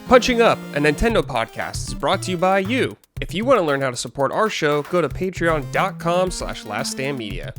Punching Up, a Nintendo podcast, is brought to you by you. If you want to learn how to support our show, go to patreon.com/laststandmedia.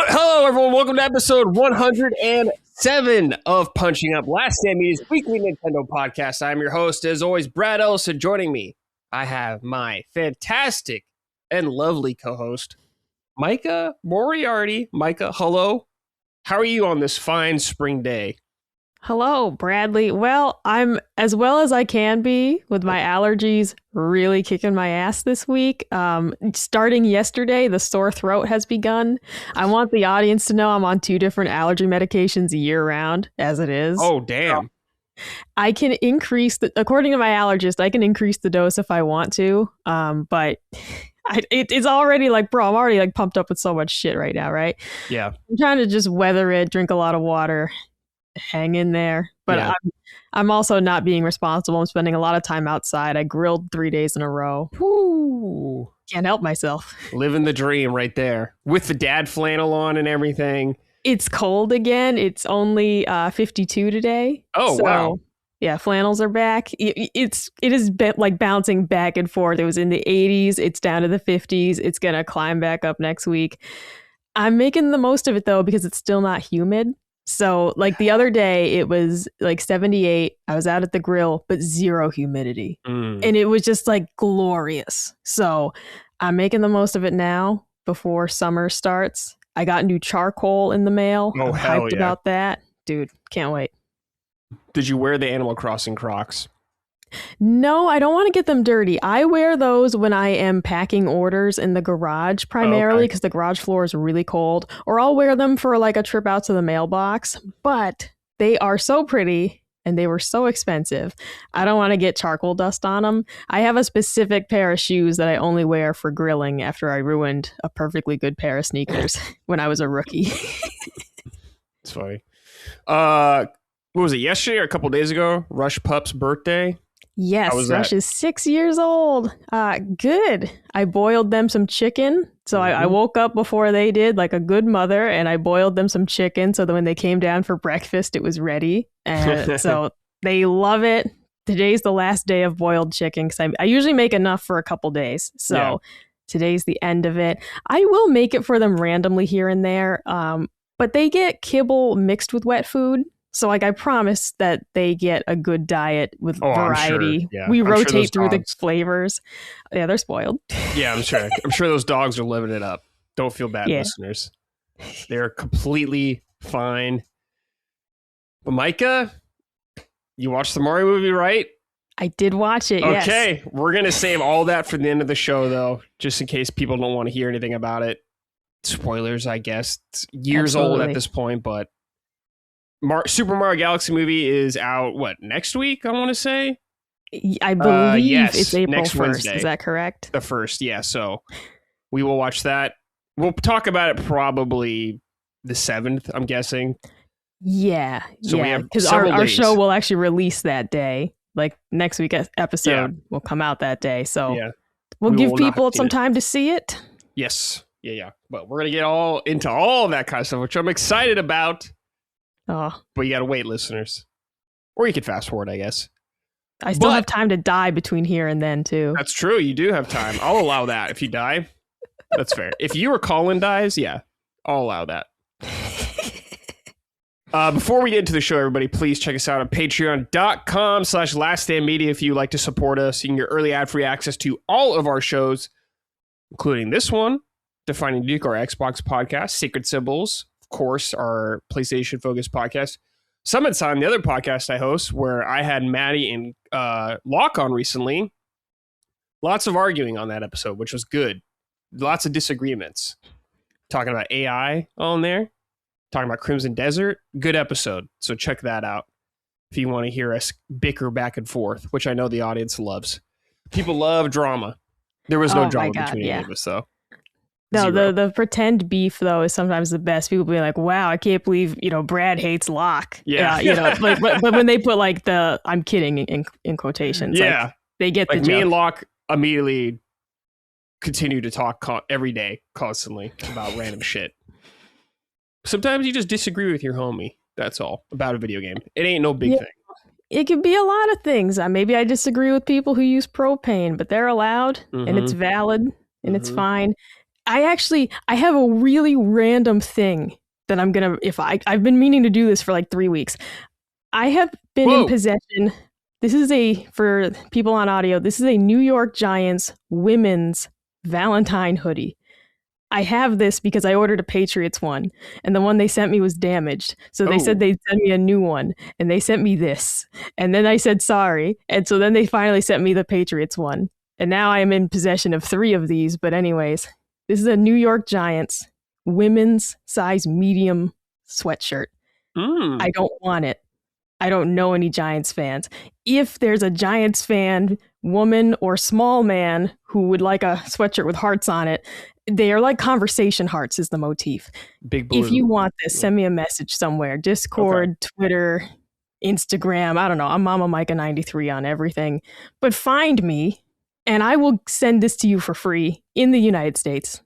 Hello, everyone. Welcome to episode 107 of Punching Up, Last Stand Media's weekly Nintendo podcast. I'm your host, as always, Brad Ellison. Joining me, I have my fantastic and lovely co-host, Micah Moriarty. Micah, hello. How are you on this fine spring day? Hello, Bradley. Well, I'm as well as I can be with my allergies really kicking my ass this week. Starting yesterday, the sore throat has begun. I want the audience to know I'm on 2 different allergy medications year round, as it is. Oh, damn. I can increase, according to my allergist, I can increase the dose if I want to. But it's already like, bro, I'm already like pumped up with so much shit right now, right? Yeah. I'm trying to just weather it, drink a lot of water, hang in there. But yeah. I'm also not being responsible. I'm spending a lot of time outside. I grilled 3 days in a row. Woo. Can't help myself. Living the dream right there. With the dad flannel on and everything. It's cold again. It's only 52 today. Oh, so, wow. Yeah, flannels are back. It is like bouncing back and forth. It was in the 80s. It's down to the 50s. It's going to climb back up next week. I'm making the most of it, though, because it's still not humid. So like the other day, it was like 78. I was out at the grill, but 0 humidity. And it was just like glorious. So I'm making the most of it now before summer starts. I got new charcoal in the mail. Oh, I'm hell hyped yeah. about that. Dude, can't wait. Did you wear the Animal Crossing Crocs? No, I don't want to get them dirty. I wear those when I am packing orders in the garage primarily because the garage floor is really cold, or I'll wear them for like a trip out to the mailbox. But they are so pretty and they were so expensive. I don't want to get charcoal dust on them. I have a specific pair of shoes that I only wear for grilling after I ruined a perfectly good pair of sneakers when I was a rookie. It's funny. What was it, yesterday or a couple days ago? Rush Pup's birthday? Yes, Rush is 6 years old. Good. I boiled them some chicken. So I woke up before they did, like a good mother, and I boiled them some chicken so that when they came down for breakfast, it was ready. And so they love it. Today's the last day of boiled chicken because I usually make enough for a couple days. So Today's the end of it. I will make it for them randomly here and there, but they get kibble mixed with wet food. So, like, I promise that they get a good diet with variety. Sure. Yeah. We rotate through the flavors. Yeah, they're spoiled. Yeah, I'm sure. I'm sure those dogs are living it up. Don't feel bad, listeners. They're completely fine. But Micah, you watched the Mario movie, right? I did watch it, yes. Okay, we're going to save all that for the end of the show, though, just in case people don't want to hear anything about it. Spoilers, I guess. It's years old at this point, but Super Mario Galaxy movie is out, next week, I want to say? I believe yes, it's April next 1st. Wednesday. Is that correct? The 1st, yeah. So we will watch that. We'll talk about it probably the 7th, I'm guessing. Yeah, so we have because our show will actually release that day. Like next week's episode will come out that day. So we'll give people some time to see it. Yes. Yeah. But we're going to get all into all that kind of stuff, which I'm excited about. Oh. But you got to wait, listeners. Or you could fast forward, I guess. I still have time to die between here and then, too. That's true. You do have time. I'll allow that. If you die, that's fair. If you or Colin dies, I'll allow that. Before we get into the show, everybody, please check us out on patreon.com/laststandmedia if you'd like to support us. You can get early ad-free access to all of our shows, including this one, Defining Duke, our Xbox podcast, Sacred Symbols, of course, our PlayStation-focused podcast, Summit Time, the other podcast I host, where I had Maddie and Locke on recently. Lots of arguing on that episode, which was good. Lots of disagreements. Talking about AI on there. Talking about Crimson Desert. Good episode. So check that out if you want to hear us bicker back and forth, which I know the audience loves. People love drama. There was no drama between any of us, though. No, Zero. the pretend beef though is sometimes the best. People be like, "Wow, I can't believe Brad hates Locke." Yeah. But when they put like the "I'm kidding" in quotations, Yeah. like they get the Like me joke. and Locke immediately continue to talk every day, constantly about random shit. Sometimes you just disagree with your homie. That's all about a video game. It ain't no big thing. It could be a lot of things. Maybe I disagree with people who use propane, but they're allowed and it's valid and it's fine. I have a really random thing that I'm gonna. I've been meaning to do this for like 3 weeks. I have been in possession. This is for people on audio. This is a New York Giants women's Valentine hoodie. I have this because I ordered a Patriots one, and the one they sent me was damaged. So they said they'd send me a new one, and they sent me this. And then I said sorry, and so then they finally sent me the Patriots one. And now I am in possession of 3 of these. But anyways, this is a New York Giants women's size medium sweatshirt. I don't want it. I don't know any Giants fans. If there's a Giants fan, woman or small man who would like a sweatshirt with hearts on it, they are like conversation hearts is the motif. Big blue. If you want this, send me a message somewhere. Discord, Twitter, Instagram. I don't know. I'm Mama Micah 93 on everything. But find me and I will send this to you for free in the United States.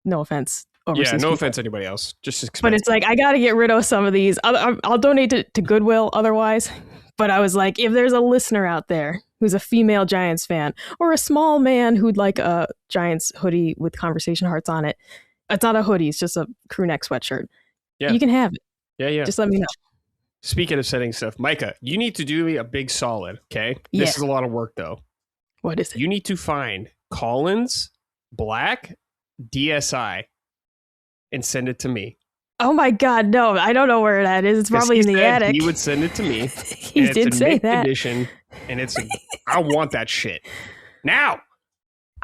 No offense. Yeah, no offense to anybody else. Just expensive. But it's like, I got to get rid of some of these. I'll donate to Goodwill otherwise. But I was like, if there's a listener out there who's a female Giants fan or a small man who'd like a Giants hoodie with conversation hearts on it. It's not a hoodie. It's just a crew neck sweatshirt. Yeah. You can have it. Yeah. Just let me know. Speaking of setting stuff, Micah, you need to do me a big solid, okay? Yeah. This is a lot of work, though. What is it? You need to find Collins Black DSI and send it to me. Oh my God, no. I don't know where that is. It's probably in the attic. He would send it to me. He did say that. Edition, and I want that shit. Now!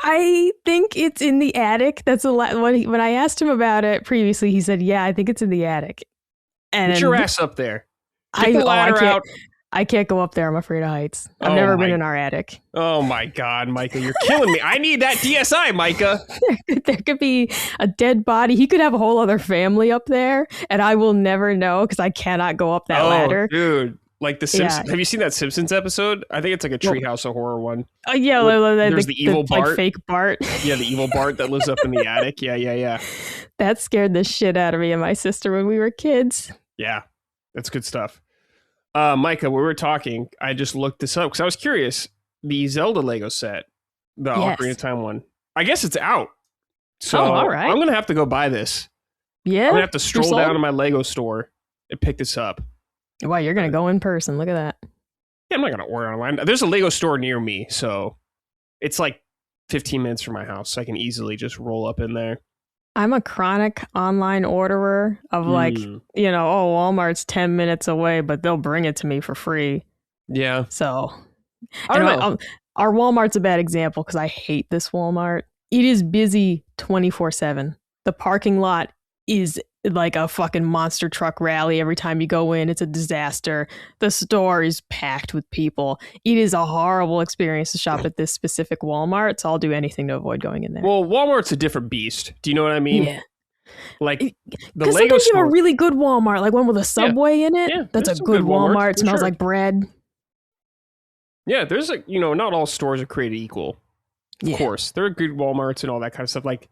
I think it's in the attic. That's when I asked him about it previously, he said, yeah, I think it's in the attic. And get your ass up there. Get the ladder out. I can't go up there. I'm afraid of heights. I've never been in our attic. Oh my God, Micah, you're killing me. I need that DSI, Micah. There could be a dead body. He could have a whole other family up there, and I will never know because I cannot go up that ladder. Dude. Like the Simpsons. Yeah. Have you seen that Simpsons episode? I think it's like a Treehouse of Horror one. Oh, yeah. There's the evil Bart. Like fake Bart. Yeah, the evil Bart that lives up in the attic. Yeah. That scared the shit out of me and my sister when we were kids. Yeah, that's good stuff. Micah, when we were talking, I just looked this up because I was curious. The Zelda Lego set, the Ocarina of Time one, I guess it's out. So all right. I'm going to have to go buy this. Yeah. I'm going to have to stroll down to my Lego store and pick this up. Wow, you're going to go in person. Look at that. Yeah, I'm not going to order online. There's a Lego store near me, so it's like 15 minutes from my house. So I can easily just roll up in there. I'm a chronic online orderer of Walmart's 10 minutes away, but they'll bring it to me for free. Yeah. So, I don't know. Our Walmart's a bad example because I hate this Walmart. It is busy 24/7. The parking lot is like a fucking monster truck rally. Every time you go in, it's a disaster. The store is packed with people. It is a horrible experience to shop at this specific Walmart, so I'll do anything to avoid going in there. Well, Walmart's a different beast. Do you know what I mean? Yeah. Like the Lego store. Because you have a really good Walmart, like one with a Subway in it. Yeah, that's a good Walmart. It smells like bread. Yeah, there's not all stores are created equal. Of course. There are good Walmarts and all that kind of stuff. Like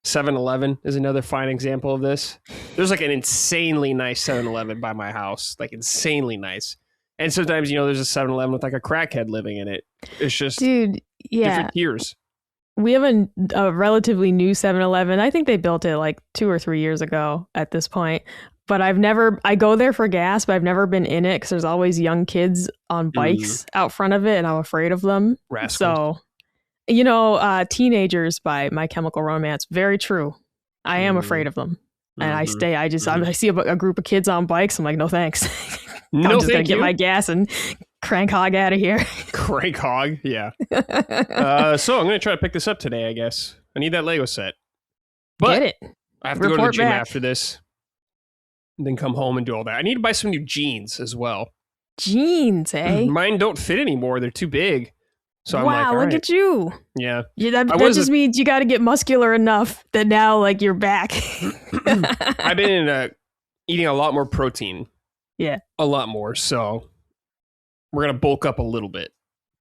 7-Eleven is another fine example of this. There's like an insanely nice 7-Eleven by my house, like insanely nice. And sometimes, there's a 7-Eleven with like a crackhead living in it. It's just different tiers. We have a relatively new 7-Eleven. I think they built it like 2 or 3 years ago at this point. But I go there for gas, but I've never been in it because there's always young kids on bikes out front of it and I'm afraid of them. Rascals. So, Teenagers by My Chemical Romance. Very true. I am afraid of them. And I see a group of kids on bikes. I'm like, no, thanks. I'm just going to get my gas and crank hog out of here. Crank hog. Yeah. So I'm going to try to pick this up today, I guess. I need that Lego set. But get it. I have to go to the gym after this. And then come home and do all that. I need to buy some new jeans as well. Jeans, eh? Mine don't fit anymore. They're too big. So I'm wow, like, all look right. at you. Yeah. That just means you got to get muscular enough that now, like, you're back. I've been eating a lot more protein. Yeah. A lot more. So we're going to bulk up a little bit.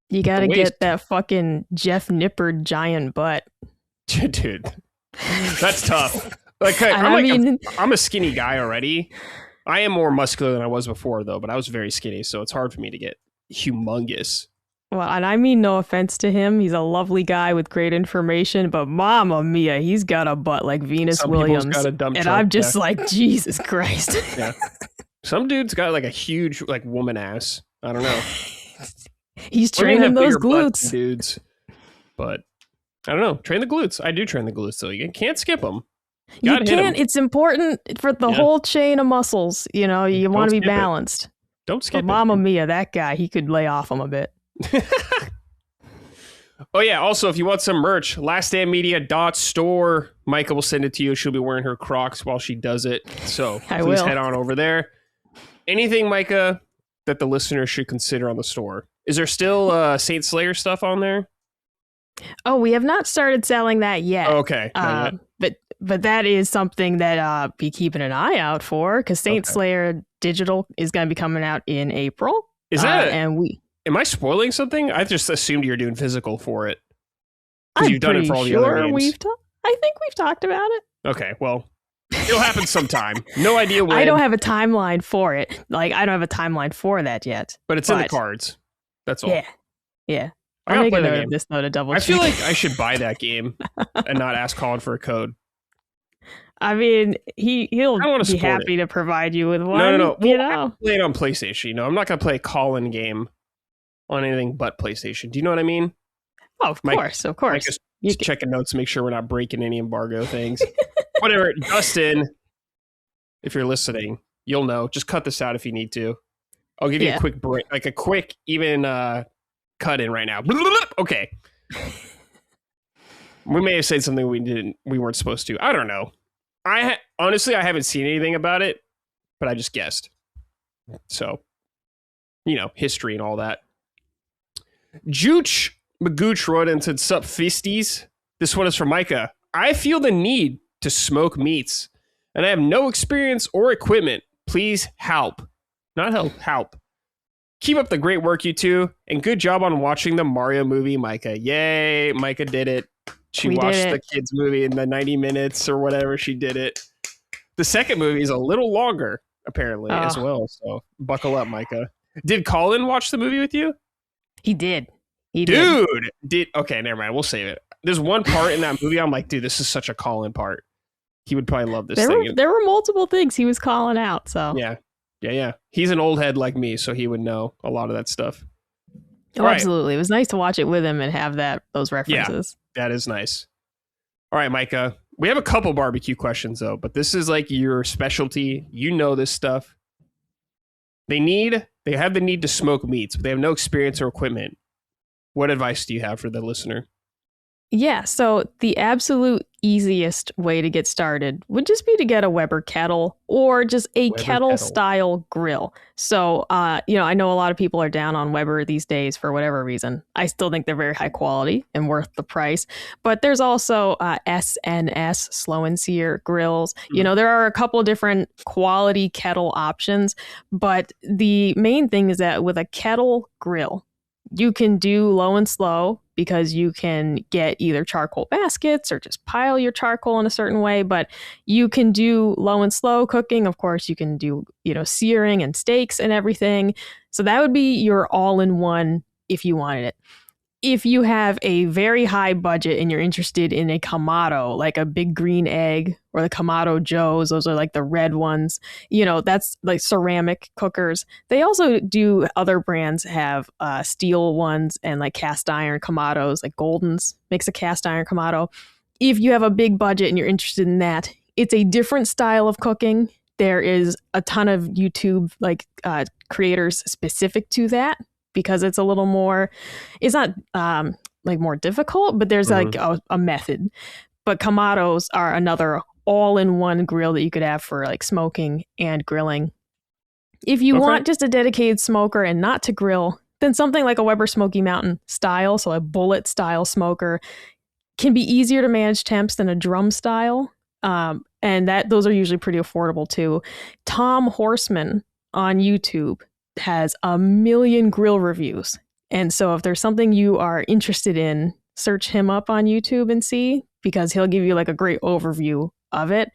You got to get that fucking Jeff Nippard giant butt. Dude, that's tough. Like, I'm a skinny guy already. I am more muscular than I was before, though, but I was very skinny, so it's hard for me to get humongous. Well, and I mean no offense to him. He's a lovely guy with great information, but Mamma Mia, he's got a butt like Venus Williams. Got a dump and truck, I'm just like, Jesus Christ. Yeah. Some dude's got like a huge like woman ass. I don't know. He's training those glutes. Dudes. But I don't know. Train the glutes. I do train the glutes, though. You can't skip them. You can't. It's important for the whole chain of muscles. You know, you want to be balanced. Don't skip it. Mamma Mia, that guy, he could lay off him a bit. Oh, yeah. Also, if you want some merch, laststandmedia.store. Micah will send it to you. She'll be wearing her Crocs while she does it. So please head on over there. Anything, Micah, that the listeners should consider on the store? Is there still Saint Slayer stuff on there? Oh, we have not started selling that yet. Oh, okay. But that is something that be keeping an eye out for, because Saint Slayer Digital is going to be coming out in April. Is that am I spoiling something? I just assumed you're doing physical for it. Because you've done it for all the other games. I think we've talked about it. Okay, well, it'll happen sometime. No idea when. I don't have a timeline for it. Like, I don't have a timeline for that yet. But it's in the cards. That's all. Yeah. I'll make a note of this, though, to double check. I feel like I should buy that game and not ask Colin for a code. I mean, he'll be happy to provide you with one. No. You know? I play it on PlayStation. You know, I'm not going to play a Colin game on anything but PlayStation. Do you know what I mean? Oh, of course. Just checking notes to make sure we're not breaking any embargo things. Whatever. Dustin, if you're listening, you'll know. Just cut this out if you need to. I'll give you a quick break, like a quick, even cut in right now. Okay. We may have said something we weren't supposed to. I don't know. Honestly, I haven't seen anything about it, but I just guessed. So, you know, history and all that. Jooch Magooch wrote and said, "Sup, fisties? This one is from Micah. I feel the need to smoke meats, and I have no experience or equipment. Please help. Not help. Keep up the great work, you two, and good job on watching the Mario movie, Micah." Yay, Micah did it. She watched the kids' movie in the 90 minutes or whatever. She did it. The second movie is a little longer, apparently, as well. So buckle up, Micah. Did Colin watch the movie with you? He did. Okay, never mind. We'll save it. There's one part in that movie I'm like, dude, this is such a Colin part. He would probably love this thing. There were multiple things he was calling out. So yeah. He's an old head like me, so he would know a lot of that stuff. Oh, absolutely. It was nice to watch it with him and have those references. Yeah, that is nice. All right, Micah. We have a couple barbecue questions, though, but this is like your specialty. You know this stuff. They have the need to smoke meats, but they have no experience or equipment. What advice do you have for the listener? Yeah, so the absolute easiest way to get started would just be to get a Weber kettle or just a kettle-style grill. So, I know a lot of people are down on Weber these days for whatever reason. I still think they're very high quality and worth the price. But there's also SNS, Slow and Sear grills. You know, there are a couple different quality kettle options. But the main thing is that with a kettle grill, you can do low and slow because you can get either charcoal baskets or just pile your charcoal in a certain way. But you can do low and slow cooking. Of course, you can do, searing and steaks and everything. So that would be your all-in-one if you wanted it. If you have a very high budget and you're interested in a Kamado, like a big green egg or the Kamado Joes, those are like the red ones, that's like ceramic cookers. They also do, other brands have steel ones and like cast iron Kamados, like Golden's makes a cast iron Kamado. If you have a big budget and you're interested in that, it's a different style of cooking. There is a ton of YouTube creators specific to that, because it's a little more, it's not more difficult, but there's like a method. But Kamados are another all-in-one grill that you could have for like smoking and grilling. If you want just a dedicated smoker and not to grill, then something like a Weber Smoky Mountain style, so a bullet style smoker, can be easier to manage temps than a drum style. And those are usually pretty affordable too. Tom Horseman on YouTube has 1 million grill reviews. And so if there's something you are interested in, search him up on YouTube and see, because he'll give you like a great overview of it.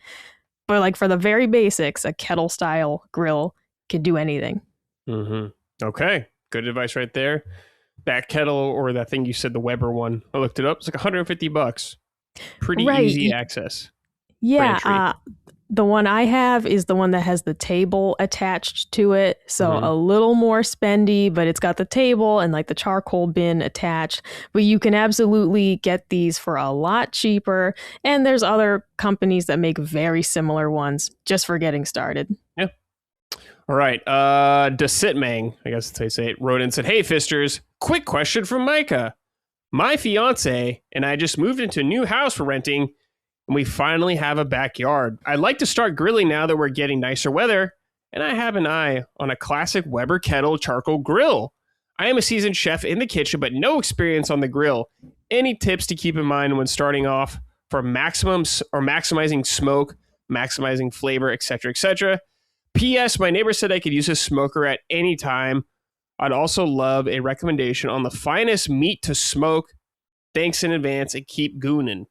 But like for the very basics, a kettle style grill can do anything. Mm-hmm. Okay. Good advice right there. That kettle, or that thing you said, the Weber one, I looked it up. It's like $150. Pretty easy access. Yeah. The one I have is the one that has the table attached to it. So a little more spendy, but it's got the table and like the charcoal bin attached. But you can absolutely get these for a lot cheaper. And there's other companies that make very similar ones just for getting started. Yeah. All right. Desitmang, I guess that's how you say it, wrote in and said, "Hey, Fisters, quick question from Micah. My fiance and I just moved into a new house we're renting, and we finally have a backyard. I'd like to start grilling now that we're getting nicer weather, and I have an eye on a classic Weber kettle charcoal grill. I am a seasoned chef in the kitchen, but no experience on the grill. Any tips to keep in mind when starting off for maximizing smoke, maximizing flavor, etc., etc.? P.S. My neighbor said I could use a smoker at any time. I'd also love a recommendation on the finest meat to smoke. Thanks in advance and keep gooning."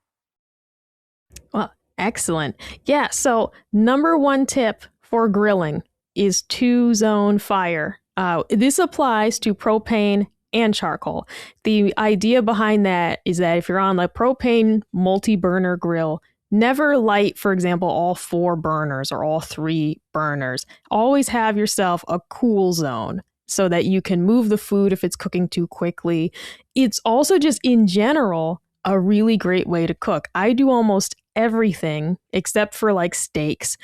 Well, excellent. Yeah, so number one tip for grilling is 2-zone fire. This applies to propane and charcoal. The idea behind that is that if you're on a propane multi-burner grill, never light, for example, all 4 burners or all 3 burners. Always have yourself a cool zone so that you can move the food if it's cooking too quickly. It's also just in general a really great way to cook. I do almost everything except for like steaks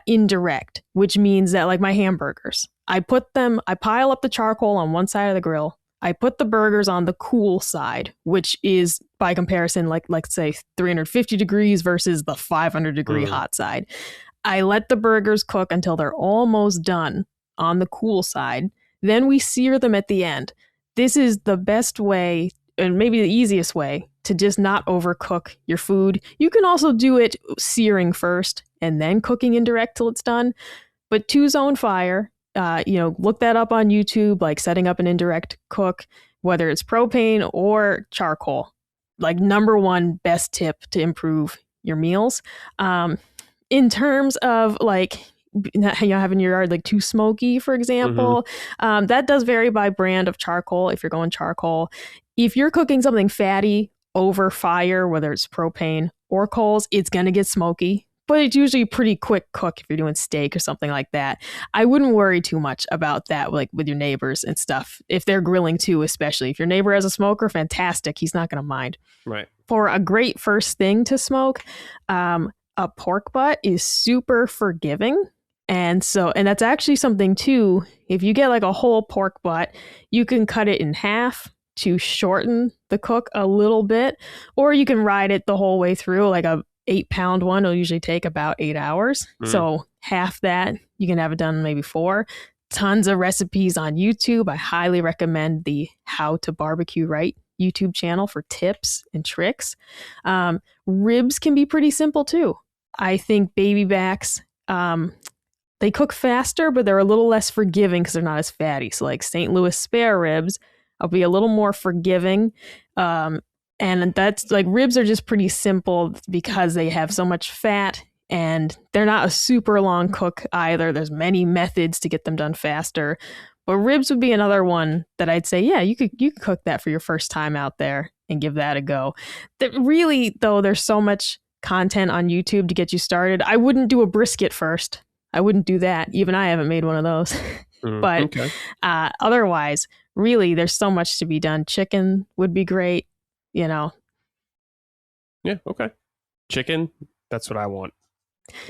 indirect, which means that like my hamburgers, I pile up the charcoal on one side of the grill. I put the burgers on the cool side, which is by comparison, like let's say 350 degrees versus the 500 degree hot side. I let the burgers cook until they're almost done on the cool side. Then we sear them at the end. This is the best way, and maybe the easiest way, to just not overcook your food. You can also do it searing first and then cooking indirect till it's done. But 2-zone fire, look that up on YouTube, like setting up an indirect cook, whether it's propane or charcoal. Like number one best tip to improve your meals. In terms of like, having your yard like too smoky, for example, that does vary by brand of charcoal. If you're going charcoal, if you're cooking something fatty over fire, whether it's propane or coals, it's going to get smoky. But it's usually a pretty quick cook if you're doing steak or something like that. I wouldn't worry too much about that, like with your neighbors and stuff. If they're grilling too, especially if your neighbor has a smoker, fantastic. He's not going to mind. Right. For a great first thing to smoke, a pork butt is super forgiving. And that's actually something too. If you get like a whole pork butt, you can cut it in half to shorten the cook a little bit, or you can ride it the whole way through. Like a 8-pound one will usually take about 8 hours. So half that, you can have it done in maybe 4. Tons of recipes on YouTube. I highly recommend the How to Barbecue Right YouTube channel for tips and tricks. Ribs can be pretty simple too. I think baby backs, they cook faster, but they're a little less forgiving because they're not as fatty. So like St. Louis spare ribs, I'll be a little more forgiving. And that's like ribs are just pretty simple because they have so much fat and they're not a super long cook either. There's many methods to get them done faster. But ribs would be another one that I'd say, yeah, you could cook that for your first time out there and give that a go. Really, though, there's so much content on YouTube to get you started. I wouldn't do a brisket first. I wouldn't do that. Even I haven't made one of those. But otherwise, really, there's so much to be done. Chicken would be great, Yeah, okay. Chicken, that's what I want.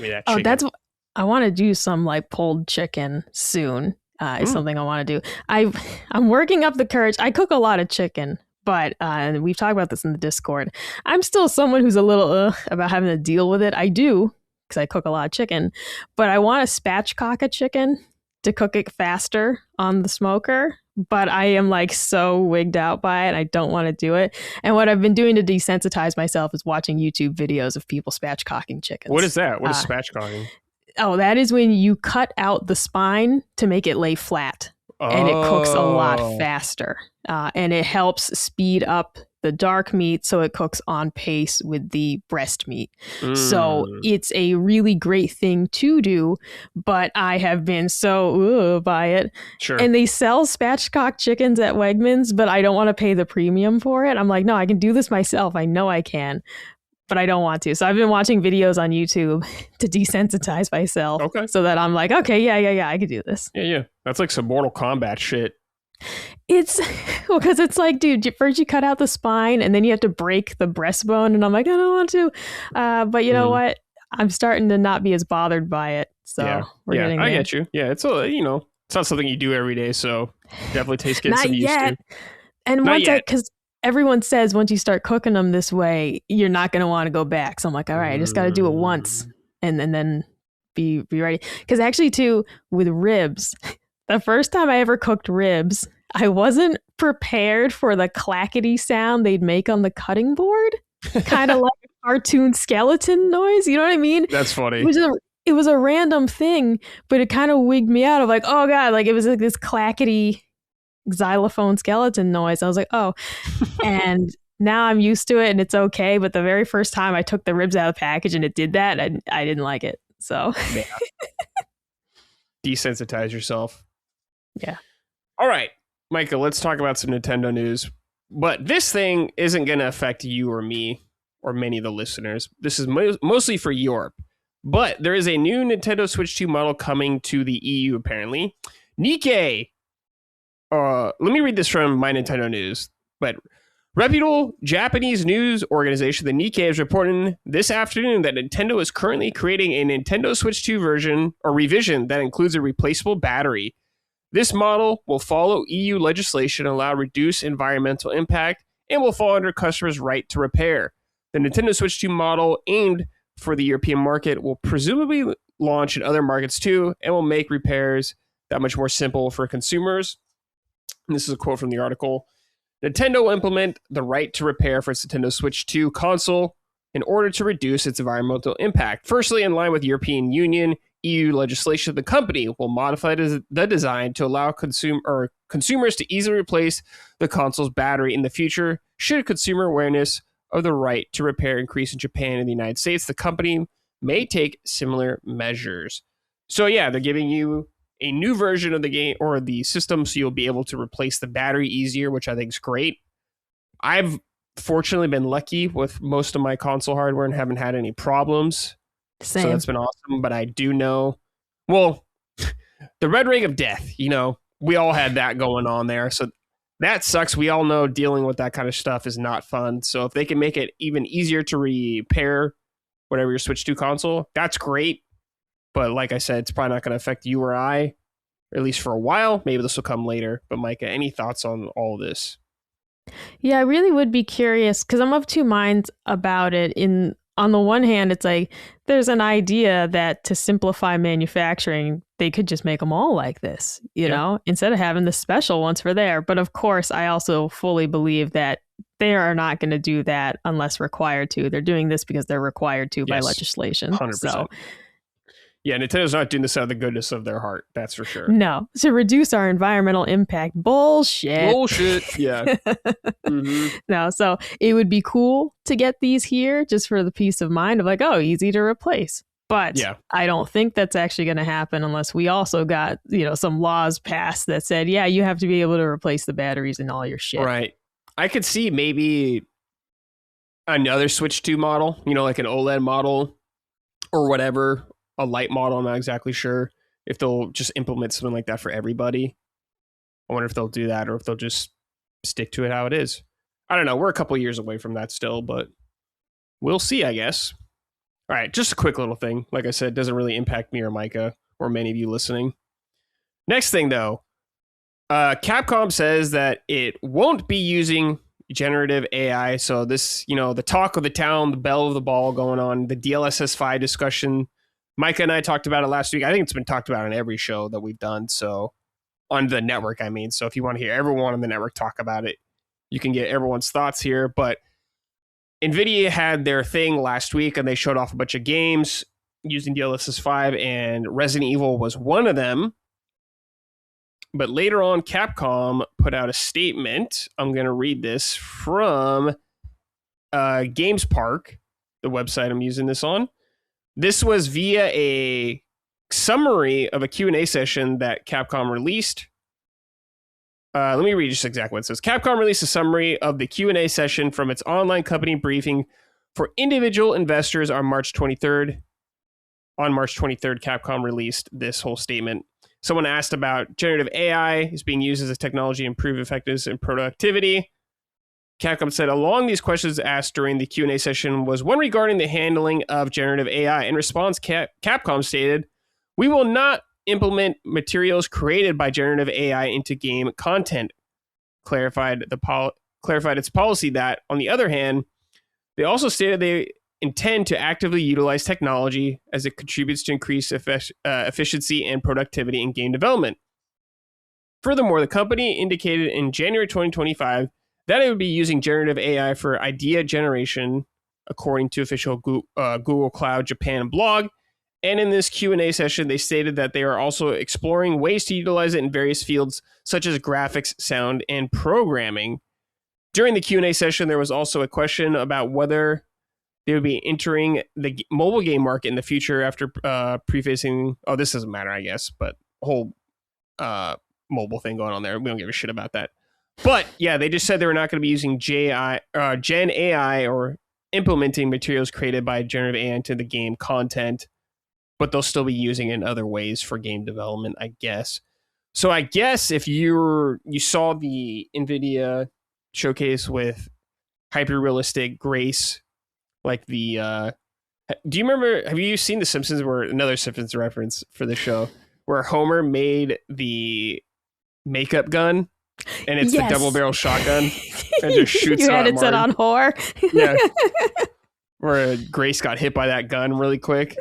I want to do some like pulled chicken soon. Is something I want to do. I'm working up the courage. I cook a lot of chicken, but and we've talked about this in the Discord. I'm still someone who's a little about having to deal with it. I do, because I cook a lot of chicken, but I want to spatchcock a chicken to cook it faster on the smoker. but I am like so wigged out by it. I don't want to do it. And what I've been doing to desensitize myself is watching YouTube videos of people spatchcocking chickens. What is that? What is spatchcocking? Oh, that is when you cut out the spine to make it lay flat. And it cooks a lot faster. And it helps speed up the dark meat so it cooks on pace with the breast meat. So it's a really great thing to do, but I have been so by it. Sure. And they sell spatchcock chickens at Wegmans, but I don't want to pay the premium for it. I'm like, no, I can do this myself. I know I can, but I don't want to. So I've been watching videos on YouTube to desensitize myself. Okay. So that I'm like, okay, yeah, I could do this. Yeah. That's like some Mortal Kombat shit. It's because it's like, dude, first you cut out the spine and then you have to break the breastbone. And I'm like, I don't want to. But you know what? I'm starting to not be as bothered by it. So we're getting there. I get you. Yeah, it's it's not something you do every day. So definitely takes getting some used to. And because everyone says once you start cooking them this way, you're not going to want to go back. So I'm like, all right, I just got to do it once and then be ready. Because actually, too, with ribs, the first time I ever cooked ribs, I wasn't prepared for the clackety sound they'd make on the cutting board. Kind of like a cartoon skeleton noise. You know what I mean? That's funny. It was a random thing, but it kind of wigged me out of like, oh, God, like it was like this clackety xylophone skeleton noise. I was like, oh, and now I'm used to it and it's okay. But the very first time I took the ribs out of the package and it did that, I didn't like it. So desensitize yourself. Yeah. All right, Micah, let's talk about some Nintendo news. But this thing isn't going to affect you or me or many of the listeners. This is mostly for Europe. But there is a new Nintendo Switch 2 model coming to the EU, apparently. Nikkei. Let me read this from My Nintendo News. But reputable Japanese news organization, the Nikkei, is reporting this afternoon that Nintendo is currently creating a Nintendo Switch 2 version or revision that includes a replaceable battery. This model will follow EU legislation and allow reduced environmental impact and will fall under customers' right to repair. The Nintendo Switch 2 model aimed for the European market will presumably launch in other markets too and will make repairs that much more simple for consumers. And this is a quote from the article. Nintendo will implement the right to repair for its Nintendo Switch 2 console in order to reduce its environmental impact. Firstly, in line with European Union EU legislation, the company will modify the design to allow consumers to easily replace the console's battery in the future. Should consumer awareness of the right to repair increase in Japan and the United States, the company may take similar measures. So yeah, they're giving you a new version of the game or the system so you'll be able to replace the battery easier, which I think is great. I've fortunately been lucky with most of my console hardware and haven't had any problems. Same. So that's been awesome. But I do know, well, the red ring of death, we all had that going on there. So that sucks. We all know dealing with that kind of stuff is not fun. So if they can make it even easier to repair whatever your Switch 2 console, that's great. But like I said, it's probably not going to affect you or I, or at least for a while. Maybe this will come later. But Micah, any thoughts on all of this? Yeah, I really would be curious because I'm of two minds about it. On the one hand, it's like there's an idea that to simplify manufacturing, they could just make them all like this, you know, instead of having the special ones for there. But of course, I also fully believe that they are not going to do that unless required to. They're doing this because they're required to by legislation. 100%. So, yeah, Nintendo's not doing this out of the goodness of their heart. That's for sure. No, to reduce our environmental impact. Bullshit. Yeah. No, so it would be cool to get these here just for the peace of mind of like, oh, easy to replace. But I don't think that's actually going to happen unless we also got, some laws passed that said, yeah, you have to be able to replace the batteries and all your shit. Right. I could see maybe another Switch 2 model, like an OLED model or whatever. A light model. I'm not exactly sure if they'll just implement something like that for everybody. I wonder if they'll do that or if they'll just stick to it how it is. I don't know. We're a couple years away from that still, but we'll see, I guess. All right, just a quick little thing. Like I said, doesn't really impact me or Micah or many of you listening. Next thing, though. Capcom says that it won't be using generative AI. So this, the talk of the town, the belle of the ball going on, the DLSS 5 discussion. Micah and I talked about it last week. I think it's been talked about on every show that we've done. So on the network, I mean. So if you want to hear everyone on the network talk about it, you can get everyone's thoughts here. But NVIDIA had their thing last week, and they showed off a bunch of games using DLSS 5, and Resident Evil was one of them. But later on, Capcom put out a statement. I'm going to read this from GamesPark, the website I'm using this on. This was via a summary of a Q&A session that Capcom released. Let me read just exactly what it says. Capcom released a summary of the Q&A session from its online company briefing for individual investors on March 23rd. On March 23rd, Capcom released this whole statement. Someone asked about generative AI is being used as a technology to improve effectiveness and productivity. Capcom said, along these questions asked during the Q&A session was one regarding the handling of generative AI. In response, Capcom stated, we will not implement materials created by generative AI into game content. Clarified its policy that, on the other hand, they also stated they intend to actively utilize technology as it contributes to increase efficiency and productivity in game development. Furthermore, the company indicated in January 2025 that it would be using generative AI for idea generation, according to official Google Cloud Japan blog. And in this Q&A session, they stated that they are also exploring ways to utilize it in various fields, such as graphics, sound, and programming. During the Q&A session, there was also a question about whether they would be entering the mobile game market in the future after prefacing, this doesn't matter, I guess, but whole mobile thing going on there. We don't give a shit about that. But yeah, they just said they were not going to be using Gen AI or implementing materials created by generative AI into the game content, but they'll still be using it in other ways for game development, I guess. So I guess if you saw the NVIDIA showcase with hyper-realistic Grace, like the... do you remember, have you seen The Simpsons, where another Simpsons reference for the show, where Homer made the makeup gun? And it's the double barrel shotgun and just shoots you had it set on whore. Yeah. Where Grace got hit by that gun really quick.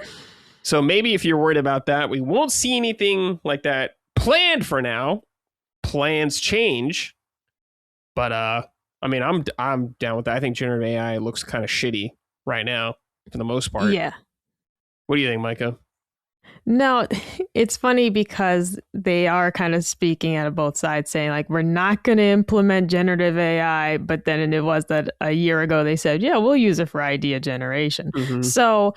So maybe if you're worried about that, we won't see anything like that planned for now. Plans change. But I mean, I'm down with that. I think generative AI looks kind of shitty right now for the most part. Yeah. What do you think, Micah? No, it's funny because they are kind of speaking out of both sides, saying like, we're not going to implement generative AI. But then it was that a year ago they said, yeah, we'll use it for idea generation. Mm-hmm. So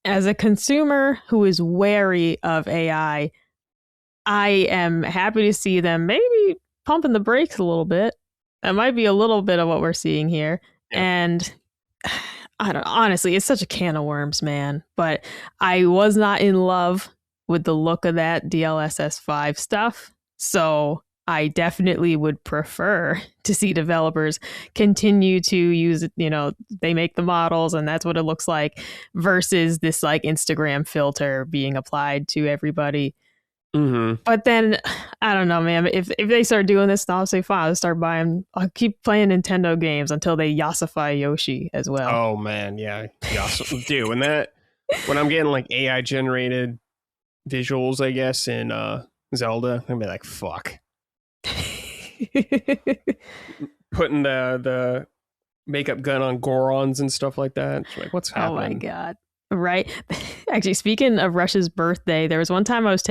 as a consumer who is wary of AI, I am happy to see them maybe pumping the brakes a little bit. That might be a little bit of what we're seeing here. Yeah. And I don't know, honestly, it's such a can of worms, man. But I was not in love with the look of that DLSS 5 stuff. So I definitely would prefer to see developers continue to use it. You know, they make the models and that's what it looks like, versus this like Instagram filter being applied to everybody. Mm-hmm. But then, I don't know, man. If they start doing this, I'll say, fine, I'll keep playing Nintendo games until they Yossify Yoshi as well. Oh, man, yeah. Dude, when I'm getting like AI generated visuals, I guess, in Zelda, I'm be like, fuck. Putting the makeup gun on Gorons and stuff like that. It's like, what's happening? Oh, my God. Right. Actually, speaking of Rush's birthday, there was one time I was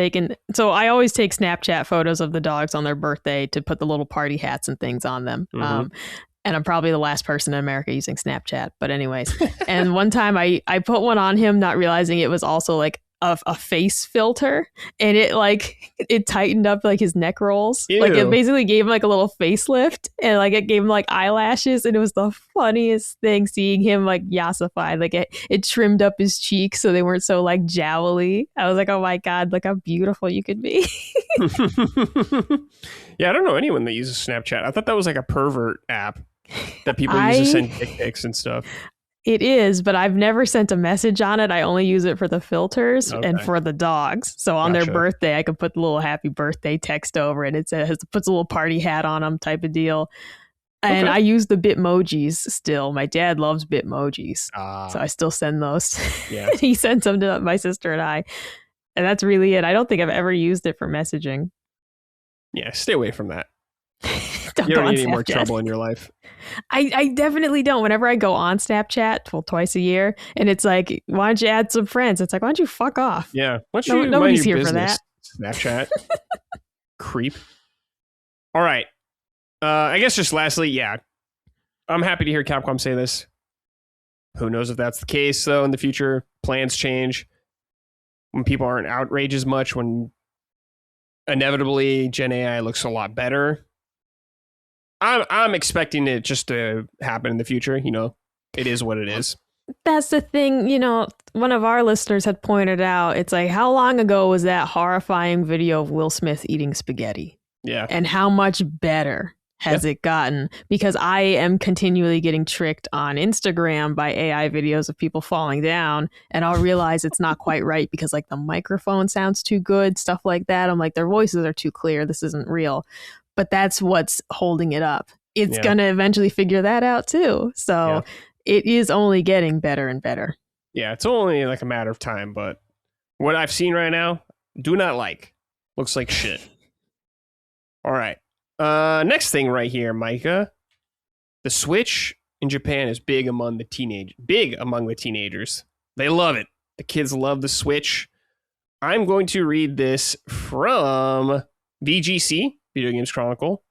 so I always take Snapchat photos of the dogs on their birthday to put the little party hats and things on them. Mm-hmm. And I'm probably the last person in America using Snapchat. But anyways, and one time I put one on him, not realizing it was also like a face filter, and it tightened up like his neck rolls. Ew. Like it basically gave him like a little facelift, and like it gave him like eyelashes, and it was the funniest thing seeing him like yassified. Like it trimmed up his cheeks so they weren't so like jowly. I was like, oh my God, look how beautiful you could be. Yeah, I don't know anyone that uses Snapchat. I thought that was like a pervert app that people use to send dick pics and stuff. It is, but I've never sent a message on it. I only use it for the filters and for the dogs. So on their birthday, I could put the little happy birthday text over it. It puts a little party hat on them type of deal. And I use the Bitmojis still. My dad loves Bitmojis. So I still send those. Yeah. He sends them to my sister and I. And that's really it. I don't think I've ever used it for messaging. Yeah, stay away from that. Don't You go don't on need any more Snapchat. trouble in your life. I definitely don't. Whenever I go on Snapchat, well, twice a year, and it's like, why don't you add some friends? It's like, why don't you fuck off? Yeah. Why don't you mind Nobody's your here for business, that. Snapchat? Creep. All right. I guess just lastly, yeah. I'm happy to hear Capcom say this. Who knows if that's the case, though, in the future. Plans change. When people aren't outraged as much, when inevitably Gen AI looks a lot better. I'm expecting it just to happen in the future. You know, it is what it is. That's the thing, you know, one of our listeners had pointed out, it's like, how long ago was that horrifying video of Will Smith eating spaghetti? Yeah. And how much better has it gotten? Because I am continually getting tricked on Instagram by AI videos of people falling down, and I'll realize it's not quite right because like the microphone sounds too good, stuff like that. I'm like, their voices are too clear. This isn't real. But that's what's holding it up. It's going to eventually figure that out too. So it is only getting better and better. Yeah, it's only like a matter of time, but what I've seen right now, do not like. Looks like shit. All right. Next thing right here, Micah. The Switch in Japan is big among the teenagers. They love it. The kids love the Switch. I'm going to read this from VGC, Video Games Chronicle.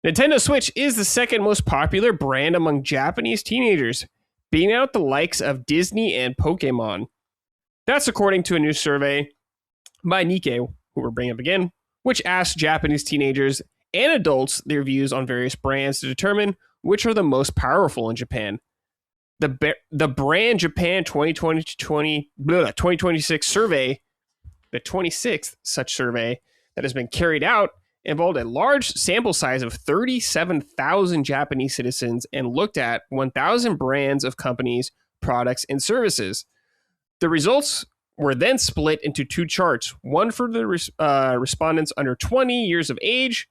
Nintendo Switch is the second most popular brand among Japanese teenagers, beating out the likes of Disney and Pokemon. That's according to a new survey by Nikkei, who we're bringing up again, which asked Japanese teenagers and adults their views on various brands to determine which are the most powerful in Japan. The Brand Japan 2026 survey, the 26th such survey that has been carried out, involved a large sample size of 37,000 Japanese citizens and looked at 1,000 brands of companies, products, and services. The results were then split into two charts, one for the respondents under 20 years of age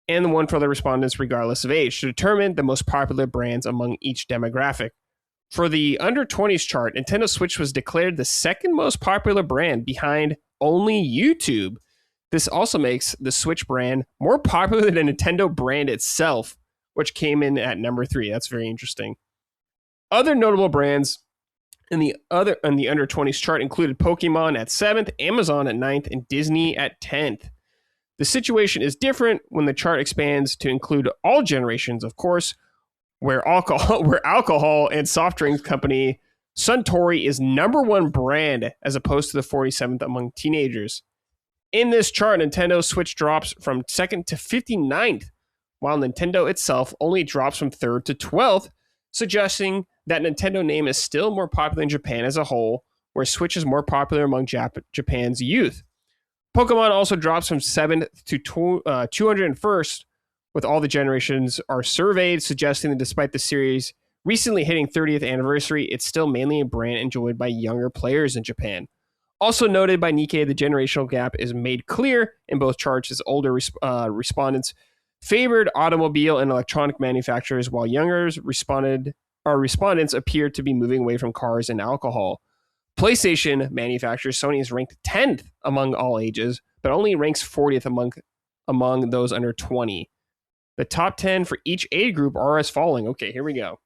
and one for the respondents regardless of age, to determine the most popular brands among each demographic. For the under 20s chart, Nintendo Switch was declared the second most popular brand behind only YouTube. This also makes the Switch brand more popular than the Nintendo brand itself, which came in at number 3. That's very interesting. Other notable brands in the under 20s chart included Pokemon at 7th, Amazon at 9th, and Disney at 10th. The situation is different when the chart expands to include all generations, of course, where alcohol and soft drinks company Suntory is number 1 brand as opposed to the 47th among teenagers. In this chart, Nintendo Switch drops from 2nd to 59th, while Nintendo itself only drops from 3rd to 12th, suggesting that Nintendo name is still more popular in Japan as a whole, where Switch is more popular among Japan's youth. Pokemon also drops from 7th to 201st, with all the generations are surveyed, suggesting that despite the series recently hitting 30th anniversary, it's still mainly a brand enjoyed by younger players in Japan. Also noted by Nikkei, the generational gap is made clear in both charts as older respondents favored automobile and electronic manufacturers, while younger respondents appear to be moving away from cars and alcohol. PlayStation manufacturer Sony is ranked 10th among all ages, but only ranks 40th among those under 20. The top 10 for each age group are as following. Okay, here we go.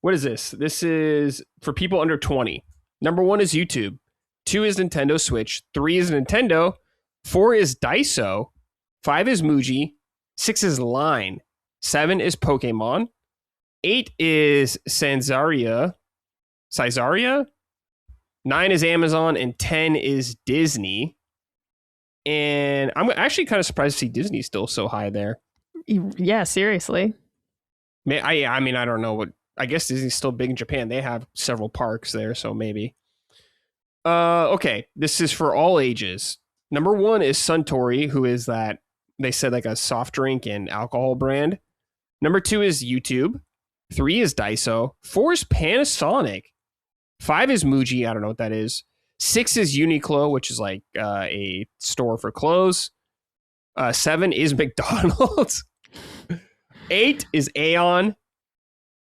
What is this? This is for people under 20. Number 1 is YouTube. 2 is Nintendo Switch. 3 is Nintendo. 4 is Daiso. 5 is Muji. 6 is Line. 7 is Pokemon. 8 is Caesarea. 9 is Amazon. And 10 is Disney. And I'm actually kind of surprised to see Disney still so high there. Yeah, seriously. I mean, I don't know what. I guess Disney's still big in Japan. They have several parks there, so maybe. Okay, this is for all ages. Number 1 is Suntory, who is that, they said, like a soft drink and alcohol brand. Number 2 is YouTube. 3 is Daiso. 4 is Panasonic. 5 is Muji. I don't know what that is. 6 is Uniqlo, which is like a store for clothes. 7 is McDonald's. 8 is Aeon.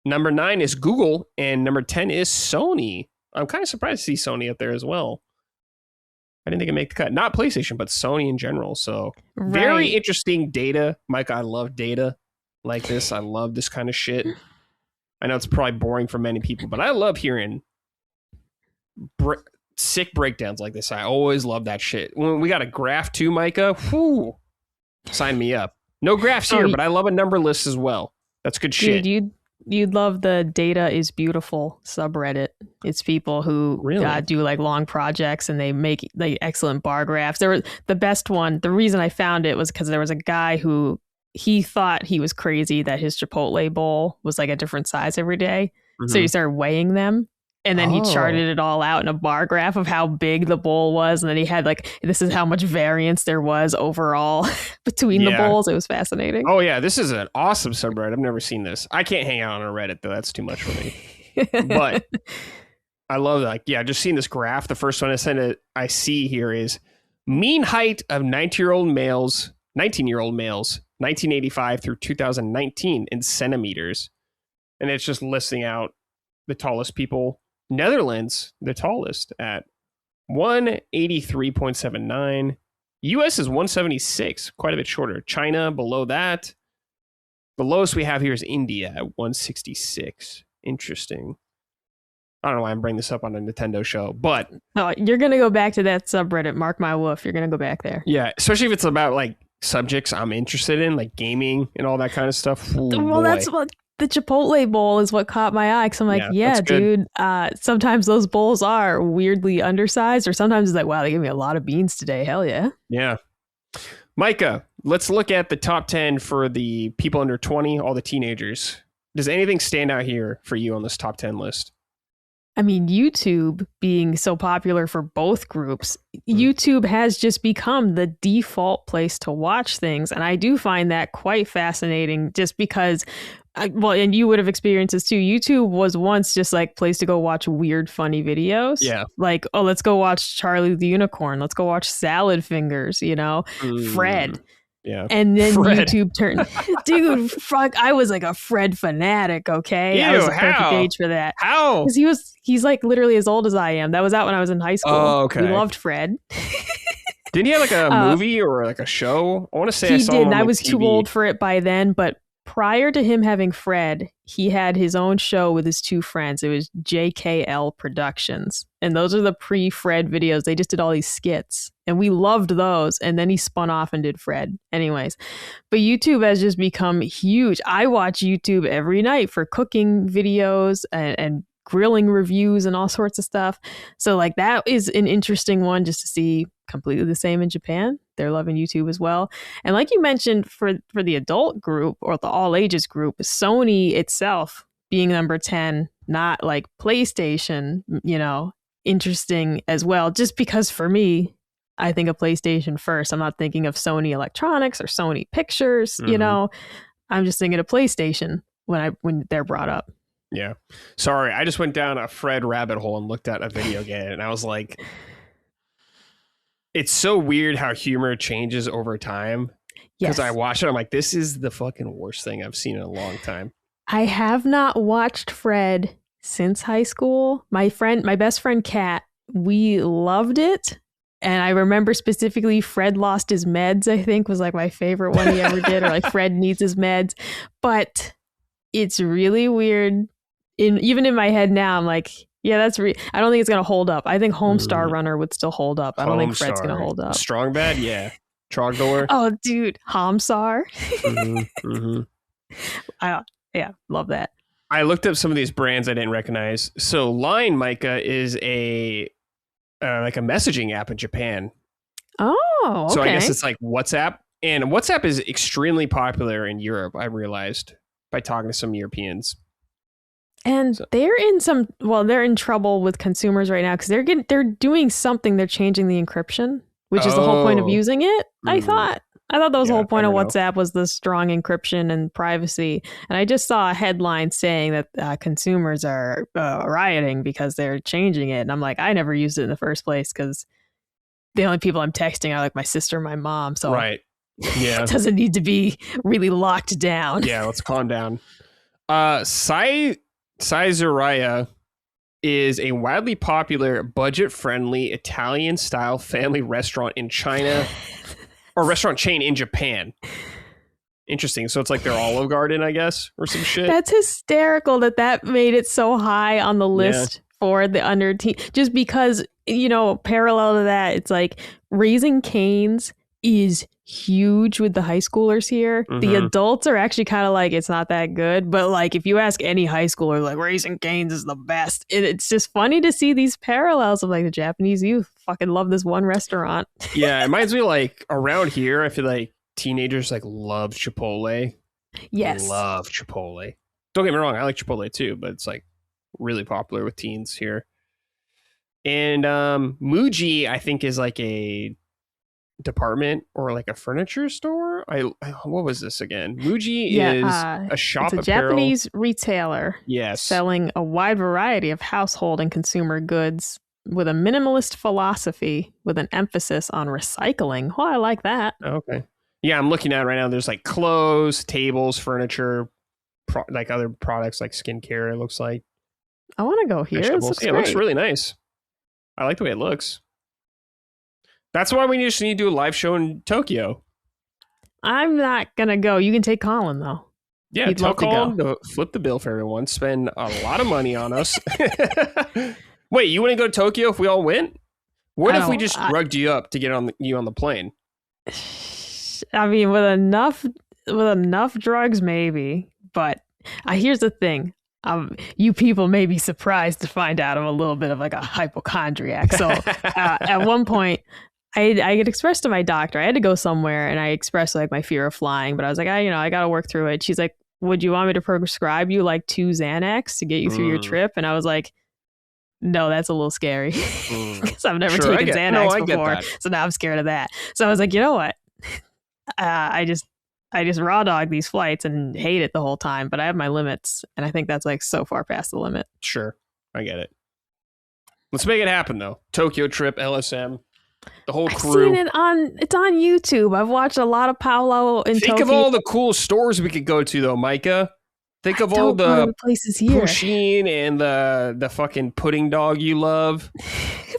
Number 9 is Google. And number 10 is Sony. I'm kind of surprised to see Sony up there as well. I didn't think it'd make the cut. Not PlayStation, but Sony in general. So very interesting data. Mike, I love data like this. I love this kind of shit. I know it's probably boring for many people, but I love hearing sick breakdowns like this. I always love that shit. When we got a graph too, Micah, whew, sign me up. No graphs here, but I love a number list as well. That's good shit. Dude, you'd love the Data is Beautiful subreddit. It's people who do like long projects and they make like excellent bar graphs. The best one. The reason I found it was because there was a guy who he thought he was crazy that his Chipotle bowl was like a different size every day. Mm-hmm. So he started weighing them. And then he charted it all out in a bar graph of how big the bowl was. And then he had like, this is how much variance there was overall between the bowls. It was fascinating. Oh, yeah. This is an awesome subreddit. I've never seen this. I can't hang out on a Reddit, though. That's too much for me. But I love that. Like, yeah, just seeing this graph. The first one I see here is mean height of 19-year-old males, 1985 through 2019 in centimeters. And it's just listing out the tallest people. Netherlands, the tallest at 183.79. US is 176, quite a bit shorter. China below that. The lowest we have here is India at 166. Interesting. I don't know why I'm bringing this up on a Nintendo show, but... Oh, you're going to go back to that subreddit, Mark My Woof. You're going to go back there. Yeah, especially if it's about like subjects I'm interested in, like gaming and all that kind of stuff. Ooh, well, that's what... The Chipotle bowl is what caught my eye because I'm like, yeah dude, sometimes those bowls are weirdly undersized or sometimes it's like, wow, they gave me a lot of beans today. Hell yeah. Yeah. Micah, let's look at the top 10 for the people under 20, all the teenagers. Does anything stand out here for you on this top 10 list? I mean, YouTube being so popular for both groups, YouTube has just become the default place to watch things. And I do find that quite fascinating just because, and you would have experienced this too. YouTube was once just like place to go watch weird, funny videos. Yeah. Like, oh, let's go watch Charlie the Unicorn. Let's go watch Salad Fingers, Fred. Yeah. And then Fred. YouTube turned, dude, fuck, I was like a Fred fanatic, okay? Ew, I was the perfect age for that. How? Because he's like literally as old as I am. That was out when I was in high school. Oh, okay. We loved Fred. Didn't he have like a movie or like a show? I want to say I saw him on I was TV. too old for it by then, but prior to him having Fred, he had his own show with his two friends. It was JKL Productions. And those are the pre-Fred videos. They just did all these skits. And we loved those. And then he spun off and did Fred. Anyways. But YouTube has just become huge. I watch YouTube every night for cooking videos and grilling reviews and all sorts of stuff. So like that is an interesting one just to see completely the same in Japan. They're loving YouTube as well. And like you mentioned, for the adult group or the all ages group, Sony itself being number 10, not like PlayStation, interesting as well. Just because for me, I think of PlayStation first. I'm not thinking of Sony Electronics or Sony Pictures, I'm just thinking of PlayStation when they're brought up. Yeah. Sorry, I just went down a Fred rabbit hole and looked at a video game and I was like, it's so weird how humor changes over time. Because I watch it, I'm like, this is the fucking worst thing I've seen in a long time. I have not watched Fred since high school. My best friend Kat, we loved it. And I remember specifically Fred Lost His Meds, I think was like my favorite one he ever did, or like Fred Needs His Meds. But it's really weird. Even in my head now, I'm like, yeah, I don't think it's going to hold up. I think Homestar Runner would still hold up. I don't think Fred's going to hold up. Strong Bad? Yeah. Trogdor? Oh, dude. Homsar? Mm-hmm. Love that. I looked up some of these brands I didn't recognize. So Line, Micah, is a like a messaging app in Japan. Oh, okay. So I guess it's like WhatsApp. And WhatsApp is extremely popular in Europe, I realized, by talking to some Europeans. And they're in trouble with consumers right now because they're doing something. They're changing the encryption, which is the whole point of using it. I thought that was the whole point of WhatsApp was the strong encryption and privacy. And I just saw a headline saying that consumers are rioting because they're changing it. And I'm like, I never used it in the first place because the only people I'm texting are like my sister and my mom. So right. Yeah. It doesn't need to be really locked down. Yeah, let's calm down. Saizuriya is a wildly popular, budget-friendly Italian-style family restaurant in China, or restaurant chain in Japan. Interesting. So it's like their Olive Garden, I guess, or some shit. That's hysterical that made it so high on the list for the under teen. Just because, parallel to that, it's like Raising Cane's is huge with the high schoolers here. Mm-hmm. The adults are actually kind of like, it's not that good. But like, if you ask any high schooler, like Raising Cane's is the best. It's just funny to see these parallels of like the Japanese youth fucking love this one restaurant. Yeah, it reminds me like around here, I feel like teenagers like love Chipotle. Yes. Love Chipotle. Don't get me wrong, I like Chipotle too, but it's like really popular with teens here. And Muji, I think, is like a department or like a furniture store. What was this again? Muji is a shop. It's a apparel. Japanese retailer. Yes. Selling a wide variety of household and consumer goods with a minimalist philosophy with an emphasis on recycling. Oh, I like that. Okay. Yeah, I'm looking at it right now. There's like clothes, tables, furniture, like other products like skincare, it looks like. I want to go here. It looks really nice. I like the way it looks. That's why we just need to do a live show in Tokyo. I'm not going to go. You can take Colin, though. Yeah, tell Colin to flip the bill for everyone. Spend a lot of money on us. Wait, you want to go to Tokyo if we all went? What if we just drugged you up to get you on the plane? I mean, with enough drugs, maybe. But here's the thing. You people may be surprised to find out I'm a little bit of like a hypochondriac. So at one point, I had expressed to my doctor, I had to go somewhere, and I expressed like my fear of flying. But I was like, I got to work through it. She's like, would you want me to prescribe you like 2 Xanax to get you through your trip? And I was like, no, that's a little scary because I've never taken Xanax before. So now I'm scared of that. So I was like, you know what? I just raw dog these flights and hate it the whole time, but I have my limits, and I think that's like so far past the limit. Sure, I get it. Let's make it happen though. Tokyo trip, LSM, the whole crew. I've seen it's on YouTube. I've watched a lot of Paolo in Tokyo. Think of all the cool stores we could go to though, Micah. Think of all the places here. Pusheen and the fucking pudding dog you love.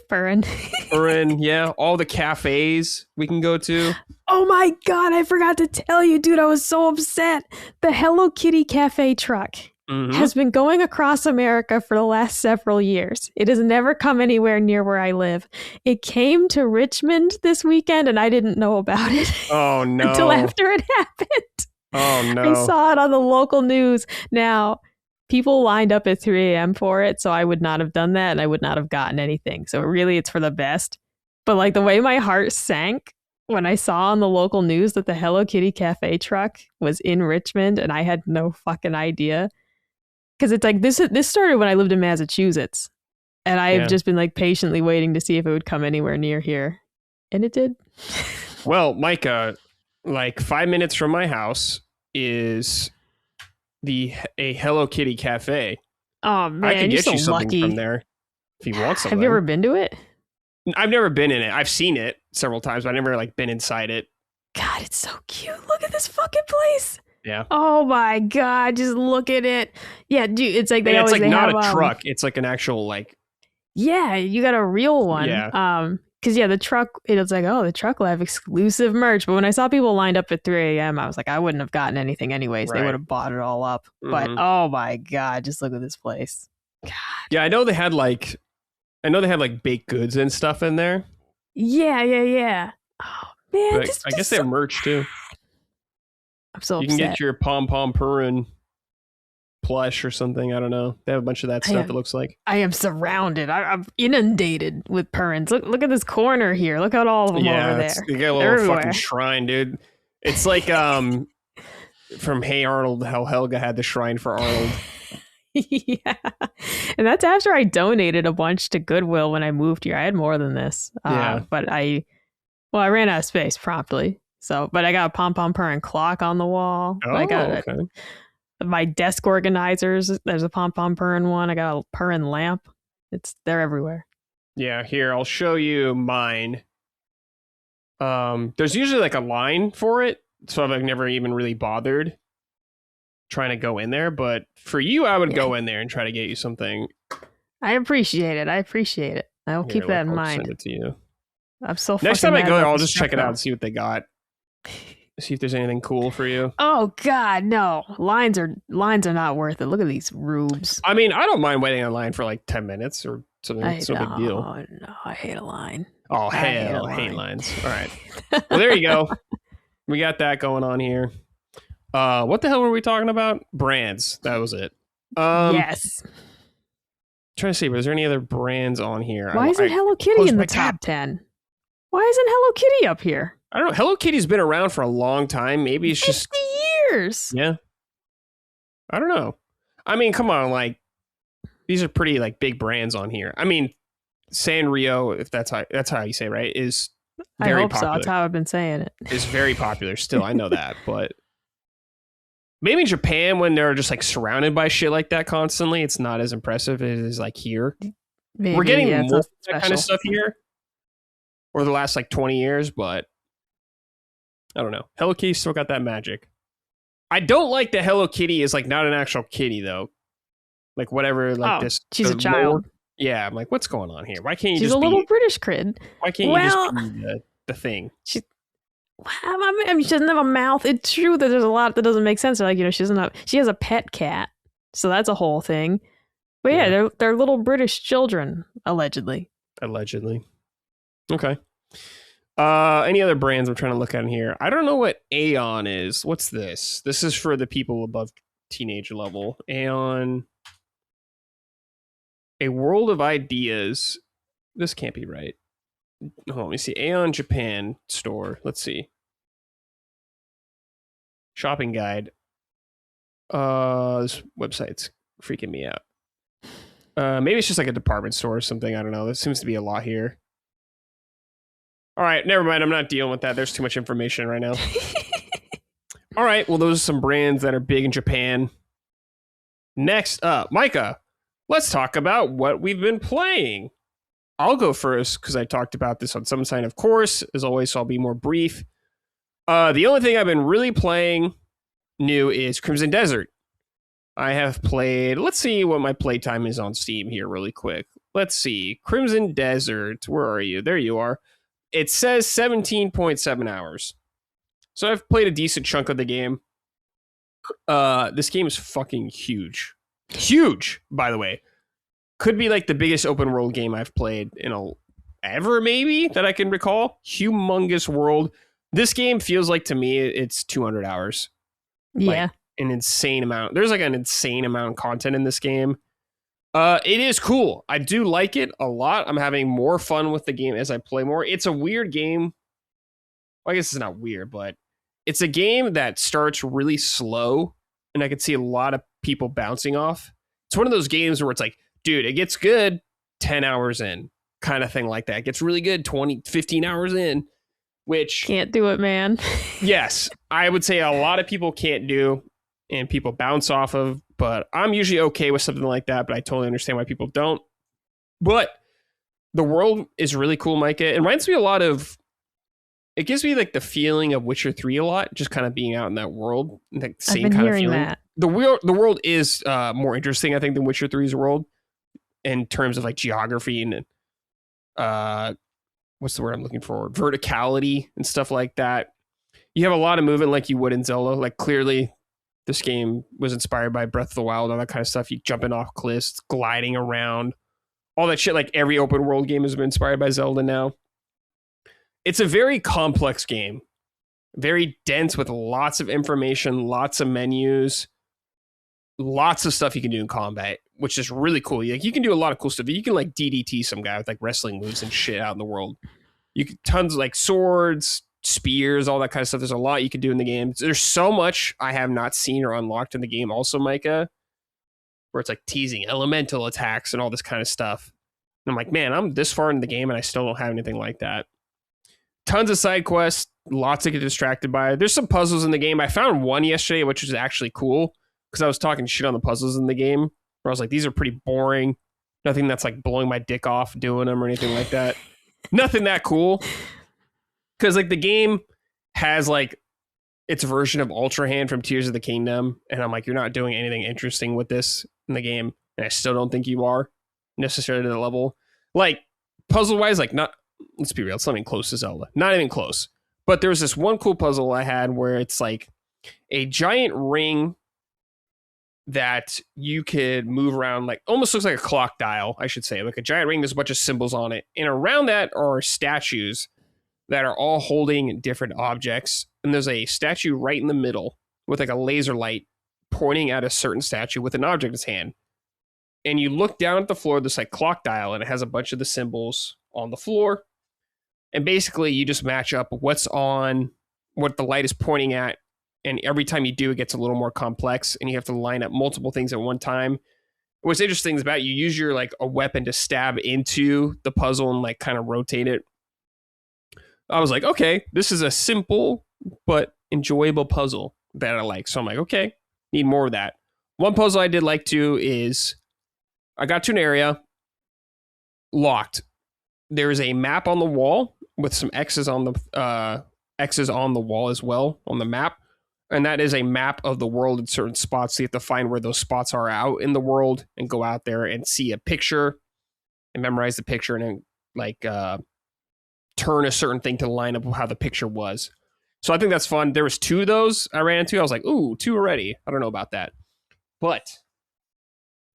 Burin, yeah. All the cafes we can go to. Oh my God, I forgot to tell you, dude. I was so upset. The Hello Kitty cafe truck has been going across America for the last several years. It has never come anywhere near where I live. It came to Richmond this weekend, and I didn't know about it. Oh, no. Until after it happened. Oh, no. I saw it on the local news. Now, people lined up at 3 a.m. for it, so I would not have done that, and I would not have gotten anything. So really, it's for the best. But like the way my heart sank when I saw on the local news that the Hello Kitty cafe truck was in Richmond, and I had no fucking idea. Because it's like, this started when I lived in Massachusetts, and I've just been like patiently waiting to see if it would come anywhere near here. And it did. Well, Micah, like 5 minutes from my house is a Hello Kitty cafe. Oh man, I can get you something lucky. From there if you want something. Have you ever been to it? I've never been in it. I've seen it several times, but I've never like been inside it. God, it's so cute. Look at this fucking place. Yeah. Oh my God, just look at it. Yeah, dude, it's like it's like not a truck. It's like an actual like. Yeah, you got a real one. Yeah. Because the truck, it's like, oh, the truck will have exclusive merch. But when I saw people lined up at 3 a.m., I was like, I wouldn't have gotten anything anyways. Right. They would have bought it all up. But oh my God, just look at this place. God. Yeah, I know they had like baked goods and stuff in there. Yeah. Oh man, but I guess they have merch too. I'm so upset. You can get your Pom Pom Purin plush or something. I don't know. They have a bunch of that stuff, it looks like. I am surrounded. I'm inundated with Purins. Look at this corner here. Look at all of them over there. You got a little fucking shrine, dude. It's like from Hey Arnold, how Helga had the shrine for Arnold. Yeah. And that's after I donated a bunch to Goodwill when I moved here. I had more than this. But I ran out of space promptly. So, but I got a Pom Pom Purin clock on the wall. Oh, I got my desk organizers. There's a Pom Pom Purin one. I got a Purin lamp. They're everywhere. Yeah, here, I'll show you mine. There's usually like a line for it, so I've like never even really bothered trying to go in there. But for you, I would go in there and try to get you something. I appreciate it. I will keep that in I'll mind. send it to you. I'm so Next time I mad go there, about I'll this just check it stuff, out and see what they got. See if there's anything cool for you. Oh God, no! Lines are not worth it. Look at these rubes. I mean, I don't mind waiting online for like 10 minutes or something. It's no big deal. No, I hate a line. Oh, hell, I hate lines. All right. Well, there you go. We got that going on here. What the hell were we talking about? Brands. That was it. Yes. Trying to see, was there any other brands on here? Why isn't Hello Kitty in the top 10? Why isn't Hello Kitty up here? I don't know. Hello Kitty's been around for a long time. Maybe it's 50 just years. Yeah. I don't know. I mean, come on, like these are pretty like big brands on here. I mean, Sanrio, if that's how you say it, right, is very I hope popular. so. That's how I've been saying it. Is very popular still. I know that, but maybe in Japan when they're just like surrounded by shit like that constantly, it's not as impressive as it is like here. Maybe, we're getting more of that kind of stuff here over the last like 20 years, but I don't know. Hello Kitty still got that magic. I don't like that Hello Kitty is like not an actual kitty though. Like whatever, like this. She's a child. Yeah, I'm like, what's going on here? Why can't you She's just a little British kid. Why can't you just be the thing? I mean, she doesn't have a mouth. It's true that there's a lot that doesn't make sense. Like, she has a pet cat. So that's a whole thing. But yeah, they're little British children, allegedly. Allegedly. Okay. Any other brands I'm trying to look at in here? I don't know what Aeon is. What's this? This is for the people above teenage level. Aeon. A world of ideas. This can't be right. Hold on, let me see. Aeon Japan store. Let's see. Shopping guide. This website's freaking me out. Maybe it's just like a department store or something. I don't know. There seems to be a lot here. All right, never mind. I'm not dealing with that. There's too much information right now. All right, well, those are some brands that are big in Japan. Next up, Micah, let's talk about what we've been playing. I'll go first because I talked about this on some sign, of course. As always, so I'll be more brief. The only thing I've been really playing new is Crimson Desert. I have played, let's see what my playtime is on Steam here really quick. Let's see. Crimson Desert, where are you? There you are. It says 17.7 hours. So I've played a decent chunk of the game. This game is fucking huge. Huge, by the way. Could be like the biggest open world game I've played ever, maybe, that I can recall. Humongous world. This game feels like, to me, it's 200 hours. Yeah. Like, an insane amount. There's like an insane amount of content in this game. It is cool. I do like it a lot. I'm having more fun with the game as I play more. It's a weird game. Well, I guess it's not weird, but it's a game that starts really slow, and I could see a lot of people bouncing off. It's one of those games where it's like, dude, it gets good 10 hours in, kind of thing like that. It gets really good 15 hours in, which... Can't do it, man. Yes, I would say a lot of people can't do, and people bounce off of, but I'm usually okay with something like that, but I totally understand why people don't. But the world is really cool, Micah. It reminds me a lot of... It gives me like the feeling of Witcher 3 a lot, just kind of being out in that world. Like same kind of feeling. That. The world is more interesting, I think, than Witcher 3's world in terms of like geography and what's the word I'm looking for? Verticality and stuff like that. You have a lot of movement like you would in Zelda. Like clearly this game was inspired by Breath of the Wild, all that kind of stuff. You jumping off cliffs, gliding around, all that shit. Like every open world game has been inspired by Zelda now. It's a very complex game, very dense with lots of information, lots of menus, lots of stuff you can do in combat, which is really cool. Like you can do a lot of cool stuff. You can like DDT some guy with like wrestling moves and shit out in the world. You can tons of like swords, spears, all that kind of stuff. There's a lot you can do in the game. There's so much I have not seen or unlocked in the game also, Micah, where it's like teasing elemental attacks and all this kind of stuff. And I'm like, man, I'm this far in the game and I still don't have anything like that. Tons of side quests, lots to get distracted by. There's some puzzles in the game. I found one yesterday, which was actually cool because I was talking shit on the puzzles in the game where I was like, these are pretty boring. Nothing that's like blowing my dick off doing them or anything like that. Nothing that cool. Because like the game has like its version of Ultra Hand from Tears of the Kingdom. And I'm like, you're not doing anything interesting with this in the game. And I still don't think you are. necessarily to the level. Like, puzzle-wise, like, not, let's be real, it's something close to Zelda. Not even close. But there's this one cool puzzle I had where it's like a giant ring that you could move around, like almost looks like a clock dial, I should say. Like a giant ring, there's a bunch of symbols on it. And around that are statues that are all holding different objects. And there's a statue right in the middle with like a laser light pointing at a certain statue with an object in its hand. And you look down at the floor, this like clock dial, and it has a bunch of the symbols on the floor. And basically you just match up what's on, what the light is pointing at. And every time you do, it gets a little more complex, and you have to line up multiple things at one time. What's interesting is about you use your like a weapon to stab into the puzzle and like kind of rotate it. I was like, okay, this is a simple but enjoyable puzzle that I like. So I'm like, okay, need more of that. One puzzle I did like too is I got to an area locked. There is a map on the wall with some X's on the wall as well on the map. And that is a map of the world in certain spots. So you have to find where those spots are out in the world and go out there and see a picture and memorize the picture and then like turn a certain thing to line up with how the picture was. So I think that's fun. There was 2 of those I ran into. I was like, ooh, 2 already. I don't know about that. But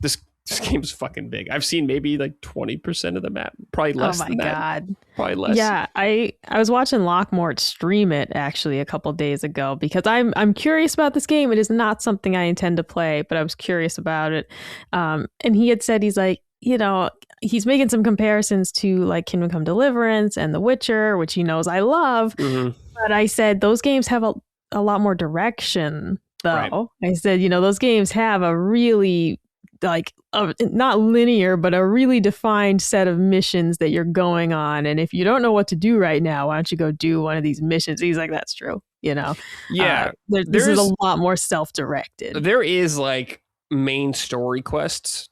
this game's fucking big. I've seen maybe like 20% of the map. Probably less than that. Oh my God. Probably less. Yeah, I was watching Lockmort stream it actually a couple days ago because I'm curious about this game. It is not something I intend to play, but I was curious about it. And he had said, he's like, you know, he's making some comparisons to like Kingdom Come Deliverance and The Witcher, which he knows I love. Mm-hmm. But I said, those games have a lot more direction, though. Right. I said, you know, those games have a really like not linear, but a really defined set of missions that you're going on. And if you don't know what to do right now, why don't you go do one of these missions? He's like, that's true. You know? Yeah. This is a lot more self-directed. There is like main story quests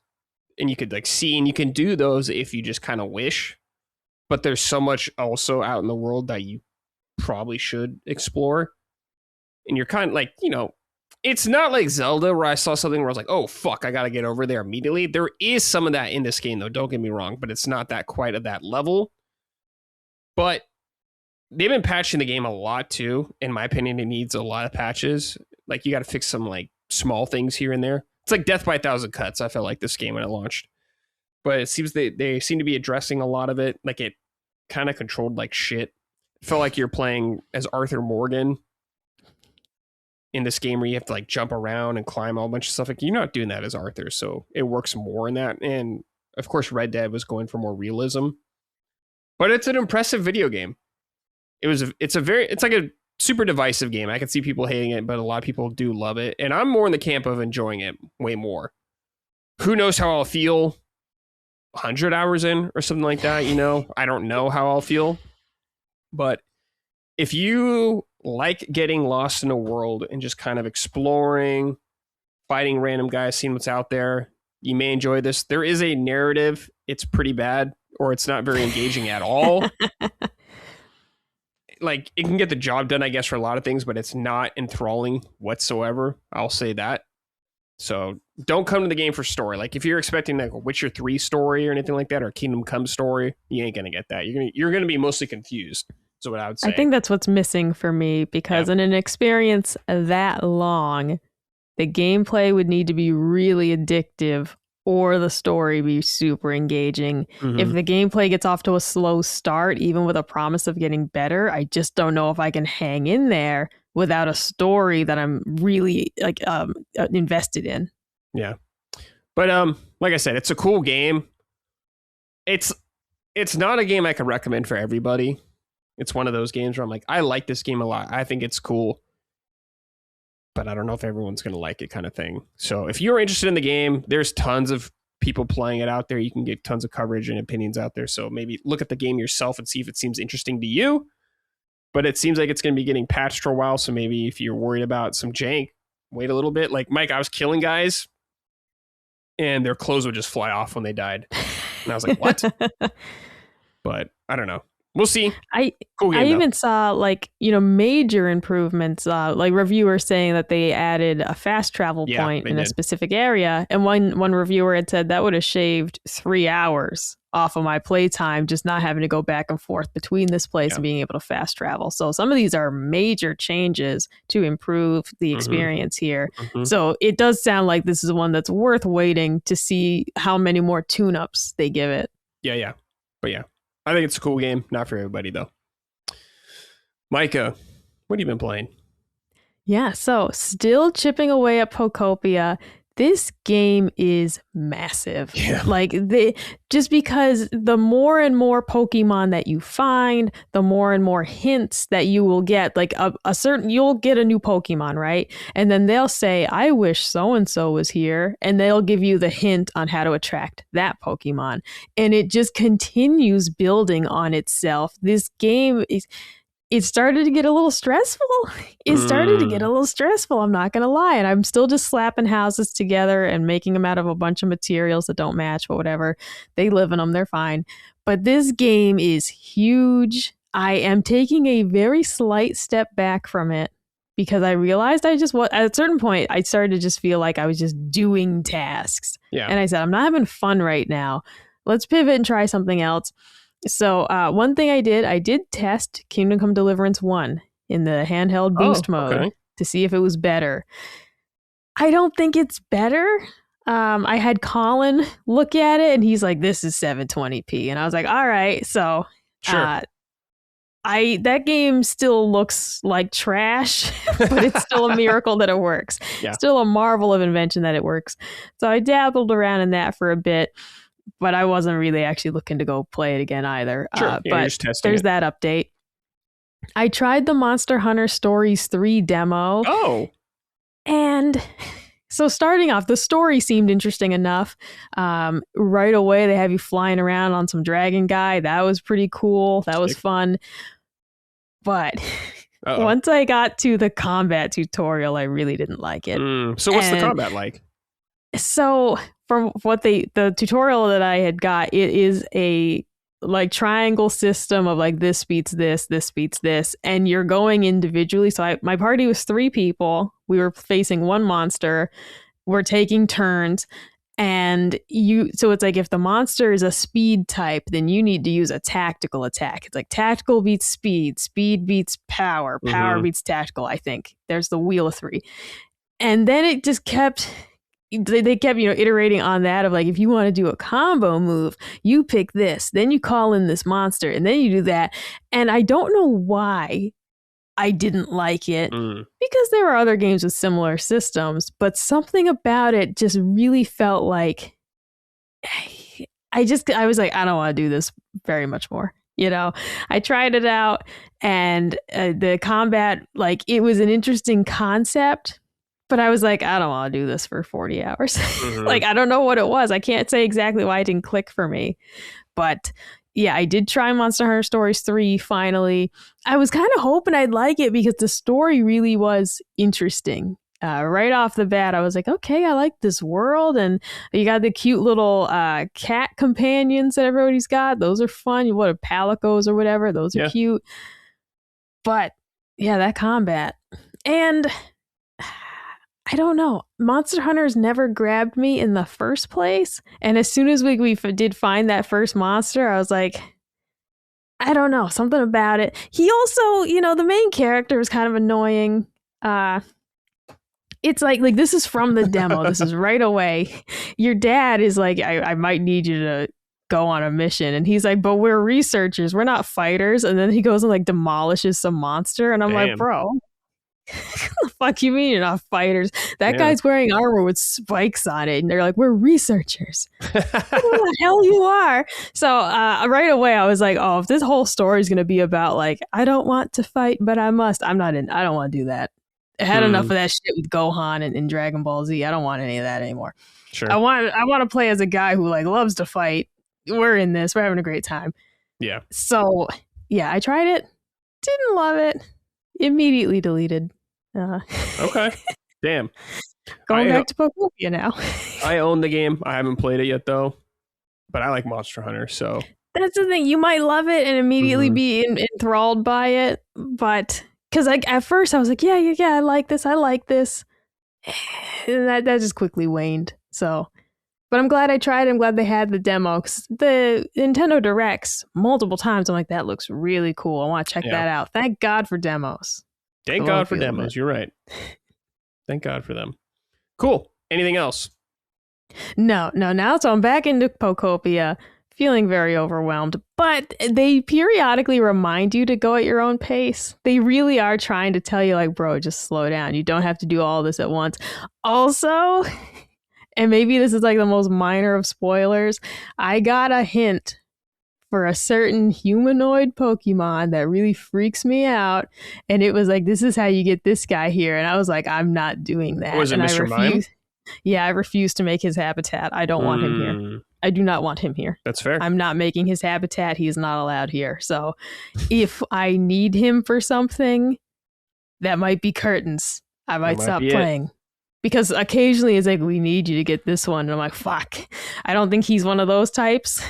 and you could like see, and you can do those if you just kind of wish, but there's so much also out in the world that you probably should explore. And you're kind of like, you know, it's not like Zelda where I saw something where I was like, oh, fuck, I got to get over there immediately. There is some of that in this game, though. Don't get me wrong, but it's not that quite at that level. But they've been patching the game a lot, too. In my opinion, it needs a lot of patches. Like, you got to fix some, like, small things here and there. It's like Death by a Thousand Cuts, I felt like, this game when it launched. But it seems they seem to be addressing a lot of it. Like, it kind of controlled like shit. It felt like you're playing as Arthur Morgan in this game where you have to like jump around and climb all a bunch of stuff. Like, you're not doing that as Arthur, so it works more in that. And of course, Red Dead was going for more realism, but it's an impressive video game. It's like a super divisive game. I can see people hating it, but a lot of people do love it, and I'm more in the camp of enjoying it way more. Who knows how I'll feel 100 hours in or something like that? You know, I don't know how I'll feel, but if you like getting lost in a world and just kind of exploring, fighting random guys, seeing what's out there, you may enjoy this. There is a narrative. It's pretty bad, or it's not very engaging at all. Like, it can get the job done, I guess, for a lot of things, but it's not enthralling whatsoever. I'll say that. So don't come to the game for story. Like, if you're expecting like a Witcher 3 story or anything like that, or Kingdom Come story, you ain't gonna get that. You're gonna be mostly confused. So what I would say. I think that's what's missing for me, because in an experience that long, the gameplay would need to be really addictive or the story be super engaging. Mm-hmm. If the gameplay gets off to a slow start, even with a promise of getting better, I just don't know if I can hang in there without a story that I'm really like invested in. Yeah. But like I said, it's a cool game. It's not a game I could recommend for everybody. It's one of those games where I'm like, I like this game a lot. I think it's cool, but I don't know if everyone's going to like it, kind of thing. So if you're interested in the game, there's tons of people playing it out there. You can get tons of coverage and opinions out there. So maybe look at the game yourself and see if it seems interesting to you. But it seems like it's going to be getting patched for a while. So maybe if you're worried about some jank, wait a little bit. Like, Mike, I was killing guys and their clothes would just fly off when they died. And I was like, what? But I don't know. We'll see. I Cool game, I though. even saw like, major improvements, like reviewers saying that they added a fast travel Yeah, point they in a did. specific area. And one reviewer had said that would have shaved 3 hours off of my playtime, just not having to go back and forth between this place and being able to fast travel. So some of these are major changes to improve the experience here. So it does sound like this is one that's worth waiting to see how many more tune-ups they give it. Yeah. But yeah, I think it's a cool game. Not for everybody, though. Micah, what have you been playing? Yeah, so still chipping away at Pokopia. This game is massive. Yeah. Like just because the more and more Pokemon that you find, the more and more hints that you will get. Like you'll get a new Pokemon, right? And then they'll say, "I wish so and so was here," and they'll give you the hint on how to attract that Pokemon, and it just continues building on itself. This game is. It started to get a little stressful. I'm not going to lie. And I'm still just slapping houses together and making them out of a bunch of materials that don't match, but whatever. They live in them. They're fine. But this game is huge. I am taking a very slight step back from it because I realized at a certain point, I started to just feel like I was just doing tasks. Yeah. And I said, I'm not having fun right now. Let's pivot and try something else. So one thing I did test Kingdom Come Deliverance 1 in the handheld boost mode to see if it was better. I don't think it's better. I had Colin look at it and he's like, this is 720p. And I was like, all right. So sure. That game still looks like trash, but it's still a miracle that it works. Yeah. Still a marvel of invention that it works. So I dabbled around in that for a bit. But I wasn't really actually looking to go play it again either. Sure. But there's that update. I tried the Monster Hunter Stories 3 demo. Oh. And so starting off, the story seemed interesting enough. Right away, they have you flying around on some dragon guy. That was pretty cool. That was fun. But once I got to the combat tutorial, I really didn't like it. So what's the combat like? So from what the tutorial that I had got, it is a like triangle system of like this beats this beats this, and you're going individually. So my party was 3 people. We were facing one monster. We're taking turns, and so it's like if the monster is a speed type, then you need to use a tactical attack. It's like tactical beats speed beats power beats tactical. I think there's the wheel of 3, and then it just kept. They kept, iterating on that of like, if you want to do a combo move, you pick this, then you call in this monster, and then you do that. And I don't know why I didn't like it because there are other games with similar systems, but something about it just really felt like I was like, I don't want to do this very much more. I tried it out, and the combat, like, it was an interesting concept. But I was like, I don't want to do this for 40 hours. Like, I don't know what it was. I can't say exactly why it didn't click for me. But yeah, I did try Monster Hunter Stories 3 finally. I was kind of hoping I'd like it because the story really was interesting. Right off the bat, I was like, okay, I like this world. And you got the cute little cat companions that everybody's got. Those are fun. What are palicos or whatever? Those are cute. But yeah, that combat. And I don't know. Monster Hunters never grabbed me in the first place. And as soon as we did find that first monster, I was like, I don't know, something about it. He also, the main character is kind of annoying. It's like this is from the demo. This is right away. Your dad is like, I might need you to go on a mission. And he's like, but we're researchers. We're not fighters. And then he goes and like demolishes some monster. And I'm like, bro. What the fuck you mean you're not fighters? That guy's wearing armor with spikes on it, and they're like, we're researchers. Who the hell you are? So right away I was like, oh, if this whole story is going to be about like, I don't want to fight but I must, I don't want to do that. I had enough of that shit with Gohan and Dragon Ball Z. I don't want any of that anymore. Sure. I want to play as a guy who like loves to fight. We're in this, we're having a great time. Yeah. So yeah, I tried it, didn't love it, immediately deleted. Okay. Damn. Going back to Pokopia now. I own the game. I haven't played it yet though, but I like Monster Hunter, so That's the thing. You might love it and immediately be enthralled by it, but because like at first I was like, yeah, I like this, and that just quickly waned. So, but I'm glad I tried. I'm glad they had the demo because the Nintendo Directs multiple times. I'm like, that looks really cool. I want to check that out. Thank God for demos. Thank God for demos. You're right. Thank God for them. Cool. Anything else? No. So I'm back into Pokopia, feeling very overwhelmed. But they periodically remind you to go at your own pace. They really are trying to tell you, like, bro, just slow down. You don't have to do all this at once. Also, and maybe this is like the most minor of spoilers, I got a hint for a certain humanoid Pokemon that really freaks me out. And it was like, this is how you get this guy here. And I was like, I'm not doing that. Was it and Mr. Mime? Yeah, I refuse to make his habitat. I don't want him here. I do not want him here. That's fair. I'm not making his habitat. He is not allowed here. So if I need him for something, that might be curtains. I might stop playing. Because occasionally it's like, we need you to get this one. And I'm like, fuck. I don't think he's one of those types.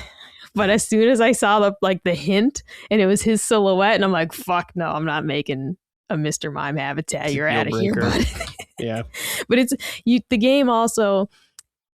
But as soon as I saw the hint and it was his silhouette, and I'm like, fuck no, I'm not making a Mr. Mime habitat. You're out of here, bud. Yeah. But the game also,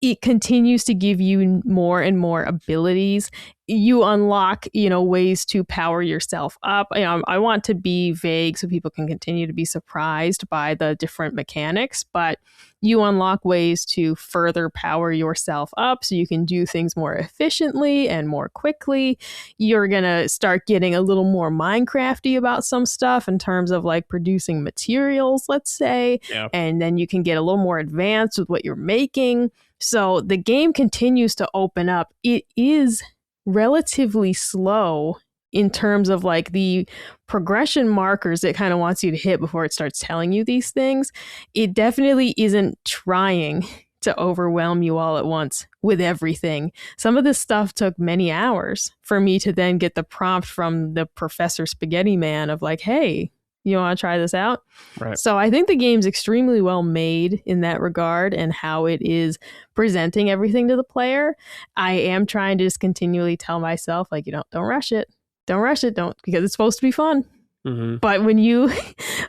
it continues to give you more and more abilities. You unlock, ways to power yourself up. I want to be vague so people can continue to be surprised by the different mechanics, but you unlock ways to further power yourself up so you can do things more efficiently and more quickly. You're going to start getting a little more Minecrafty about some stuff in terms of like producing materials, let's say, and then you can get a little more advanced with what you're making. So the game continues to open up. It is relatively slow in terms of like the progression markers it kind of wants you to hit before it starts telling you these things. It definitely isn't trying to overwhelm you all at once with everything. Some of this stuff took many hours for me to then get the prompt from the Professor Spaghetti Man of like, hey, you want to try this out? Right. So I think the game's extremely well made in that regard and how it is presenting everything to the player. I am trying to just continually tell myself, like, don't rush it. Don't rush it. Because it's supposed to be fun. Mm-hmm. But when you,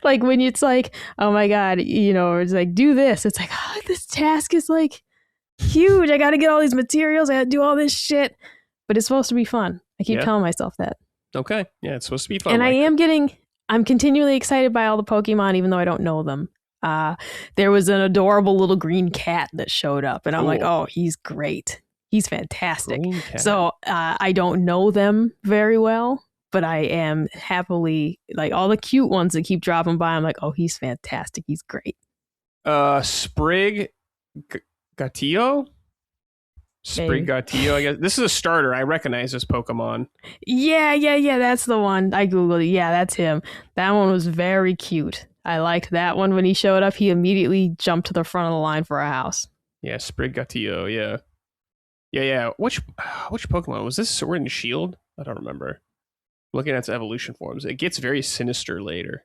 when it's like, oh my God, it's like, do this. It's like, oh, this task is like huge. I got to get all these materials. I got to do all this shit. But it's supposed to be fun. I keep telling myself that. Okay. Yeah, it's supposed to be fun. And I'm continually excited by all the Pokemon, even though I don't know them. There was an adorable little green cat that showed up. And I'm like, oh, he's great. He's fantastic. So I don't know them very well, but I am happily, like, all the cute ones that keep dropping by. I'm like, oh, he's fantastic. He's great. Sprig Gatillo? Sprig Gatillo, I guess. This is a starter. I recognize this Pokemon. Yeah. That's the one. I Googled it. Yeah, that's him. That one was very cute. I liked that one. When he showed up, he immediately jumped to the front of the line for a house. Yeah, Sprig Gatillo, yeah. Yeah. Which Pokemon? Was this Sword and Shield? I don't remember. Looking at its evolution forms, it gets very sinister later.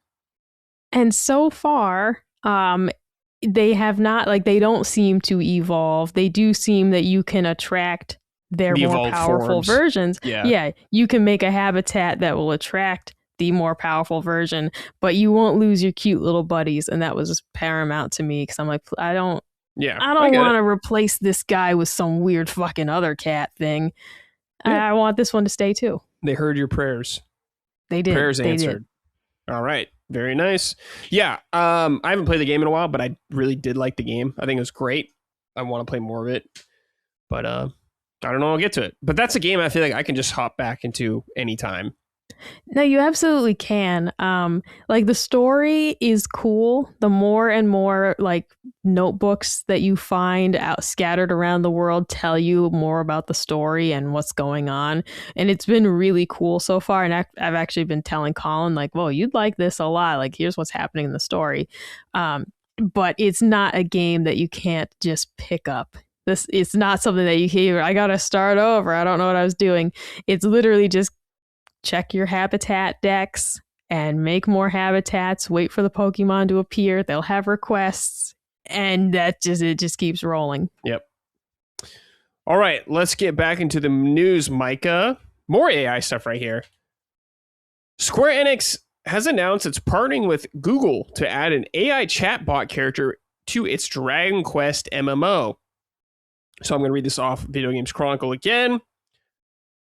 And so far, they have not, they don't seem to evolve. They do seem that you can attract their more powerful versions. Yeah, you can make a habitat that will attract the more powerful version, but you won't lose your cute little buddies. And that was paramount to me because I'm like, I don't want to replace this guy with some weird fucking other cat thing. I want this one to stay too. They heard your prayers. They did. Prayers answered. All right. Very nice. Yeah. I haven't played the game in a while, but I really did like the game. I think it was great. I want to play more of it. But I don't know. I'll get to it. But that's a game I feel like I can just hop back into anytime. No, you absolutely can. The story is cool. The more and more notebooks that you find out scattered around the world tell you more about the story and what's going on. And it's been really cool so far. And I've actually been telling Colin, whoa, you'd like this a lot. Here's what's happening in the story. But it's not a game that you can't just pick up. It's not something that you hear, I got to start over. I don't know what I was doing. It's literally just check your habitat decks and make more habitats, wait for the Pokemon to appear. They'll have requests, and it just keeps rolling. Yep. All right, let's get back into the news, Micah. More AI stuff right here. Square Enix has announced it's partnering with Google to add an AI chatbot character to its Dragon Quest MMO. So I'm going to read this off Video Games Chronicle again.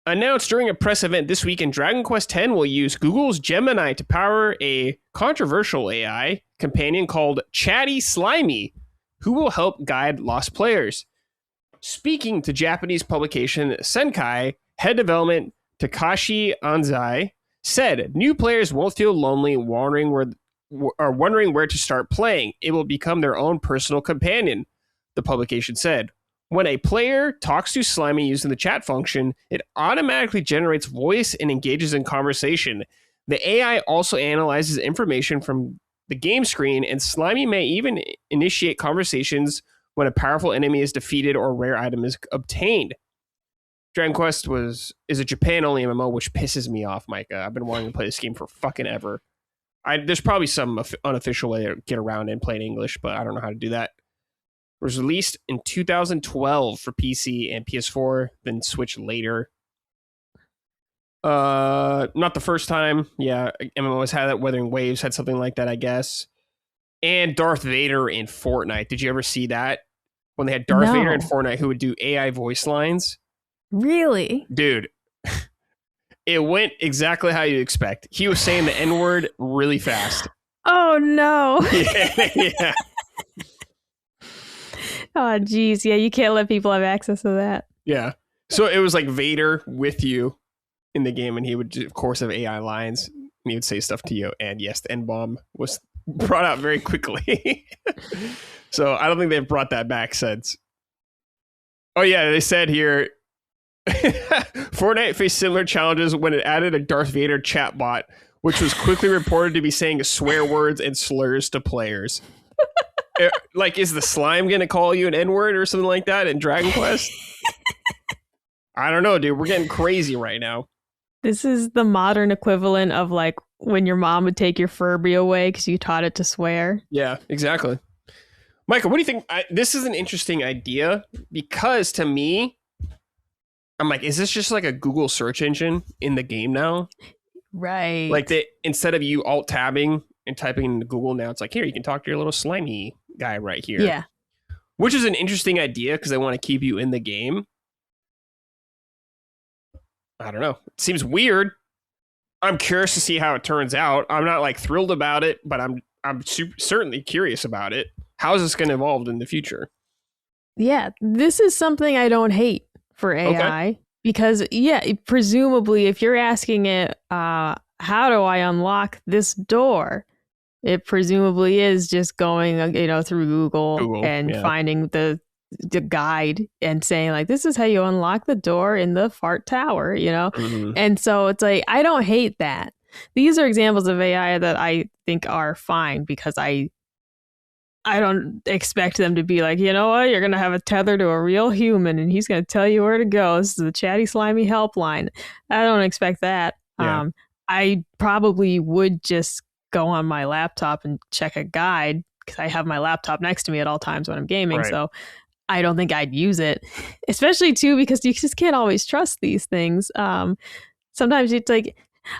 Announced during a press event this week, in Dragon Quest X will use Google's Gemini to power a controversial AI companion called Chatty Slimy, who will help guide lost players. Speaking to Japanese publication Senkai, head development Takashi Anzai said new players won't feel lonely wondering where to start playing. It will become their own personal companion, the publication said. When a player talks to Slimy using the chat function, it automatically generates voice and engages in conversation. The AI also analyzes information from the game screen, and Slimy may even initiate conversations when a powerful enemy is defeated or a rare item is obtained. Dragon Quest is a Japan-only MMO, which pisses me off, Micah. I've been wanting to play this game for fucking ever. There's probably some unofficial way to get around and play in English, but I don't know how to do that. It was released in 2012 for PC and PS4, then Switch later. Not the first time. Yeah, MMOs had that. Wuthering Waves had something like that, I guess. And Darth Vader in Fortnite. Did you ever see that? When they had Darth Vader in Fortnite who would do AI voice lines? Really? Dude, it went exactly how you expect. He was saying the N-word really fast. Oh, no. Yeah. Oh, geez. Yeah, you can't let people have access to that. Yeah. So it was like Vader with you in the game, and he would, of course, have AI lines, and he would say stuff to you. And yes, the N-bomb was brought out very quickly. So I don't think they've brought that back since. Oh, yeah, they said here, Fortnite faced similar challenges when it added a Darth Vader chatbot, which was quickly reported to be saying swear words and slurs to players. Like, is the slime going to call you an N-word or something like that in Dragon Quest? I don't know, dude. We're getting crazy right now. This is the modern equivalent of like when your mom would take your Furby away because you taught it to swear. Yeah, exactly. Micah, what do you think? This is an interesting idea because to me, I'm like, is this just like a Google search engine in the game now? Right. Like instead of you alt tabbing and typing into Google now, it's like, here, you can talk to your little slimy guy right here. Yeah. Which is an interesting idea because they want to keep you in the game. I don't know. It seems weird. I'm curious to see how it turns out. I'm not like thrilled about it, but I'm certainly curious about it. How is this going to evolve in the future? Yeah, this is something I don't hate for AI because, yeah, presumably if you're asking it, how do I unlock this door? It presumably is just going, through Google and finding the guide and saying like, this is how you unlock the door in the fart tower, Mm-hmm. And so it's like, I don't hate that. These are examples of AI that I think are fine because I don't expect them to be like, you know what, you're going to have a tether to a real human and he's going to tell you where to go. This is the Chatty Slimy helpline. I don't expect that. Yeah. I probably would just go on my laptop and check a guide because I have my laptop next to me at all times when I'm gaming. Right. So I don't think I'd use it, especially too, because you just can't always trust these things. Sometimes it's like,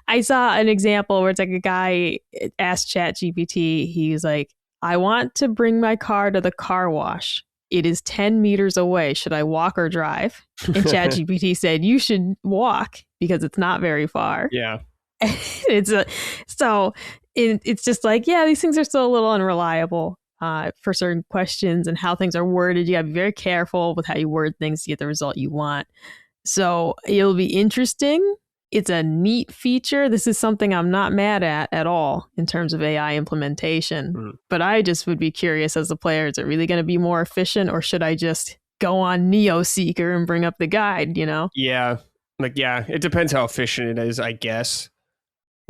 I saw an example where it's like a guy asked ChatGPT, he was like, I want to bring my car to the car wash. It is 10 meters away. Should I walk or drive? And ChatGPT said, you should walk because it's not very far. Yeah. It's just like, yeah, these things are still a little unreliable for certain questions and how things are worded. You gotta be very careful with how you word things to get the result you want. So it'll be interesting. It's a neat feature. This is something I'm not mad at all in terms of AI implementation. But I just would be curious as a player, is it really going to be more efficient or should I just go on NeoSeeker and bring up the guide, Yeah. It depends how efficient it is, I guess.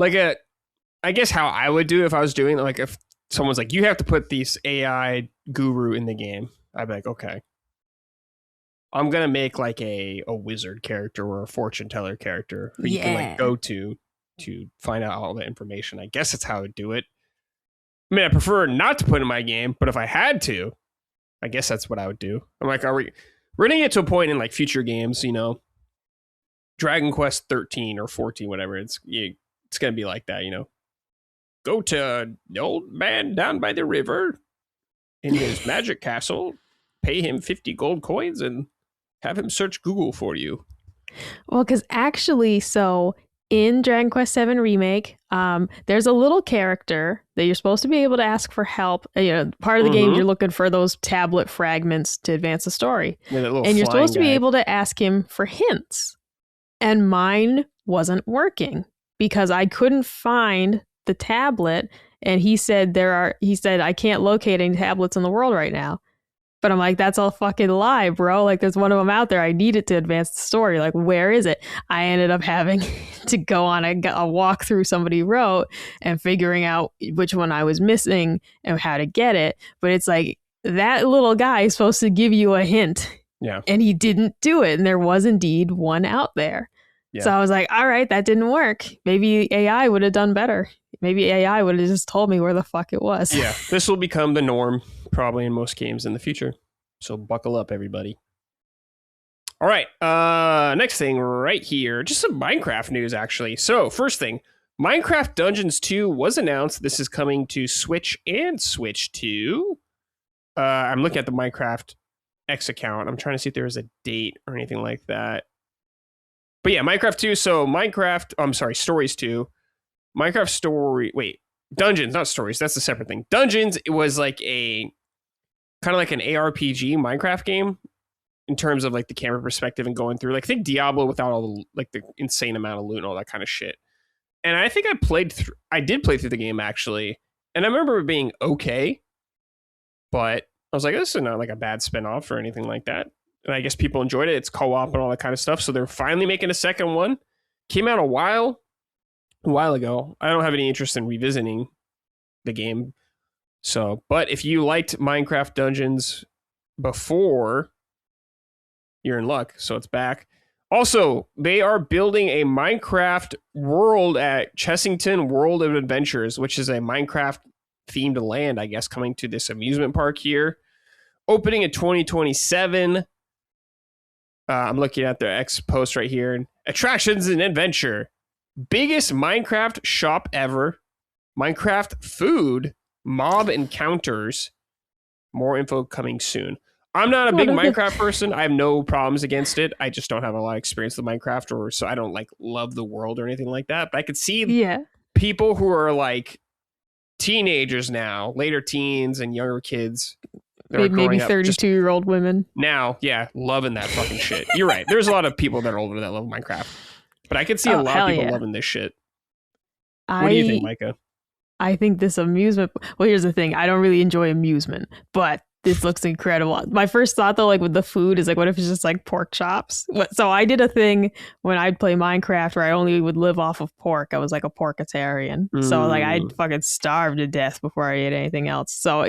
I guess how I would do it if I was doing it, like if someone's like, you have to put this AI guru in the game, I'd be like, okay. I'm going to make like a wizard character or a fortune teller character who you can like go to find out all the information. I guess that's how I would do it. I mean, I prefer not to put in my game, but if I had to, I guess that's what I would do. I'm like, we're going to get to a point in like future games, Dragon Quest 13 or 14, whatever. It's going to be like that, Go to the old man down by the river in his magic castle, pay him 50 gold coins, and have him search Google for you. Well, because actually, so in Dragon Quest VII Remake, there's a little character that you're supposed to be able to ask for help. Part of the game, you're looking for those tablet fragments to advance the story. Yeah, and you're supposed to be able to ask him for hints. And mine wasn't working because I couldn't find the tablet. And he said, I can't locate any tablets in the world right now. But I'm like, that's all fucking lie, bro. Like, there's one of them out there. I need it to advance the story. Like, where is it? I ended up having to go on a walkthrough somebody wrote and figuring out which one I was missing and how to get it. But it's like, that little guy is supposed to give you a hint. Yeah. And he didn't do it. And there was indeed one out there. Yeah. So I was like, all right, that didn't work. Maybe AI would have done better. Maybe AI would have just told me where the fuck it was. Yeah, this will become the norm probably in most games in the future. So buckle up, everybody. All right, next thing right here. Just some Minecraft news, actually. So first thing, Minecraft Dungeons 2 was announced. This is coming to Switch and Switch 2. I'm looking at the Minecraft X account. I'm trying to see if there was a date or anything like that. But yeah, Minecraft 2. So Stories 2. Minecraft Story. Wait, Dungeons, not Stories. That's a separate thing. Dungeons, it was like kind of like an ARPG Minecraft game in terms of like the camera perspective and going through. Like, think Diablo without all the like the insane amount of loot and all that kind of shit. And I think I did play through the game actually, and I remember it being okay, but I was like, this is not like a bad spinoff or anything like that. And I guess people enjoyed it. It's co-op and all that kind of stuff. So they're finally making a second one. Came out a while ago. I don't have any interest in revisiting the game. So, but if you liked Minecraft Dungeons before, you're in luck. So it's back. Also, they are building a Minecraft world at Chessington World of Adventures, which is a Minecraft themed land, I guess, coming to this amusement park here. Opening in 2027. I'm looking at their X post right here. Attractions and adventure. Biggest Minecraft shop ever. Minecraft food. Mob encounters. More info coming soon. I'm not a big Minecraft person. I have no problems against it. I just don't have a lot of experience with Minecraft, so I don't like love the world or anything like that. But I could see people who are like teenagers now, later teens and younger kids. Maybe 32-year-old women. Now, yeah, loving that fucking shit. You're right. There's a lot of people that are older that love Minecraft. But I could see a lot of people loving this shit. What do you think, Micah? I think this amusement... Well, here's the thing. I don't really enjoy amusement, but this looks incredible. My first thought, though, like with the food is like, what if it's just like pork chops? So I did a thing when I'd play Minecraft where I only would live off of pork. I was like a porkitarian. So like I'd fucking starve to death before I ate anything else. So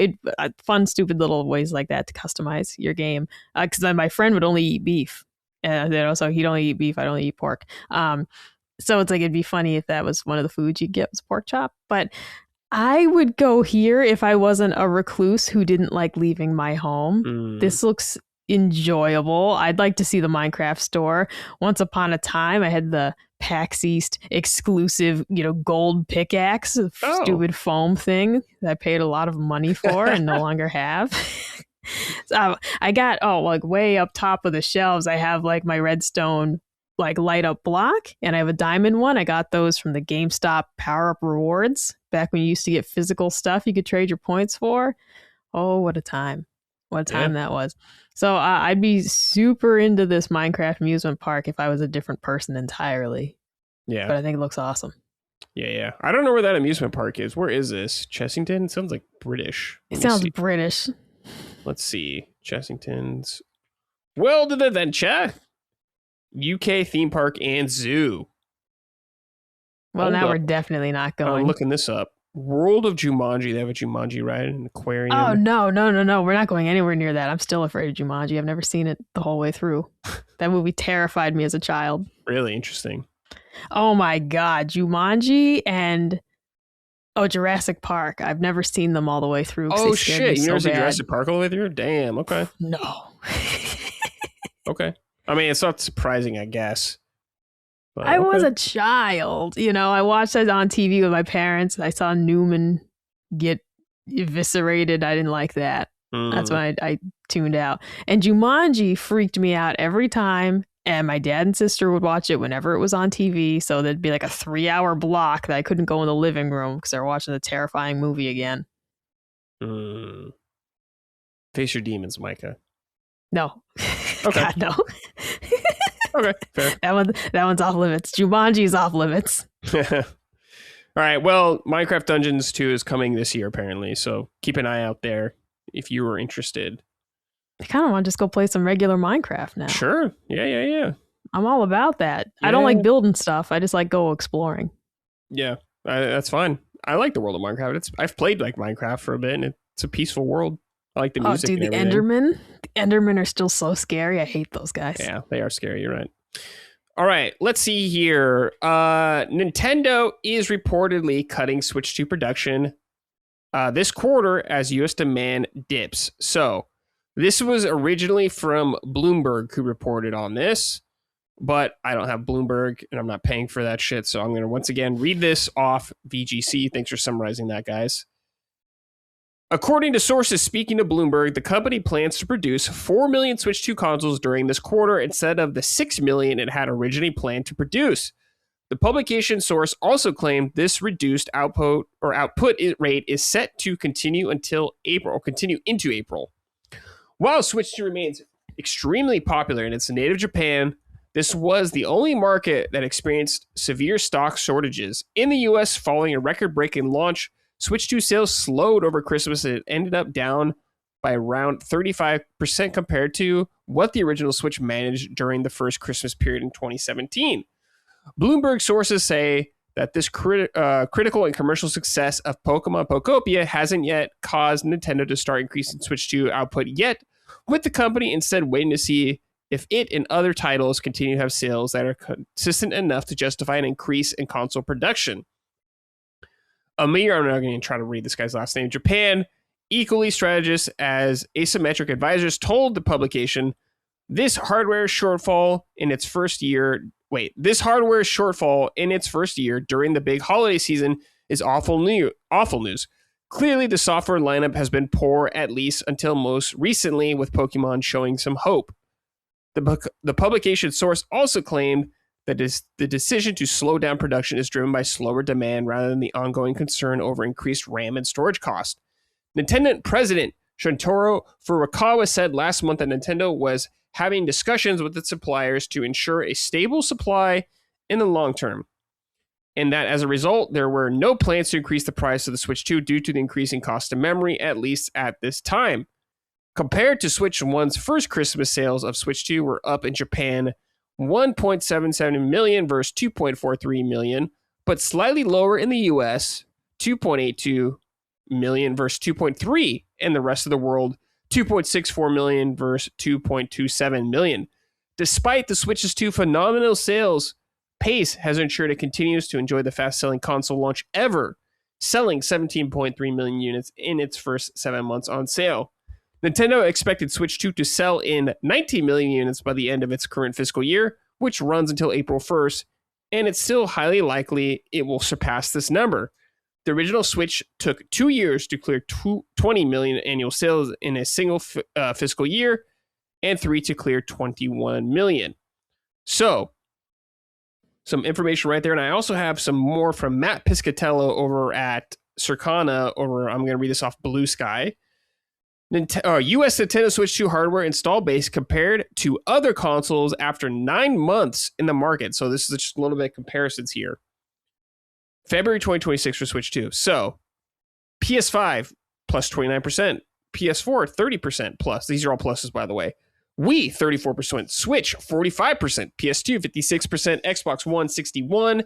fun, stupid little ways like that to customize your game. Because then my friend would only eat beef. So he'd only eat beef. I'd only eat pork. So it's like, it'd be funny if that was one of the foods you'd get was pork chop. But I would go here if I wasn't a recluse who didn't like leaving my home. This looks enjoyable. I'd like to see the Minecraft store. Once upon a time, I had the PAX East exclusive, gold pickaxe, stupid foam thing that I paid a lot of money for and no longer have. So I got, way up top of the shelves, I have like my redstone like light up block, and I have a diamond one. I got those from the GameStop power up rewards back when you used to get physical stuff you could trade your points for. Oh, what a time. What a time that was. So I'd be super into this Minecraft amusement park if I was a different person entirely. Yeah. But I think it looks awesome. Yeah. I don't know where that amusement park is. Where is this? Chessington? It sounds like British. It sounds British. Let's see. Chessington's World of Adventure. UK theme park and zoo. Well, now we're definitely not going. I'm looking this up. World of Jumanji. They have a Jumanji ride, an aquarium. Oh, no. We're not going anywhere near that. I'm still afraid of Jumanji. I've never seen it the whole way through. That movie terrified me as a child. Really interesting. Oh, my God. Jumanji and Jurassic Park. I've never seen them all the way through. Oh, shit. You never seen Jurassic Park all the way through? Damn. Okay. No. Okay. I mean, it's not surprising, I guess. But, I was a child. I watched it on TV with my parents. I saw Newman get eviscerated. I didn't like that. That's when I tuned out. And Jumanji freaked me out every time. And my dad and sister would watch it whenever it was on TV. So there'd be like a 3-hour block that I couldn't go in the living room because they were watching the terrifying movie again. Face your demons, Micah. No. Okay. God, no. Okay, fair. That one's off limits. Jumanji's off limits. All right. Well, Minecraft Dungeons 2 is coming this year, apparently. So keep an eye out there if you were interested. I kind of want to just go play some regular Minecraft now. Sure. Yeah. I'm all about that. Yeah. I don't like building stuff. I just like go exploring. Yeah, that's fine. I like the world of Minecraft. I've played like Minecraft for a bit, and it's a peaceful world. I like the music. Oh, dude, the Endermen. The Endermen are still so scary. I hate those guys. Yeah, they are scary. You're right. All right, let's see here. Nintendo is reportedly cutting Switch 2 production this quarter as U.S. demand dips. So this was originally from Bloomberg, who reported on this, but I don't have Bloomberg and I'm not paying for that shit. So I'm going to once again read this off VGC. Thanks for summarizing that, guys. According to sources speaking to Bloomberg, the company plans to produce 4 million Switch 2 consoles during this quarter instead of the 6 million it had originally planned to produce. The publication source also claimed this reduced output rate is set to continue into April. While Switch 2 remains extremely popular in its native Japan, this was the only market that experienced severe stock shortages. In the US, following a record-breaking launch, Switch 2 sales slowed over Christmas and it ended up down by around 35% compared to what the original Switch managed during the first Christmas period in 2017. Bloomberg sources say that this critical and commercial success of Pokemon Pokopia hasn't yet caused Nintendo to start increasing Switch 2 output yet, with the company instead waiting to see if it and other titles continue to have sales that are consistent enough to justify an increase in console production. Amir, I'm not going to try to read this guy's last name. Japan, equally strategists as asymmetric advisors, told the publication this hardware shortfall in its first year during the big holiday season is awful news. Clearly, the software lineup has been poor, at least until most recently, with Pokemon showing some hope. The publication source also claimed that the decision to slow down production is driven by slower demand rather than the ongoing concern over increased RAM and storage costs. Nintendo President Shuntaro Furukawa said last month that Nintendo was having discussions with its suppliers to ensure a stable supply in the long term, and that as a result, there were no plans to increase the price of the Switch 2 due to the increasing cost of memory, at least at this time. Compared to Switch 1's first Christmas sales of Switch 2 were up in Japan 1.77 million versus 2.43 million, but slightly lower in the US, 2.82 million versus 2.3, and the rest of the world, 2.64 million versus 2.27 million. Despite the Switch's 2 phenomenal sales pace has ensured it continues to enjoy the fast-selling console launch ever, selling 17.3 million units in its first 7 months on sale. Nintendo expected Switch 2 to sell in 19 million units by the end of its current fiscal year, which runs until April 1st, and it's still highly likely it will surpass this number. The original Switch took 2 years to clear 20 million annual sales in a single fiscal year, and 3 to clear 21 million. So, some information right there, and I also have some more from Matt Piscatello over at Circana I'm going to read this off Blue Sky. US Nintendo Switch 2 hardware install base compared to other consoles after 9 months in the market. So this is just a little bit of comparisons here. February 2026 for Switch 2. So PS5 plus 29%, PS4 30% plus. These are all pluses, by the way. Wii 34%, Switch 45%, PS2 56%, Xbox One 61%,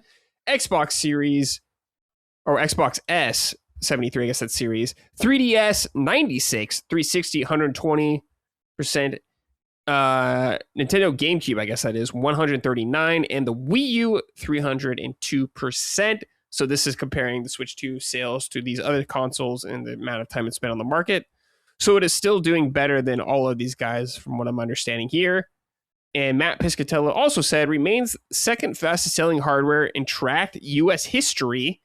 Xbox Series or Xbox S 73, I guess that's series. 3DS 96, 360 120%. Nintendo GameCube, I guess that is 139, and the Wii U 302%. So this is comparing the Switch 2 sales to these other consoles and the amount of time it's spent on the market. So it is still doing better than all of these guys, from what I'm understanding here. And Matt Piscatello also said remains second fastest selling hardware in tracked U.S. history,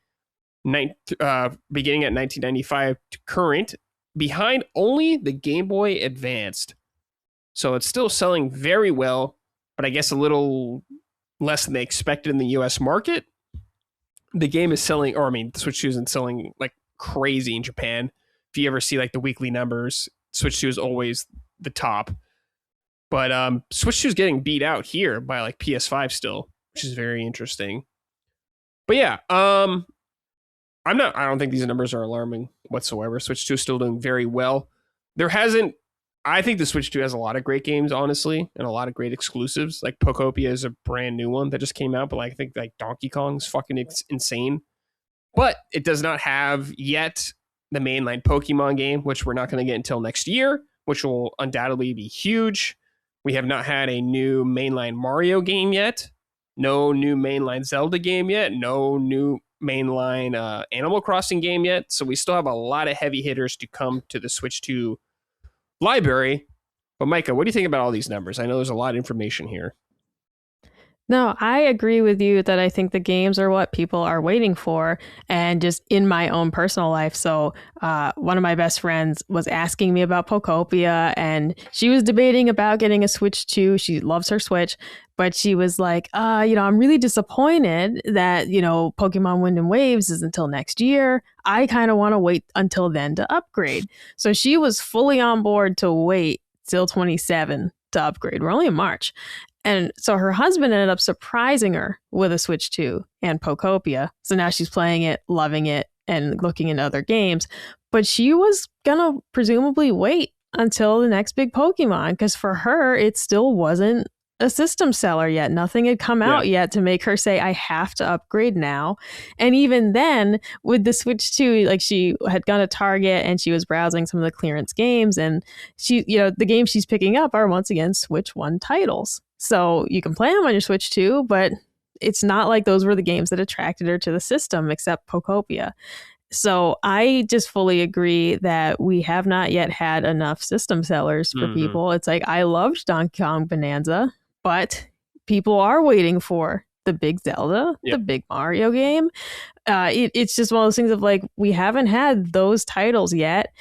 beginning at 1995 to current, behind only the Game Boy Advanced. So it's still selling very well, but I guess a little less than they expected in the U.S. market. The game is selling, or I mean, the Switch 2 isn't selling like crazy in Japan. If you ever see like the weekly numbers, Switch 2 is always the top. But Switch 2 is getting beat out here by like PS5 still, which is very interesting. But yeah, I don't think these numbers are alarming whatsoever. Switch 2 is still doing very well. I think the Switch 2 has a lot of great games, honestly, and a lot of great exclusives. Like Pokopia is a brand new one that just came out, but like I think like Donkey Kong's fucking insane. But it does not have yet the mainline Pokemon game, which we're not going to get until next year, which will undoubtedly be huge. We have not had a new mainline Mario game yet. No new mainline Zelda game yet. No new mainline Animal Crossing game yet. So we still have a lot of heavy hitters to come to the Switch 2 library. But Micah, what do you think about all these numbers? I know there's a lot of information here. No, I agree with you that I think the games are what people are waiting for, and just in my own personal life. So one of my best friends was asking me about Pokopia, and she was debating about getting a Switch 2. She loves her Switch, but she was like, I'm really disappointed that, Pokemon Wind and Waves is until next year. I kind of want to wait until then to upgrade. So she was fully on board to wait till 27 to upgrade. We're only in March. And so her husband ended up surprising her with a Switch 2 and Pokopia. So now she's playing it, loving it, and looking into other games. But she was going to presumably wait until the next big Pokemon, because for her, it still wasn't a system seller yet. Nothing had come out yet to make her say, I have to upgrade now. And even then, with the Switch 2, like she had gone to Target and she was browsing some of the clearance games, and she, the games she's picking up are once again Switch 1 titles. So you can play them on your Switch 2, but it's not like those were the games that attracted her to the system, except Pokopia. So I just fully agree that we have not yet had enough system sellers for people. It's like, I loved Donkey Kong Bonanza, but people are waiting for the big Zelda, the big Mario game. It's just one of those things of like, we haven't had those titles yet.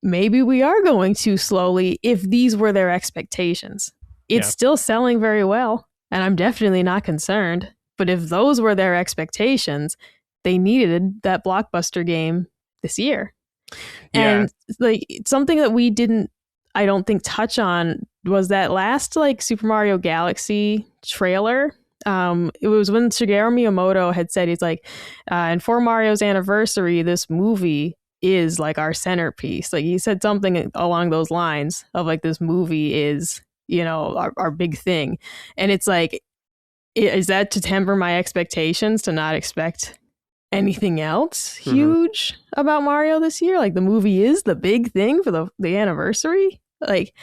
Maybe we are going too slowly if these were their expectations. It's still selling very well, and I'm definitely not concerned. But if those were their expectations, they needed that blockbuster game this year. And like something that we didn't, I don't think, touch on was that last like Super Mario Galaxy trailer. It was when Shigeru Miyamoto had said, he's like, and for Mario's anniversary, this movie is like our centerpiece. Like he said something along those lines of like, this movie is, our big thing. And it's like, is that to temper my expectations to not expect anything else huge about Mario this year? Like the movie is the big thing for the anniversary. Like,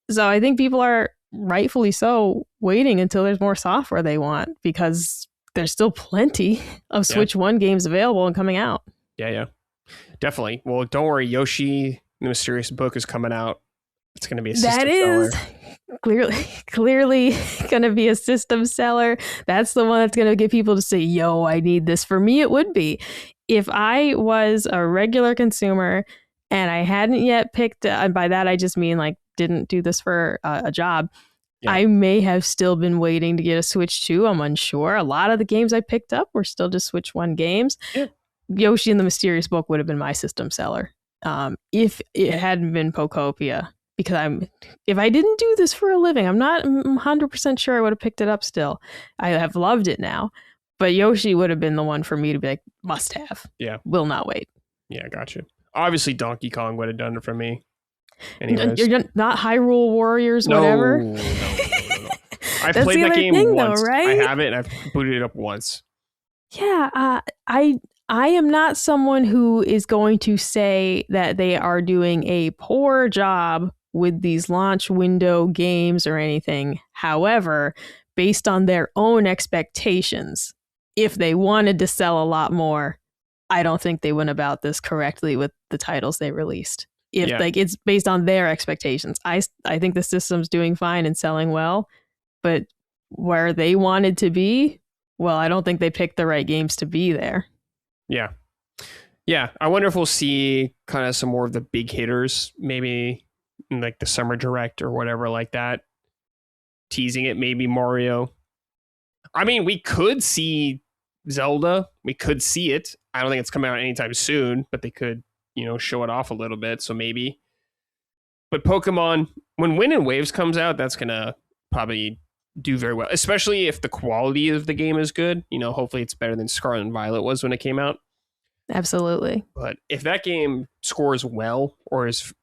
so I think people are rightfully so waiting until there's more software they want, because there's still plenty of Switch 1 games available and coming out. Yeah, definitely. Well, don't worry, Yoshi the Mysterious Book is coming out. It's going to be a system seller. That is clearly going to be a system seller. That's the one that's going to get people to say, yo, I need this. For me, it would be. If I was a regular consumer and I hadn't yet picked, and by that I just mean like didn't do this for a job, I may have still been waiting to get a Switch 2. I'm unsure. A lot of the games I picked up were still just Switch 1 games. Yoshi and the Mysterious Book would have been my system seller if it hadn't been Pokopia. Because if I didn't do this for a living, I'm not 100% sure I would have picked it up still. I have loved it now. But Yoshi would have been the one for me to be like, must have. Yeah. Will not wait. Yeah, gotcha. Obviously, Donkey Kong would have done it for me. Anyways. You're not Hyrule Warriors, whatever? No. I've played that game once. Though, right? I have it, and I've booted it up once. Yeah, I am not someone who is going to say that they are doing a poor job with these launch window games or anything. However, based on their own expectations, if they wanted to sell a lot more, I don't think they went about this correctly with the titles they released. Like it's based on their expectations. I think the system's doing fine and selling well. but where they wanted to be, well, I don't think they picked the right games to be there. Yeah. Yeah. I wonder if we'll see kind of some more of the big hitters, maybe in like the Summer Direct or whatever like that. Teasing it, maybe Mario. I mean, we could see Zelda. We could see it. I don't think it's coming out anytime soon, but they could, show it off a little bit. So maybe. But Pokemon, when Wind and Waves comes out, that's going to probably do very well, especially if the quality of the game is good. Hopefully it's better than Scarlet and Violet was when it came out. Absolutely. But if that game scores well or is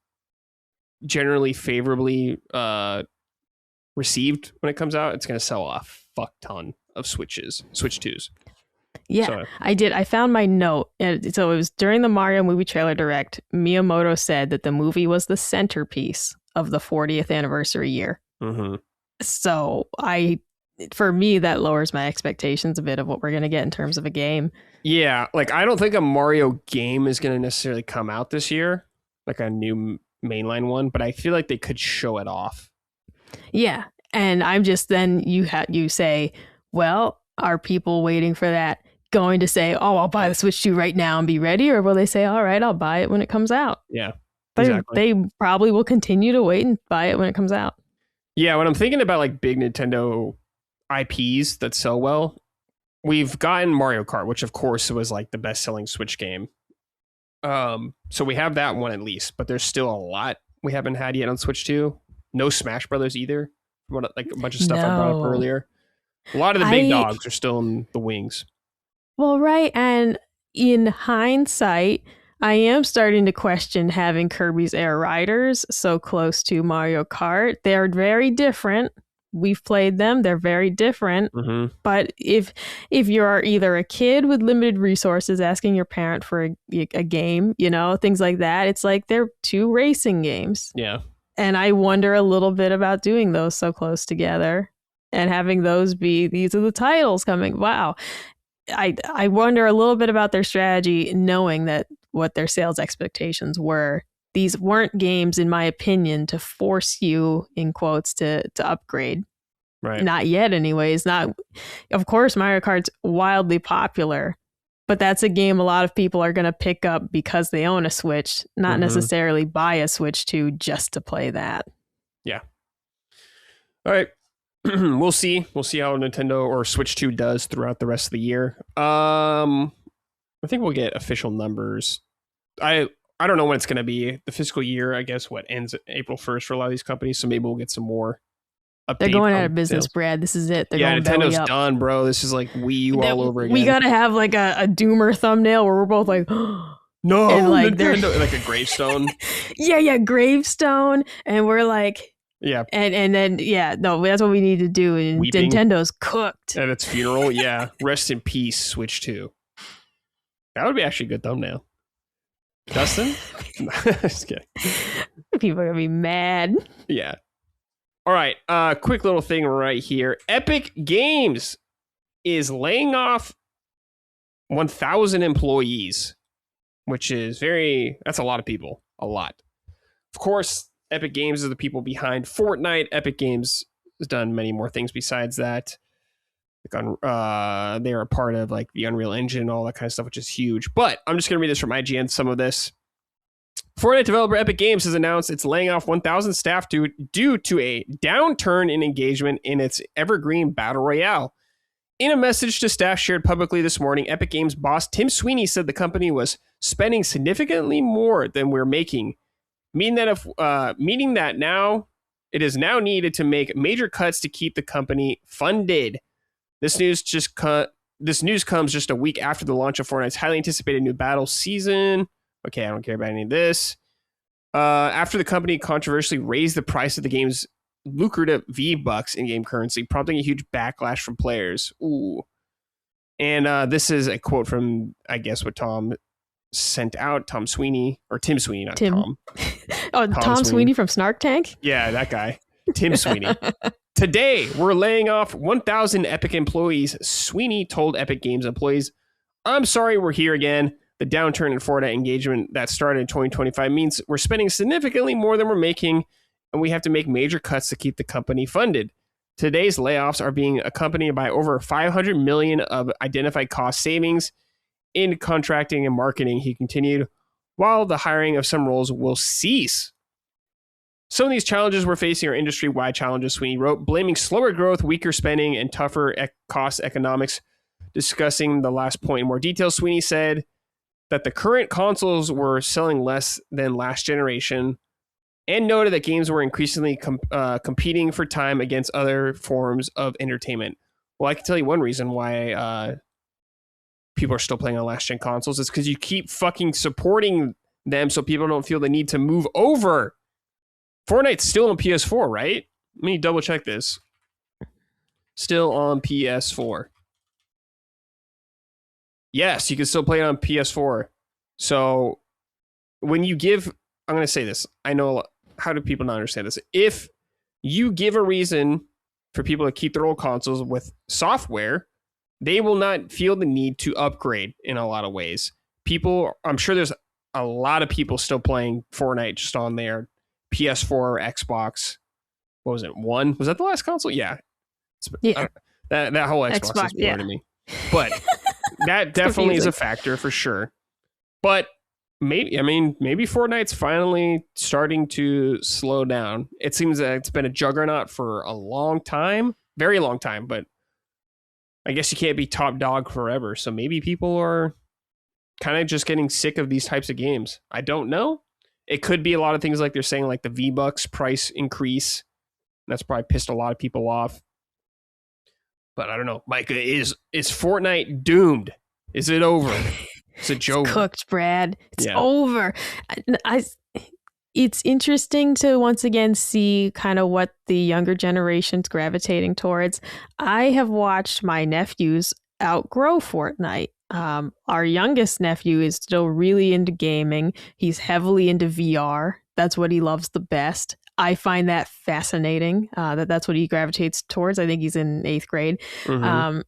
generally favorably received when it comes out, it's going to sell a fuck ton of Switch 2s. Yeah, so. I did. I found my note. So it was during the Mario movie trailer direct. Miyamoto said that the movie was the centerpiece of the 40th anniversary year. Mm-hmm. So for me, that lowers my expectations a bit of what we're going to get in terms of a game. Yeah, like I don't think a Mario game is going to necessarily come out this year, like a new mainline one, but I feel like they could show it off. Yeah, and I'm just then you say, well, are people waiting for that going to say, oh, I'll buy the Switch 2 right now and be ready? Or will they say, all right, I'll buy it when it comes out? Yeah, exactly. They probably will continue to wait and buy it when it comes out. Yeah, when I'm thinking about like big Nintendo IPs that sell well, we've gotten Mario Kart, which of course was like the best-selling Switch game. So we have that one at least, but there's still a lot we haven't had yet on Switch 2. No Smash Brothers either. Like a bunch of stuff I brought up earlier. A lot of the big dogs are still in the wings. Well, right. And in hindsight, I am starting to question having Kirby's Air Riders so close to Mario Kart. They're very different. We've played them. They're very different. Mm-hmm. But if you're either a kid with limited resources asking your parent for a game, things like that, it's like they're two racing games. Yeah. And I wonder a little bit about doing those so close together and having those be, these are the titles coming. Wow. I wonder a little bit about their strategy, knowing that what their sales expectations were. These weren't games, in my opinion, to force you, in quotes, to upgrade. Right. Not yet, anyways. Of course, Mario Kart's wildly popular, but that's a game a lot of people are going to pick up because they own a Switch, not necessarily buy a Switch 2 just to play that. Yeah. All right. We'll see. We'll see how Nintendo or Switch 2 does throughout the rest of the year. I think we'll get official numbers. I don't know when it's going to be. The fiscal year, I guess, ends April 1st for a lot of these companies. So maybe we'll get some more updates. They're going out of business, sales. Brad. This is it. They're going Nintendo's done, bro. This is like Wii U all over again. We got to have like a doomer thumbnail where we're both like, no, and like Nintendo, like a gravestone. yeah, gravestone. And we're like, yeah. And then, no, that's what we need to do. And Weeping. Nintendo cooked. At its funeral, yeah. Rest in peace, Switch 2. That would be actually a good thumbnail. Dustin? Just kidding. People are going to be mad. Yeah. All right. Quick little thing right here. Epic Games is laying off 1,000 employees, which is that's a lot of people. A lot. Of course, Epic Games are the people behind Fortnite. Epic Games has done many more things besides that. They are a part of like the Unreal Engine, all that kind of stuff, which is huge. But I'm just going to read this from IGN, some of this. Fortnite developer Epic Games has announced it's laying off 1,000 staff due to a downturn in engagement in its evergreen Battle Royale. In a message to staff shared publicly this morning, Epic Games boss Tim Sweeney said the company was spending significantly more than we're making, meaning that now it is now needed to make major cuts to keep the company funded. This news comes just a week after the launch of Fortnite's highly anticipated new battle season. Okay, I don't care about any of this. After the company controversially raised the price of the game's lucrative V-Bucks in-game currency, prompting a huge backlash from players. Ooh. And this is a quote from, I guess, what Tom sent out. Tim Sweeney, not Tom. Tom Sweeney from Snark Tank? Yeah, that guy. Tim Sweeney. Today, we're laying off 1,000 Epic employees. Sweeney told Epic Games employees, I'm sorry we're here again. The downturn in Fortnite engagement that started in 2025 means we're spending significantly more than we're making, and we have to make major cuts to keep the company funded. Today's layoffs are being accompanied by over 500 million of identified cost savings in contracting and marketing, he continued, while the hiring of some roles will cease. Some of these challenges we're facing are industry-wide challenges, Sweeney wrote, blaming slower growth, weaker spending, and tougher cost economics. Discussing the last point in more detail, Sweeney said that the current consoles were selling less than last generation, and noted that games were increasingly competing for time against other forms of entertainment. Well, I can tell you one reason why people are still playing on last-gen consoles is because you keep fucking supporting them so people don't feel the need to move over. Fortnite's still on PS4, right? Let me double-check this. Still on PS4. Yes, you can still play it on PS4. So when you give... I'm going to say this. I know... How do people not understand this? If you give a reason for people to keep their old consoles with software, they will not feel the need to upgrade in a lot of ways. People, I'm sure there's a lot of people still playing Fortnite just on their PS4 or Xbox. What was it? One? Was that the last console? Yeah. That whole Xbox is boring to me. But that definitely is a factor for sure. But maybe Fortnite's finally starting to slow down. It seems that it's been a juggernaut for a long time, very long time, but I guess you can't be top dog forever. So maybe people are kind of just getting sick of these types of games. I don't know. It could be a lot of things like they're saying, like the V-Bucks price increase. That's probably pissed a lot of people off. But I don't know. Micah, is Fortnite doomed? Is it over? Is it over? It's cooked, Brad. It's over. It's interesting to once again see kind of what the younger generation's gravitating towards. I have watched my nephews outgrow Fortnite. Our youngest nephew is still really into gaming. He's heavily into VR. That's what he loves the best. I find that fascinating, that's what he gravitates towards. I think he's in 8th grade. Mm-hmm.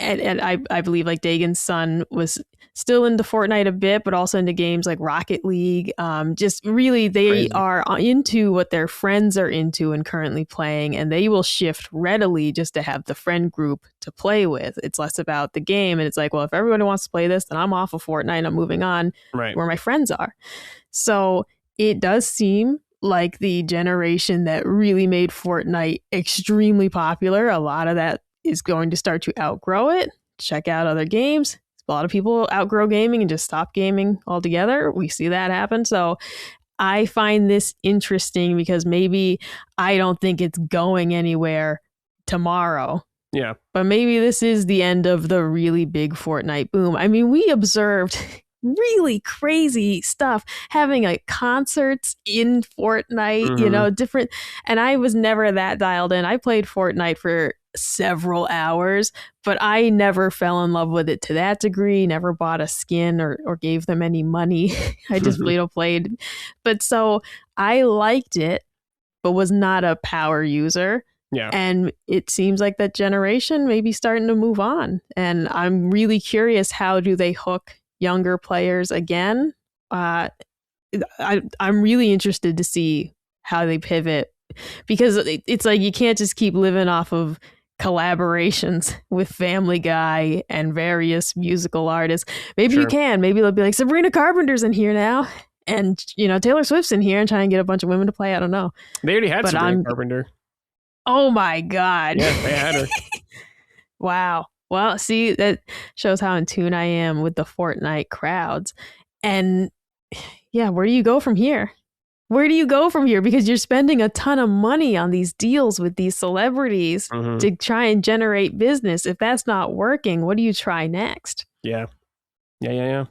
And I believe like Dagon's son was still into Fortnite a bit, but also into games like Rocket League. Just really, they are into what their friends are into and currently playing, and they will shift readily just to have the friend group to play with. It's less about the game, and it's like, well, if everybody wants to play this, then I'm off of Fortnite and I'm moving on where my friends are. So it does seem like the generation that really made Fortnite extremely popular, a lot of that is going to start to outgrow it, check out other games. A lot of people outgrow gaming and just stop gaming altogether. We see that happen. So I find this interesting because maybe I don't think it's going anywhere tomorrow. Yeah. But maybe this is the end of the really big Fortnite boom. I mean, we observed really crazy stuff, having like concerts in Fortnite, different. And I was never that dialed in. I played Fortnite for several hours, but I never fell in love with it to that degree, never bought a skin or gave them any money. I just played. But so I liked it, but was not a power user. Yeah. And it seems like that generation may be starting to move on. And I'm really curious, how do they hook younger players again? I'm really interested to see how they pivot, because it's like you can't just keep living off of collaborations with Family Guy and various musical artists. Maybe you can. Maybe they'll be like, Sabrina Carpenter's in here now, and Taylor Swift's in here, and try and get a bunch of women to play. I don't know. They already had Sabrina Carpenter. Oh my God. Yeah, they had her. Wow. Well, see, that shows how in tune I am with the Fortnite crowds. And yeah, where do you go from here? Because you're spending a ton of money on these deals with these celebrities to try and generate business. If that's not working, what do you try next? Yeah. I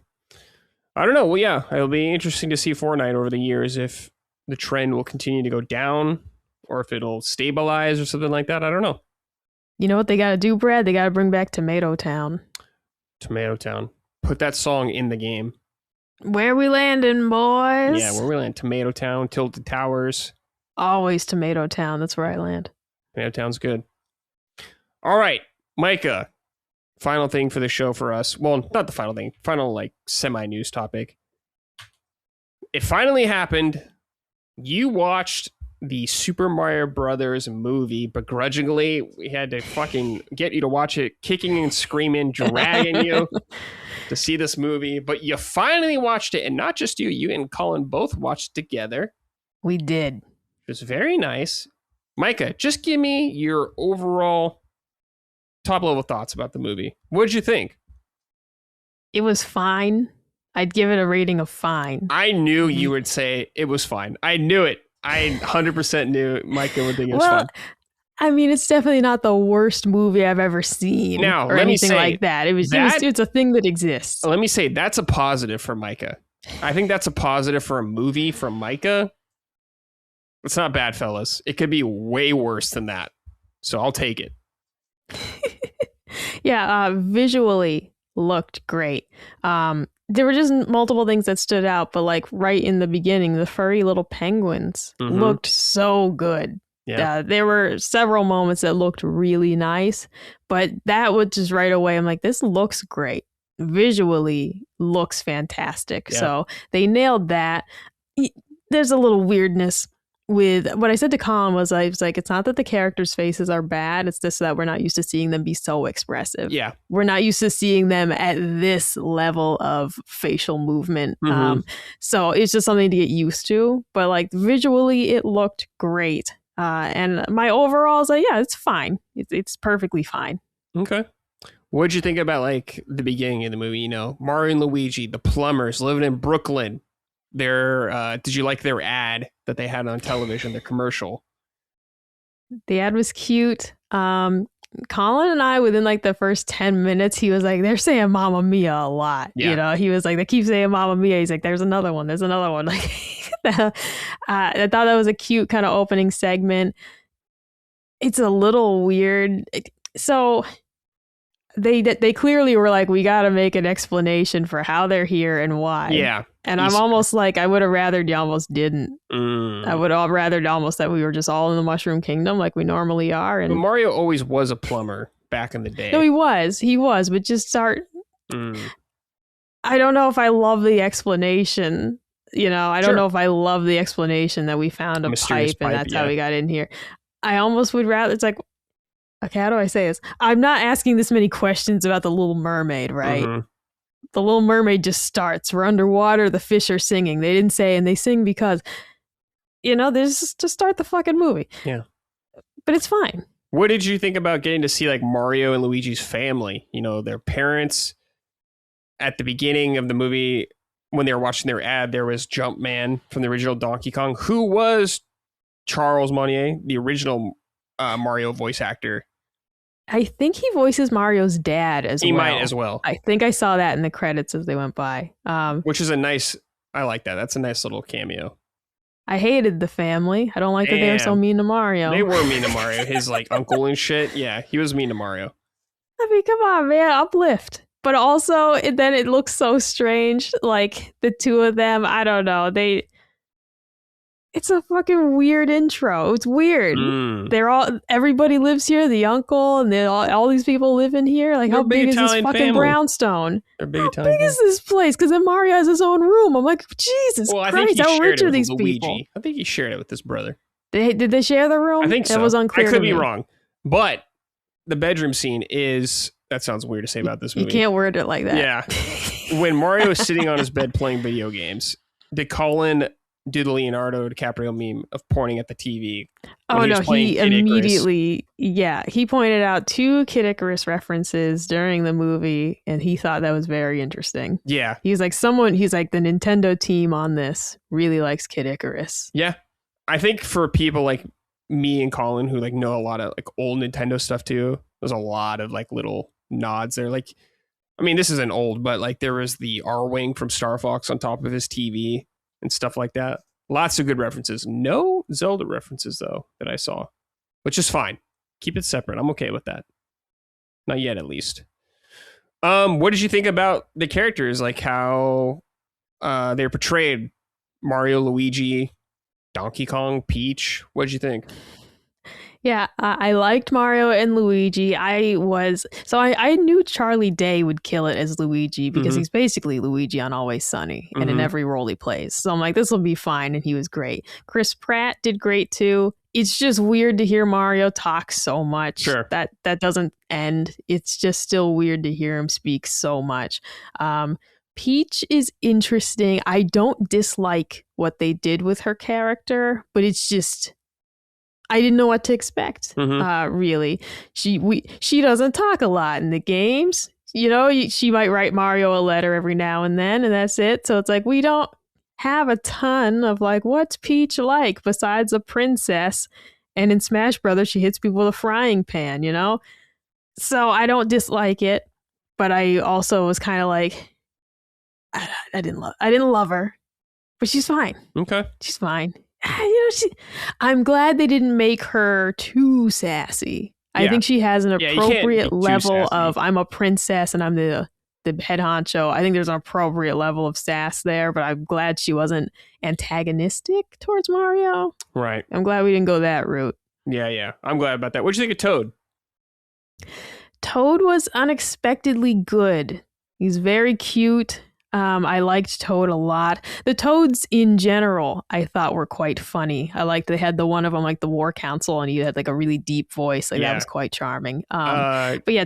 don't know. Well, yeah, it'll be interesting to see Fortnite over the years, if the trend will continue to go down or if it'll stabilize or something like that. I don't know. You know what they got to do, Brad? They got to bring back Tomato Town. Put that song in the game. Where we landing, boys? Yeah, where we land. Tomato Town, Tilted Towers. Always Tomato Town. That's where I land. Tomato Town's good. All right, Micah. Final thing for the show for us. Well, not the final thing. Final, semi-news topic. It finally happened. You watched the Super Mario Brothers movie. Begrudgingly, we had to fucking get you to watch it, kicking and screaming, dragging you to see this movie. But you finally watched it, and not just you. You and Colin both watched it together. We did. It was very nice. Micah, just give me your overall top level thoughts about the movie. What did you think? It was fine. I'd give it a rating of fine. I knew you would say it was fine. I knew it. I 100% knew Micah would think it was fine. I mean, it's definitely not the worst movie I've ever seen now, or anything like that. It's a thing that exists. Let me say, that's a positive for Micah. I think that's a positive for a movie from Micah. It's not bad, fellas. It could be way worse than that. So I'll take it. Yeah, visually looked great. There were just multiple things that stood out, but like right in the beginning, the furry little penguins looked so good. Yeah. There were several moments that looked really nice, but that was just right away. I'm like, this looks great. Visually looks fantastic. Yeah. So they nailed that. There's a little weirdness with what I said to Colin was I was like, it's not that the characters' faces are bad. It's just that we're not used to seeing them be so expressive. Yeah. We're not used to seeing them at this level of facial movement. So it's just something to get used to. But like visually, it looked great. And my overall is like, yeah, it's fine. It's perfectly fine. Okay. What'd you think about like the beginning of the movie? You know, Mario and Luigi, the plumbers living in Brooklyn. Did you like their ad that they had on television, the commercial? The ad was cute. Colin and I, within like the first 10 minutes, he was like, they're saying Mamma Mia a lot. Yeah. You know, he was like, they keep saying Mamma Mia. He's like, there's another one. There's another one. Like, I thought that was a cute kind of opening segment. It's a little weird. So they clearly were like, we got to make an explanation for how they're here and why. Yeah. And I'm almost like, I would have rather you almost didn't. I would have rather almost that we were just all in the Mushroom Kingdom like we normally are. And but Mario always was a plumber back in the day. No, he was, but just start. I don't know if I love the explanation. You know, I don't know if I love the explanation that we found a pipe and that's how we got in here. I almost would rather, it's like, okay, how do I say this? I'm not asking this many questions about the Little Mermaid, right? The Little Mermaid just starts. We're underwater. The fish are singing. They didn't say, and they sing because, you know, there's just start the fucking movie. Yeah. But it's fine. What did you think about getting to see like Mario and Luigi's family? You know, their parents at the beginning of the movie, when they were watching their ad, there was Jumpman from the original Donkey Kong, who was Charles Monnier, the original Mario voice actor. I think he voices Mario's dad as well. He might as well. I think I saw that in the credits as they went by. Which is I like that. That's a nice little cameo. I hated the family. I don't like that they were so mean to Mario. They were mean to Mario. His like uncle and shit. Yeah, he was mean to Mario. I mean, come on, man. Uplift. But also, then it looks so strange. Like the two of them, I don't know. It's a fucking weird intro. It's weird. Everybody lives here. The uncle and all these people live in here. Like, how big is this fucking brownstone? How big is this place? Because then Mario has his own room. I'm like, Jesus Christ, how rich are these people? I think he shared it with his brother. Did they share the room? I think so. That was unclear. I could be wrong. But the bedroom scene is, that sounds weird to say about this movie. You can't word it like that. Yeah. When Mario is sitting on his bed playing video games, did Colin do the Leonardo DiCaprio meme of pointing at the TV? Oh no, he immediately, he pointed out 2 Kid Icarus references during the movie, and he thought that was very interesting. Yeah. He's like, the Nintendo team on this really likes Kid Icarus. Yeah. I think for people like me and Colin who like know a lot of like old Nintendo stuff too, there's a lot of like little nods there. Like, I mean, this isn't old, but like there was the R-Wing from Star Fox on top of his TV and stuff like that. Lots of good references. No Zelda references, though, that I saw, which is fine. Keep it separate. I'm okay with that. Not yet, at least. What did you think about the characters? Like how they're portrayed? Mario, Luigi, Donkey Kong, Peach. What did you think? Yeah, I liked Mario and Luigi. I knew Charlie Day would kill it as Luigi because Mhm. he's basically Luigi on Always Sunny and in Mhm. every role he plays. So I'm like, this will be fine, and he was great. Chris Pratt did great too. It's just weird to hear Mario talk so much. Sure. That doesn't end. It's just still weird to hear him speak so much. Peach is interesting. I don't dislike what they did with her character, but it's just I didn't know what to expect. Really, she doesn't talk a lot in the games. You know, she might write Mario a letter every now and then, and that's it. So it's like we don't have a ton of like what's Peach like besides a princess. And in Smash Brothers, she hits people with a frying pan. You know, so I don't dislike it, but I also was kind of like I didn't love her, but she's fine. Okay. She's fine. I'm glad they didn't make her too sassy. I think she has an appropriate level of I'm a princess and I'm the head honcho. I think there's an appropriate level of sass there, but I'm glad she wasn't antagonistic towards Mario. Right. I'm glad we didn't go that route. Yeah. I'm glad about that. What'd you think of Toad? Toad was unexpectedly good. He's very cute. I liked Toad a lot. The Toads in general, I thought were quite funny. I liked they had the one of them like the War Council, and he had like a really deep voice. Like that was quite charming. But yeah.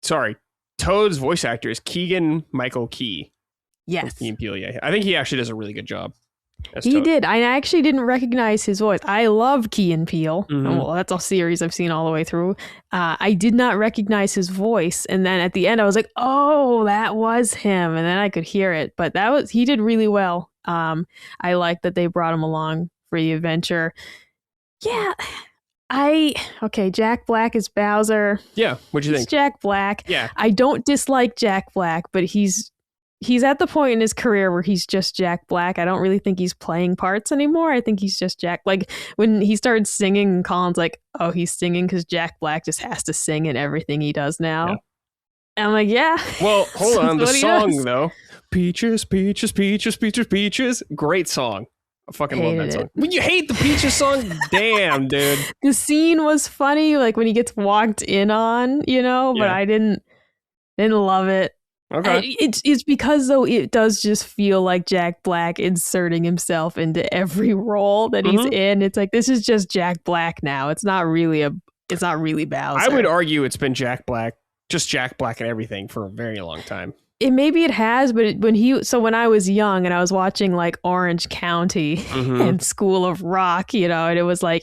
Sorry, Toad's voice actor is Keegan Michael Key. Yes. Key and Peele, yeah. I think he actually does a really good job. He Toad. did. I actually didn't recognize his voice. I love Key and Peele. Mm-hmm. Well, that's a series I've seen all the way through. I did not recognize his voice, and then at the end, I was like, "Oh, that was him," and then I could hear it. But he did really well. I like that they brought him along for the adventure. Yeah, Jack Black is Bowser. Yeah, what'd you think? Jack Black. Yeah, I don't dislike Jack Black, but he's at the point in his career where he's just Jack Black. I don't really think he's playing parts anymore. I think he's just Jack. Like when he started singing, and Colin's like, "Oh, he's singing because Jack Black just has to sing in everything he does now." Yeah. And I'm like, yeah. Well, hold on. The song though, Peaches, Peaches, Peaches, Peaches, Peaches. Great song. I fucking love that song. When you hate the Peaches song, damn, dude. The scene was funny, like when he gets walked in on, you know, but I didn't love it. Okay. It's because though it does just feel like Jack Black inserting himself into every role that he's in. It's like this is just Jack Black now. It's not really Bowser. I would argue it's been Jack Black, just Jack Black and everything for a very long time. Maybe it has, but when I was young and I was watching like Orange County and School of Rock, you know, and it was like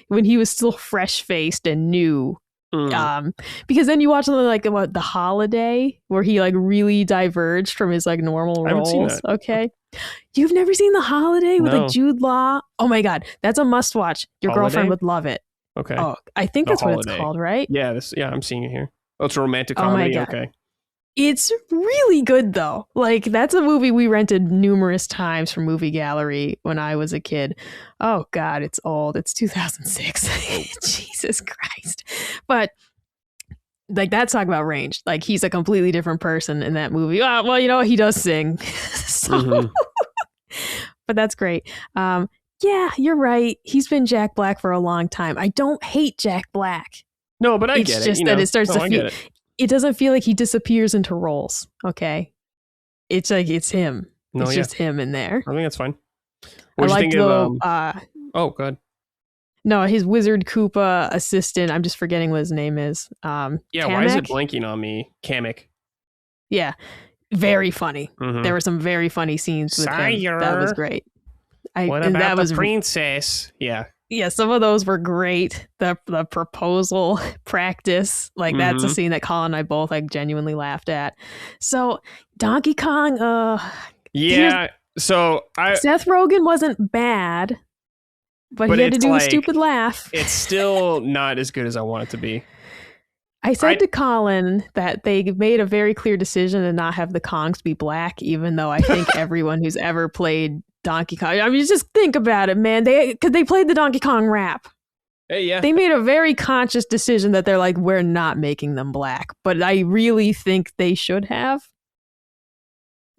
when he was still fresh faced and new. Because then you watch something like The Holiday, where he like really diverged from his like normal roles. I haven't seen that. Okay, you've never seen The Holiday with like Jude Law? Oh my god, that's a must watch. Your girlfriend would love it. Okay. Oh, I think that's what it's called, right? Yeah, I'm seeing it here. Oh, it's a romantic comedy. Okay. It's really good though. Like that's a movie we rented numerous times from Movie Gallery when I was a kid. Oh God, it's old. It's 2006. Jesus Christ. But like that's talking about range. Like he's a completely different person in that movie. Well, you know, he does sing. So but that's great. Yeah, you're right. He's been Jack Black for a long time. I don't hate Jack Black. No, but I get it. It's just that it starts to feel it doesn't feel like he disappears into roles, okay? It's like it's him. It's just him in there. I think that's fine. What do you think of... oh, good. No, his Wizard Koopa assistant. I'm just forgetting what his name is. Yeah, Kamek? Why is it blanking on me? Kamek. Yeah, very funny. There were some very funny scenes with him. That was great. What about the princess? Yeah. Yeah, some of those were great. The proposal practice, like that's a scene that Colin and I both like genuinely laughed at. So Donkey Kong, yeah. So Seth Rogen wasn't bad, but he had to do a stupid laugh. It's still not as good as I want it to be. I said to Colin that they made a very clear decision to not have the Kongs be black, even though I think everyone who's ever played Donkey Kong. I mean, just think about it, man. Because they played the Donkey Kong rap. Hey, yeah. They made a very conscious decision that they're like, we're not making them black. But I really think they should have.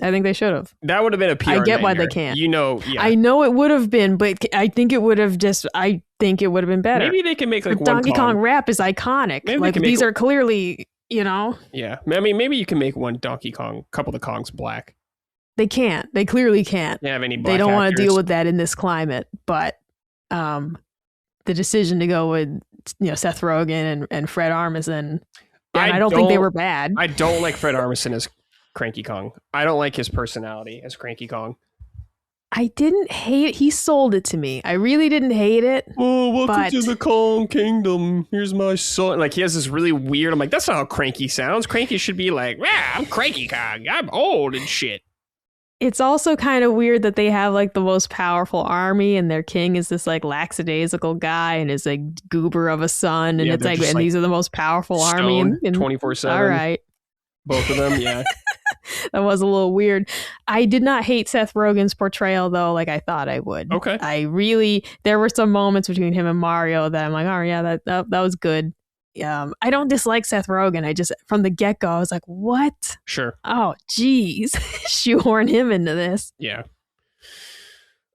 I think they should have. That would have been a PR I get nightmare. why they can't. You know, yeah. I know it would have been, but I think it would have been better. Maybe they can make like but one Donkey Kong rap is iconic. Maybe like these are clearly, you know. Yeah. I mean, maybe you can make one Donkey Kong, couple of the Kongs black. They can't. They clearly can't. They have any black They don't want to actors. deal with that in this climate. But the decision to go with Seth Rogen and Fred Armisen, I don't think they were bad. I don't like Fred Armisen as Cranky Kong. I don't like his personality as Cranky Kong. I didn't hate it. He sold it to me. I really didn't hate it. Oh, welcome to the Kong Kingdom. Here's my son. Like, he has this really weird... I'm like, that's not how Cranky sounds. Cranky should be like, I'm Cranky Kong. I'm old and shit. It's also kind of weird that they have like the most powerful army and their king is this like lackadaisical guy and is like goober of a son. And it's like, and these are the most powerful army. And 24/7. All right. Both of them, yeah. That was a little weird. I did not hate Seth Rogen's portrayal though, like I thought I would. Okay. There were some moments between him and Mario that I'm like, oh yeah, that was good. I don't dislike Seth Rogen. I just, from the get-go, I was like, what? Sure. Oh, geez. Shoehorn him into this. Yeah.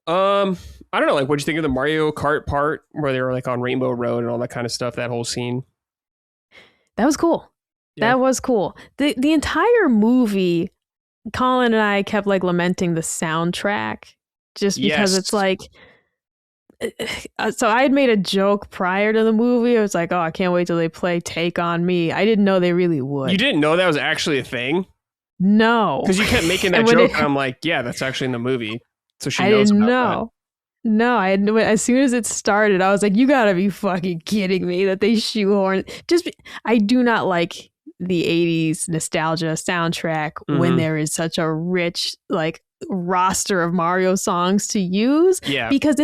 I don't know. Like, what'd you think of the Mario Kart part where they were like on Rainbow Road and all that kind of stuff, that whole scene? That was cool. Yeah. That was cool. The entire movie, Colin and I kept like lamenting the soundtrack just because it's like, so I had made a joke prior to the movie. I was like, oh, I can't wait till they play Take On Me. I didn't know they really would. You didn't know that was actually a thing? No. Because you kept making that joke, and I'm like, yeah, that's actually in the movie. So she knows about that. No, as soon as it started, I was like, you gotta be fucking kidding me that they shoehorn. I do not like the 80s nostalgia soundtrack when there is such a rich, like, roster of Mario songs to use. Yeah. Because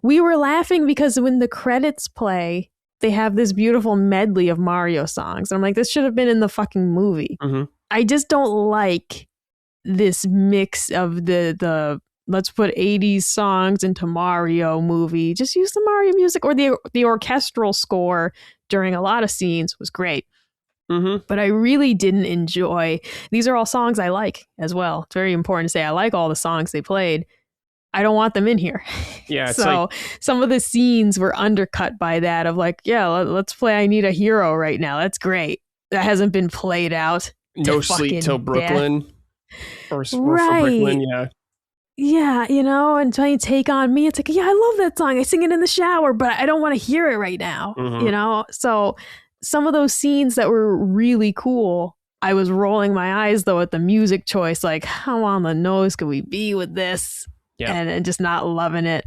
we were laughing because when the credits play, they have this beautiful medley of Mario songs. And I'm like, this should have been in the fucking movie. Mm-hmm. I just don't like this mix of the let's put 80s songs into Mario movie. Just use the Mario music, or the orchestral score during a lot of scenes was great. Mm-hmm. But I really didn't enjoy. These are all songs I like as well. It's very important to say I like all the songs they played. I don't want them in here. Yeah. So some of the scenes were undercut by that of like, yeah, let's play I Need a Hero right now. That's great. That hasn't been played out. No Sleep Till Brooklyn. Or right. For Brooklyn, yeah. Yeah, and trying to Take On Me. It's like, yeah, I love that song. I sing it in the shower, but I don't want to hear it right now. Mm-hmm. So some of those scenes that were really cool, I was rolling my eyes though at the music choice, like how on the nose could we be with this? Yeah. And just not loving it.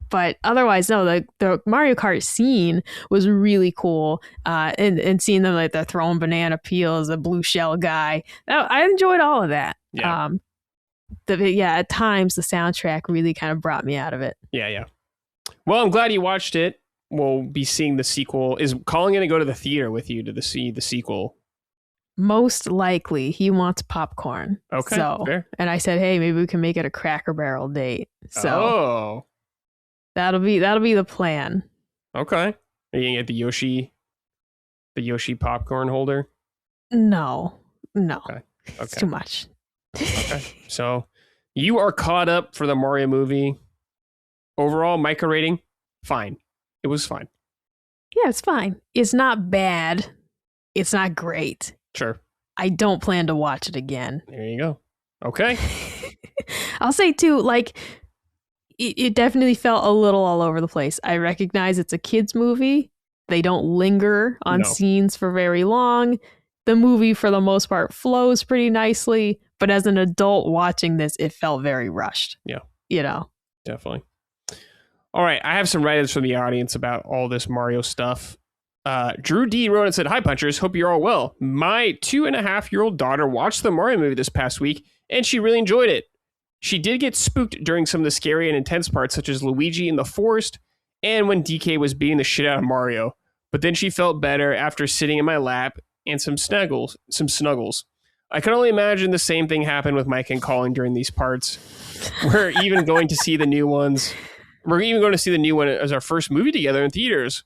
But otherwise, no, the Mario Kart scene was really cool. And seeing them like they're throwing banana peels, a blue shell guy. I enjoyed all of that. Yeah. At times the soundtrack really kind of brought me out of it. Yeah. Well, I'm glad you watched it. We'll be seeing the sequel. Is Colin going to go to the theater with you to see the sequel? Most likely. He wants popcorn. Okay, fair. And I said, hey, maybe we can make it a Cracker Barrel date. So that'll be the plan. Okay. Are you going to get the Yoshi popcorn holder? No. Okay. It's too much. Okay. So you are caught up for the Mario movie. Overall, Micah rating, fine. It was fine. Yeah, it's fine. It's not bad. It's not great. Sure. I don't plan to watch it again. There you go. Okay. I'll say too, like, it definitely felt a little all over the place. I recognize it's a kid's movie. They don't linger on scenes for very long. The movie, for the most part, flows pretty nicely. But as an adult watching this, it felt very rushed. Yeah. Definitely. All right, I have some write-ins from the audience about all this Mario stuff. Drew D wrote and said, "Hi, Punchers. Hope you're all well. My 2.5-year-old daughter watched the Mario movie this past week, and she really enjoyed it. She did get spooked during some of the scary and intense parts, such as Luigi in the forest and when DK was beating the shit out of Mario. But then she felt better after sitting in my lap and some snuggles. I can only imagine the same thing happened with Mike and Colin during these parts. We're even going to see the new ones. We're even going to see the new one as our first movie together in theaters.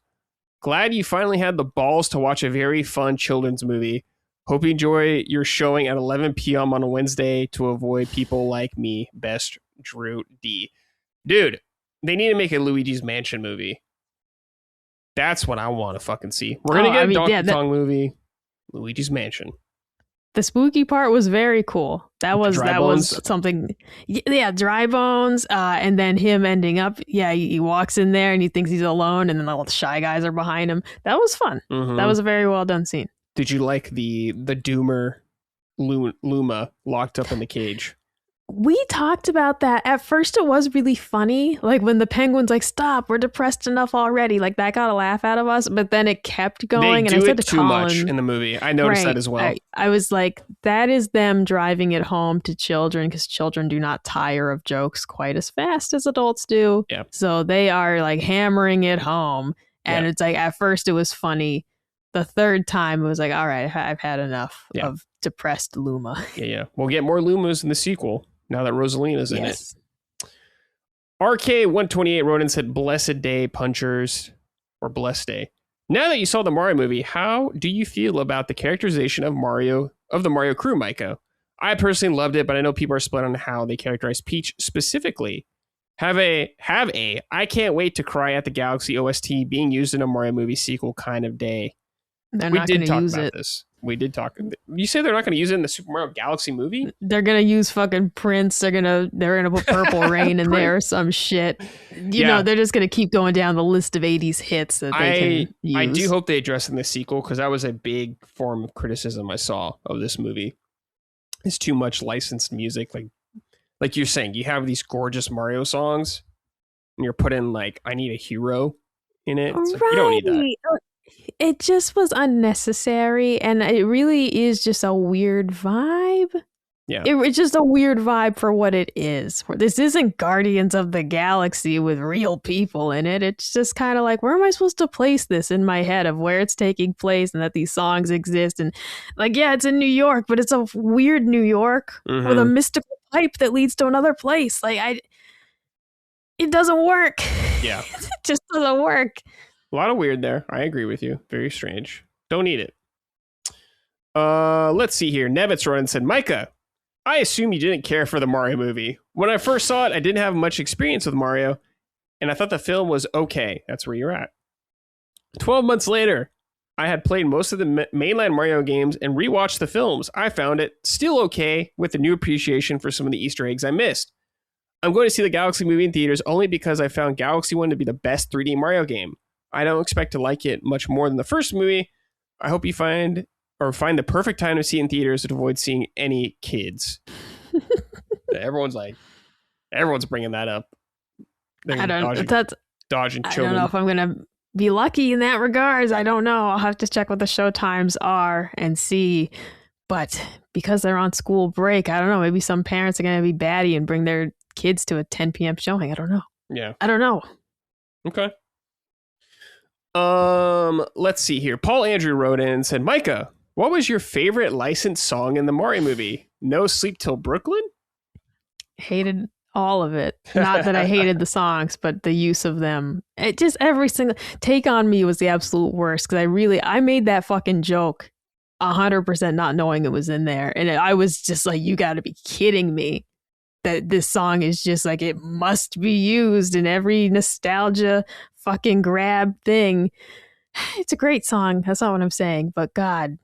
Glad you finally had the balls to watch a very fun children's movie. Hope you enjoy your showing at 11 p.m. on a Wednesday to avoid people like me. Best, Drew D. Dude, they need to make a Luigi's Mansion movie. That's what I want to fucking see. We're going to get a Donkey Kong movie. Luigi's Mansion. The spooky part was very cool. That was something. Yeah, dry bones. And then him ending up. Yeah, he walks in there and he thinks he's alone, and then all the shy guys are behind him. That was fun. Mm-hmm. That was a very well done scene. Did you like the Doomer Luma locked up in the cage? We talked about that. At first it was really funny. Like when the penguin's like, stop, we're depressed enough already. Like that got a laugh out of us, but then it kept going. They do it too much in the movie. I noticed that as well. I was like, that is them driving it home to children, because children do not tire of jokes quite as fast as adults do. Yeah. So they are like hammering it home. And it's like, at first it was funny. The third time it was like, all right, I've had enough of depressed Luma. Yeah. We'll get more Lumas in the sequel. Now that Rosalina's in it. RK128 wrote and said, blessed day, punchers, or blessed day. Now that you saw the Mario movie, how do you feel about the characterization of the Mario crew, Micah? I personally loved it, but I know people are split on how they characterize Peach specifically. Have a I can't wait to cry at the Galaxy OST being used in a Mario movie sequel kind of day. We did talk about this. We did talk. You say they're not going to use it in the Super Mario Galaxy movie? They're going to use fucking Prince. They're gonna put Purple Rain in there or some shit. You know, they're just going to keep going down the list of 80s hits that they can use. I do hope they address in the sequel, because that was a big form of criticism I saw of this movie. It's too much licensed music. Like you're saying, you have these gorgeous Mario songs, and you're putting like "I Need a Hero" in it. It's like, you don't need that. It just was unnecessary, and it really is just a weird vibe. Yeah. It's just a weird vibe for what it is. This isn't Guardians of the Galaxy with real people in it. It's just kind of like, where am I supposed to place this in my head of where it's taking place and that these songs exist? And like, yeah, it's in New York, but it's a weird New York with a mystical pipe that leads to another place. Like, it doesn't work. Yeah. It just doesn't work. A lot of weird there. I agree with you. Very strange. Don't need it. Let's see here. Nevitz wrote and said, Micah, I assume you didn't care for the Mario movie. When I first saw it, I didn't have much experience with Mario, and I thought the film was okay. That's where you're at. 12 months later, I had played most of the mainline Mario games and rewatched the films. I found it still okay, with a new appreciation for some of the Easter eggs I missed. I'm going to see the Galaxy movie in theaters only because I found Galaxy 1 to be the best 3D Mario game. I don't expect to like it much more than the first movie. I hope you find the perfect time to see it in theaters to avoid seeing any kids. Everyone's bringing that up. I don't know. Dodging children. I don't know if I'm going to be lucky in that regards. I don't know. I'll have to check what the show times are and see. But because they're on school break, I don't know. Maybe some parents are going to be batty and bring their kids to a 10 p.m. showing. I don't know. Yeah. I don't know. Okay. Let's see here. Paul Andrew wrote in and said, Micah, what was your favorite licensed song in the Mario movie? No Sleep Till Brooklyn? Hated all of it. Not that I hated the songs, but the use of them. It just every single Take On Me was the absolute worst, because I made that fucking joke 100% not knowing it was in there. And I was just like, you gotta be kidding me that this song is just like, it must be used in every nostalgia fucking grab thing. It's a great song. That's not what I'm saying. But God,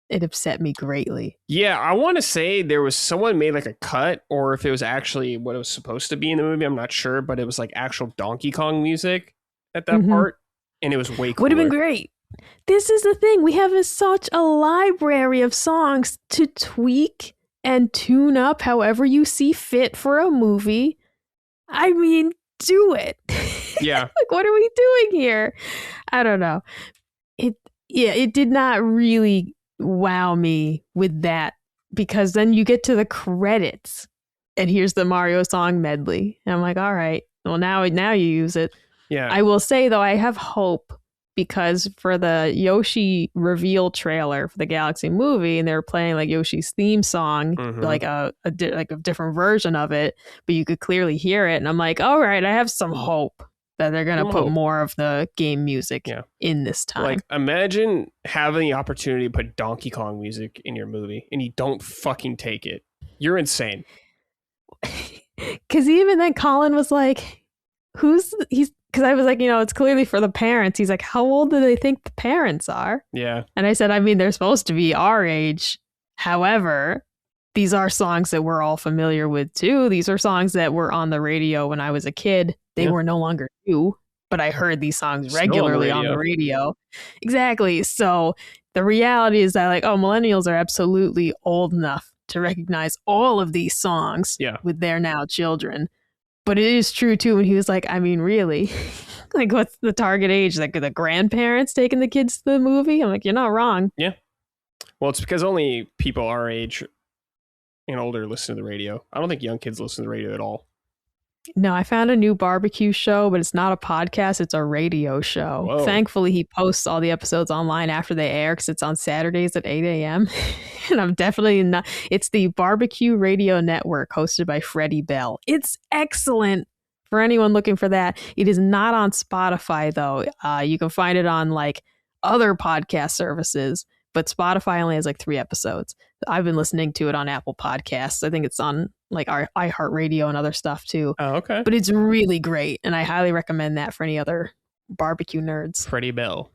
it upset me greatly. Yeah, I want to say there was someone made like a cut, or if it was actually what it was supposed to be in the movie, I'm not sure, but it was like actual Donkey Kong music at that part, and it was way cooler. Would have been great. This is the thing. We have such a library of songs to tweak and tune up however you see fit for a movie. I mean, do it. Yeah. Like, what are we doing here? I don't know. It did not really wow me with that, because then you get to the credits and here's the Mario song medley. And I'm like, all right, well, now you use it. Yeah. I will say, though, I have hope, because for the Yoshi reveal trailer for the Galaxy movie, and they were playing like Yoshi's theme song, like a different version of it, but you could clearly hear it. And I'm like, all right, I have some hope that they're going to put hope. more of the game music in this time. Like, imagine having the opportunity to put Donkey Kong music in your movie and you don't fucking take it. You're insane. Because even then, Colin was like, because I was like, it's clearly for the parents. He's like, how old do they think the parents are? Yeah. And I said, I mean, they're supposed to be our age. However, these are songs that we're all familiar with too. These are songs that were on the radio when I was a kid. They were no longer new, but I heard these songs regularly on the radio. Exactly. So the reality is that millennials are absolutely old enough to recognize all of these songs with their now children. But it is true too when he was like, I mean, really? Like, what's the target age? Like the grandparents taking the kids to the movie? I'm like, you're not wrong. Yeah. Well, it's because only people our age and older listen to the radio. I don't think young kids listen to the radio at all. No, I found a new barbecue show, but it's not a podcast. It's a radio show. Whoa. Thankfully, he posts all the episodes online after they air because it's on Saturdays at 8 a.m. And I'm definitely not. It's the Barbecue Radio Network hosted by Freddie Bell. It's excellent for anyone looking for that. It is not on Spotify, though. You can find it on other podcast services, but Spotify only has 3 episodes. I've been listening to it on Apple Podcasts. I think it's on our iHeartRadio and other stuff too. Oh, okay. But it's really great, and I highly recommend that for any other barbecue nerds. Freddie Bell.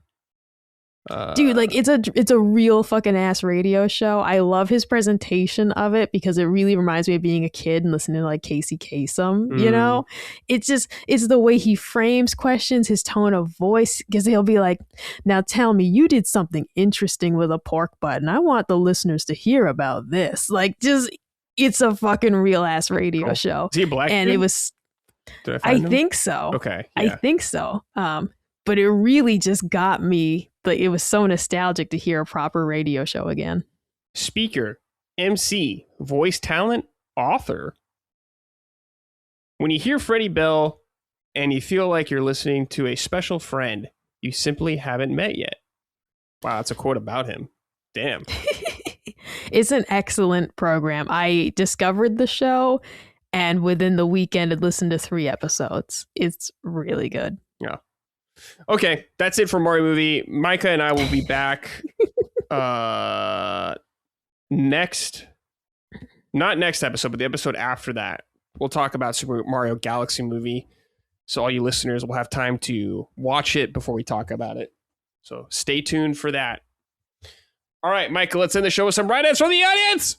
Dude, it's a real fucking ass radio show. I love his presentation of it because it really reminds me of being a kid and listening to Casey Kasem, you know? It's the way he frames questions, his tone of voice, because he'll be like, now tell me, you did something interesting with a pork butt, and I want the listeners to hear about this. It's a fucking real ass radio show. Is he a black and dude? It was, Did I find him? think so. Okay. Yeah. I think so. But it really just got me. It was so nostalgic to hear a proper radio show again. Speaker, MC, voice talent, author. When you hear Freddie Bell and you feel like you're listening to a special friend you simply haven't met yet. Wow, that's a quote about him. Damn. It's an excellent program. I discovered the show and within the weekend had listened to 3 episodes. It's really good. Yeah. Okay, that's it for Mario Movie. Micah and I will be back not next episode, but the episode after that. We'll talk about Super Mario Galaxy Movie. So all you listeners will have time to watch it before we talk about it. So stay tuned for that. All right, Micah, let's end the show with some write-ins from the audience.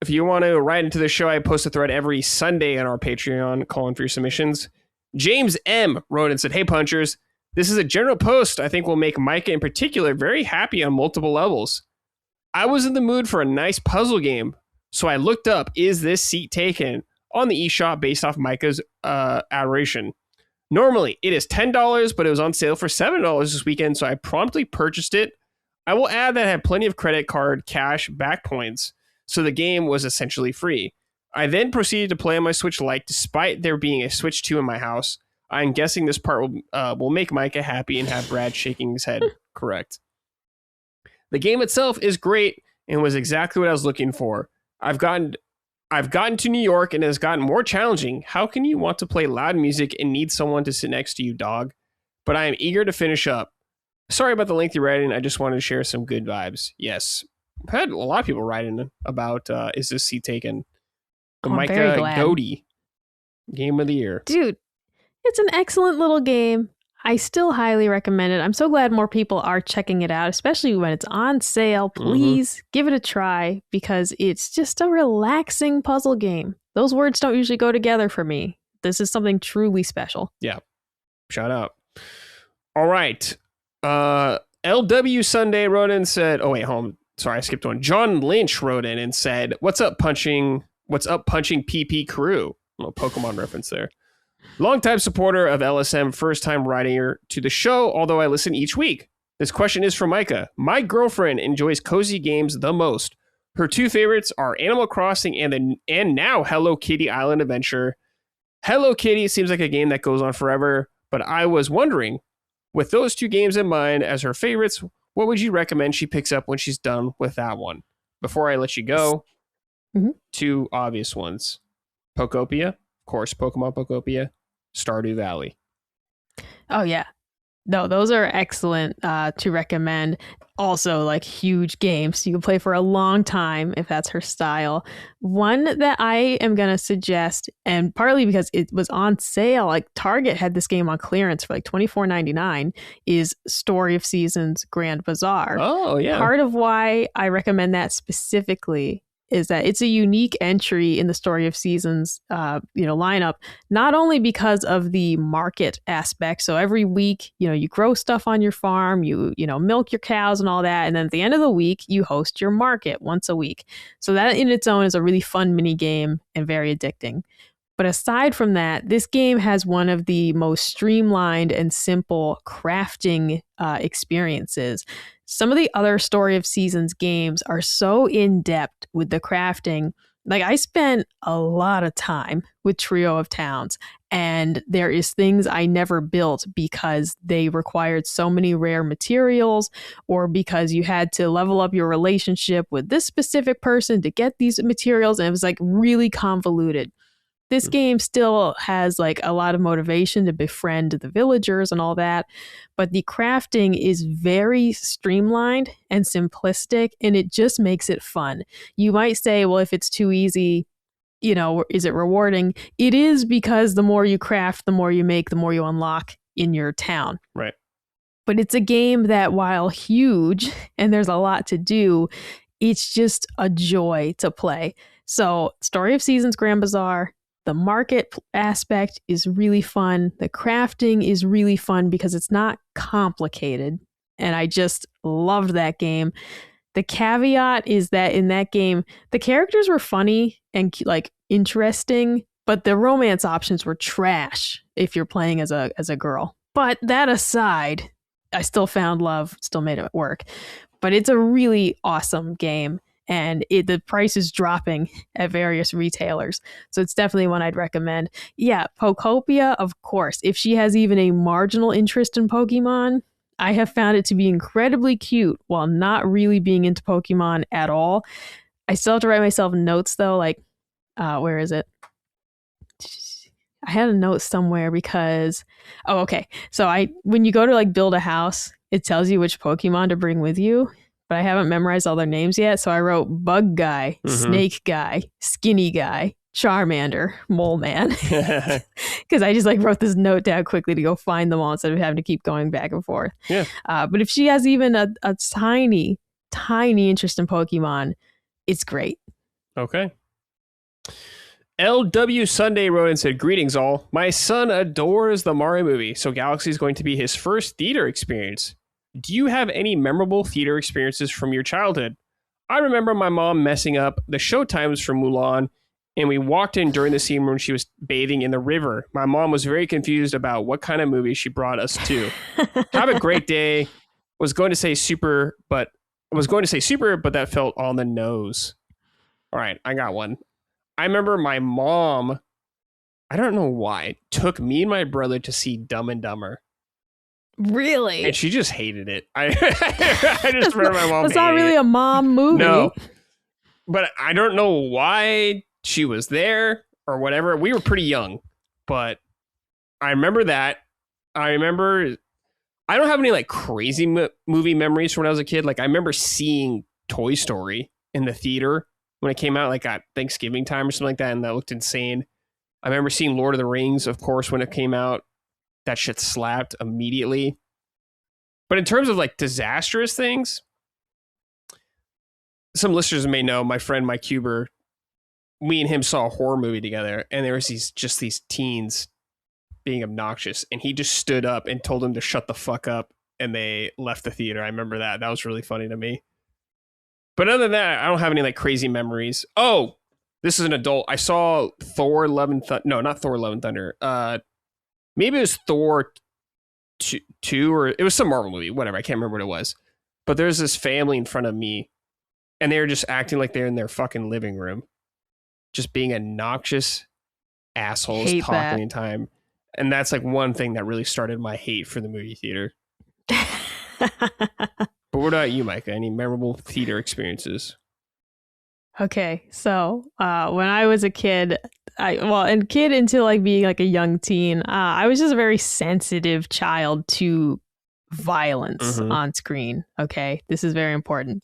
If you want to write into the show, I post a thread every Sunday on our Patreon calling for your submissions. James M. wrote and said, hey, Punchers. This is a general post I think will make Micah in particular very happy on multiple levels. I was in the mood for a nice puzzle game, so I looked up Is This Seat Taken on the eShop based off Micah's adoration. Normally, it is $10, but it was on sale for $7 this weekend, so I promptly purchased it. I will add that I had plenty of credit card cash back points, so the game was essentially free. I then proceeded to play on my Switch Lite despite there being a Switch 2 in my house. I'm guessing this part will make Micah happy and have Brad shaking his head correct. The game itself is great and was exactly what I was looking for. I've gotten to New York and it has gotten more challenging. How can you want to play loud music and need someone to sit next to you, dog? But I am eager to finish up. Sorry about the lengthy writing. I just wanted to share some good vibes. Yes. I've had a lot of people writing about Is This Seat Taken? The Micah Goaty Game of the Year. Dude, it's an excellent little game. I still highly recommend it. I'm so glad more people are checking it out, especially when it's on sale. Please give it a try because it's just a relaxing puzzle game. Those words don't usually go together for me. This is something truly special. Yeah. Shout out. All right. LW Sunday wrote in and said, oh, wait, sorry, I skipped one. John Lynch wrote in and said, what's up punching PP crew? A little Pokemon reference there. Longtime supporter of LSM, first time writer to the show, although I listen each week. This question is from Micah. My girlfriend enjoys cozy games the most. Her 2 favorites are Animal Crossing and now Hello Kitty Island Adventure. Hello Kitty seems like a game that goes on forever, but I was wondering, with those 2 games in mind as her favorites, what would you recommend she picks up when she's done with that one? Before I let you go, 2 obvious ones. Pokopia, of course, Pokemon Pokopia. Stardew Valley. Oh, yeah. No, those are excellent to recommend. Also, like huge games you can play for a long time if that's her style. One that I am going to suggest, and partly because it was on sale, like Target had this game on clearance for like $24.99, is Story of Seasons Grand Bazaar. Oh, yeah. Part of why I recommend that specifically is that it's a unique entry in the Story of Seasons lineup, not only because of the market aspect. So every week, you grow stuff on your farm, you milk your cows and all that, and then at the end of the week, you host your market once a week. So that in its own is a really fun mini game and very addicting. But aside from that, this game has one of the most streamlined and simple crafting experiences. Some of the other Story of Seasons games are so in-depth with the crafting. Like, I spent a lot of time with Trio of Towns, and there is things I never built because they required so many rare materials, or because you had to level up your relationship with this specific person to get these materials, and it was like really convoluted. This game still has like a lot of motivation to befriend the villagers and all that, but the crafting is very streamlined and simplistic, and it just makes it fun. You might say, well, if it's too easy, is it rewarding? It is, because the more you craft, the more you make, the more you unlock in your town. Right. But it's a game that, while huge and there's a lot to do, it's just a joy to play. So, Story of Seasons Grand Bazaar. The market aspect is really fun. The crafting is really fun because it's not complicated. And I just loved that game. The caveat is that in that game, the characters were funny and like interesting, but the romance options were trash if you're playing as a girl. But that aside, I still found love, still made it work. But it's a really awesome game. And the price is dropping at various retailers. So it's definitely one I'd recommend. Yeah, Pokopia, of course. If she has even a marginal interest in Pokemon, I have found it to be incredibly cute while not really being into Pokemon at all. I still have to write myself notes, though. Like, where is it? I had a note somewhere because... Oh, okay. So when you go to like build a house, it tells you which Pokemon to bring with you. But I haven't memorized all their names yet. So I wrote Bug Guy, Snake Guy, Skinny Guy, Charmander, Mole Man. Because I just like wrote this note down quickly to go find them all instead of having to keep going back and forth. Yeah. But if she has even a tiny, tiny interest in Pokemon, it's great. Okay. LW Sunday wrote and said, "Greetings all. My son adores the Mario movie, so Galaxy is going to be his first theater experience. Do you have any memorable theater experiences from your childhood? I remember my mom messing up the show times for Mulan, and we walked in during the scene when she was bathing in the river. My mom was very confused about what kind of movie she brought us to. Have a great day. Was going to say super, but that felt on the nose." All right, I got one. I remember my mom, I don't know why, took me and my brother to see Dumb and Dumber. Really? And she just hated it. I just remember my mom. It's not really a mom movie. No, but I don't know why she was there or whatever. We were pretty young, but I remember that. I don't have any like crazy movie memories from when I was a kid. Like, I remember seeing Toy Story in the theater when it came out, like at Thanksgiving time or something like that, and that looked insane. I remember seeing Lord of the Rings, of course, when it came out. That shit slapped immediately. But in terms of like disastrous things, some listeners may know my friend Mike Huber, me and him saw a horror movie together, and there was these teens being obnoxious, and he just stood up and told them to shut the fuck up, and they left the theater. I remember that. That was really funny to me. But other than that, I don't have any like crazy memories. Oh, this is an adult. I saw Thor Love and Thunder. No, not Thor Love and Thunder. Maybe it was Thor 2, or it was some Marvel movie, whatever. I can't remember what it was. But there's this family in front of me, and they were just acting like they're in their fucking living room, just being obnoxious assholes talking the entire time. And that's like one thing that really started my hate for the movie theater. But what about you, Micah? Any memorable theater experiences? Okay, so when I was a kid, and kid into like being like a young teen. I was just a very sensitive child to violence on screen. Okay, this is very important.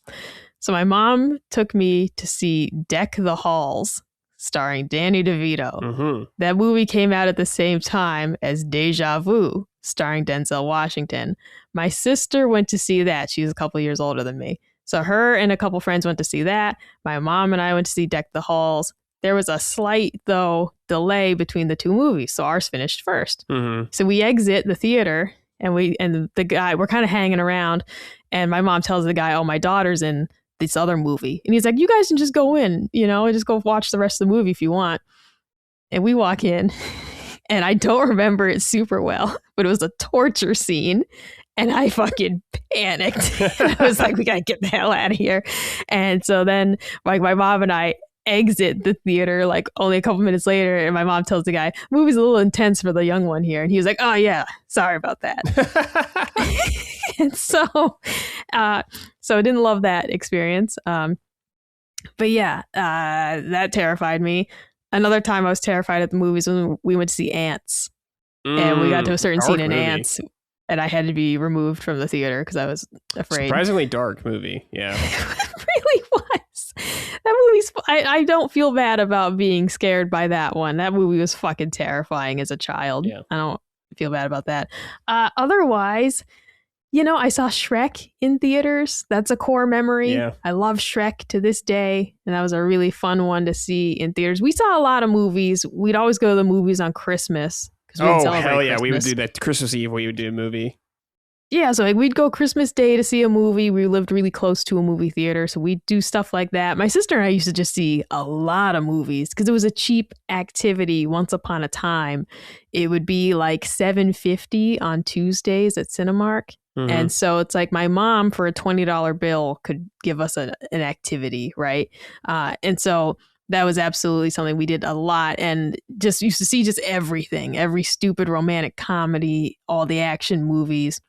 So my mom took me to see Deck the Halls, starring Danny DeVito. That movie came out at the same time as Deja Vu, starring Denzel Washington. My sister went to see that. She was a couple years older than me. So her and a couple friends went to see that. My mom and I went to see Deck the Halls. There was a slight, though, delay between the two movies, so ours finished first. So we exit the theater, and the guy, we're kind of hanging around, and my mom tells the guy, "Oh, my daughter's in this other movie," and he's like, "You guys can just go in, just go watch the rest of the movie if you want." And we walk in, and I don't remember it super well, but it was a torture scene. And I fucking panicked. I was like, we got to get the hell out of here. And so then like my mom and I exit the theater like only a couple minutes later. And my mom tells the guy, movie's a little intense for the young one here. And he was like, oh, yeah, sorry about that. And so I didn't love that experience. But yeah, that terrified me. Another time I was terrified at the movies when we went to see Ants. And we got to a certain scene in Ants. And I had to be removed from the theater because I was afraid. Surprisingly dark movie. Yeah. It really was. That movie's... I don't feel bad about being scared by that one. That movie was fucking terrifying as a child. Yeah. I don't feel bad about that. Otherwise, I saw Shrek in theaters. That's a core memory. Yeah. I love Shrek to this day. And that was a really fun one to see in theaters. We saw a lot of movies. We'd always go to the movies on Christmas. Oh, hell yeah. Christmas. We would do that Christmas Eve. We would do a movie. Yeah, so like we'd go Christmas Day to see a movie. We lived really close to a movie theater, so we'd do stuff like that. My sister and I used to just see a lot of movies because it was a cheap activity once upon a time. It would be like $7.50 on Tuesdays at Cinemark. And so it's like my mom for a $20 bill could give us an activity, right? And so that was absolutely something we did a lot, and just used to see just everything, every stupid romantic comedy, all the action movies.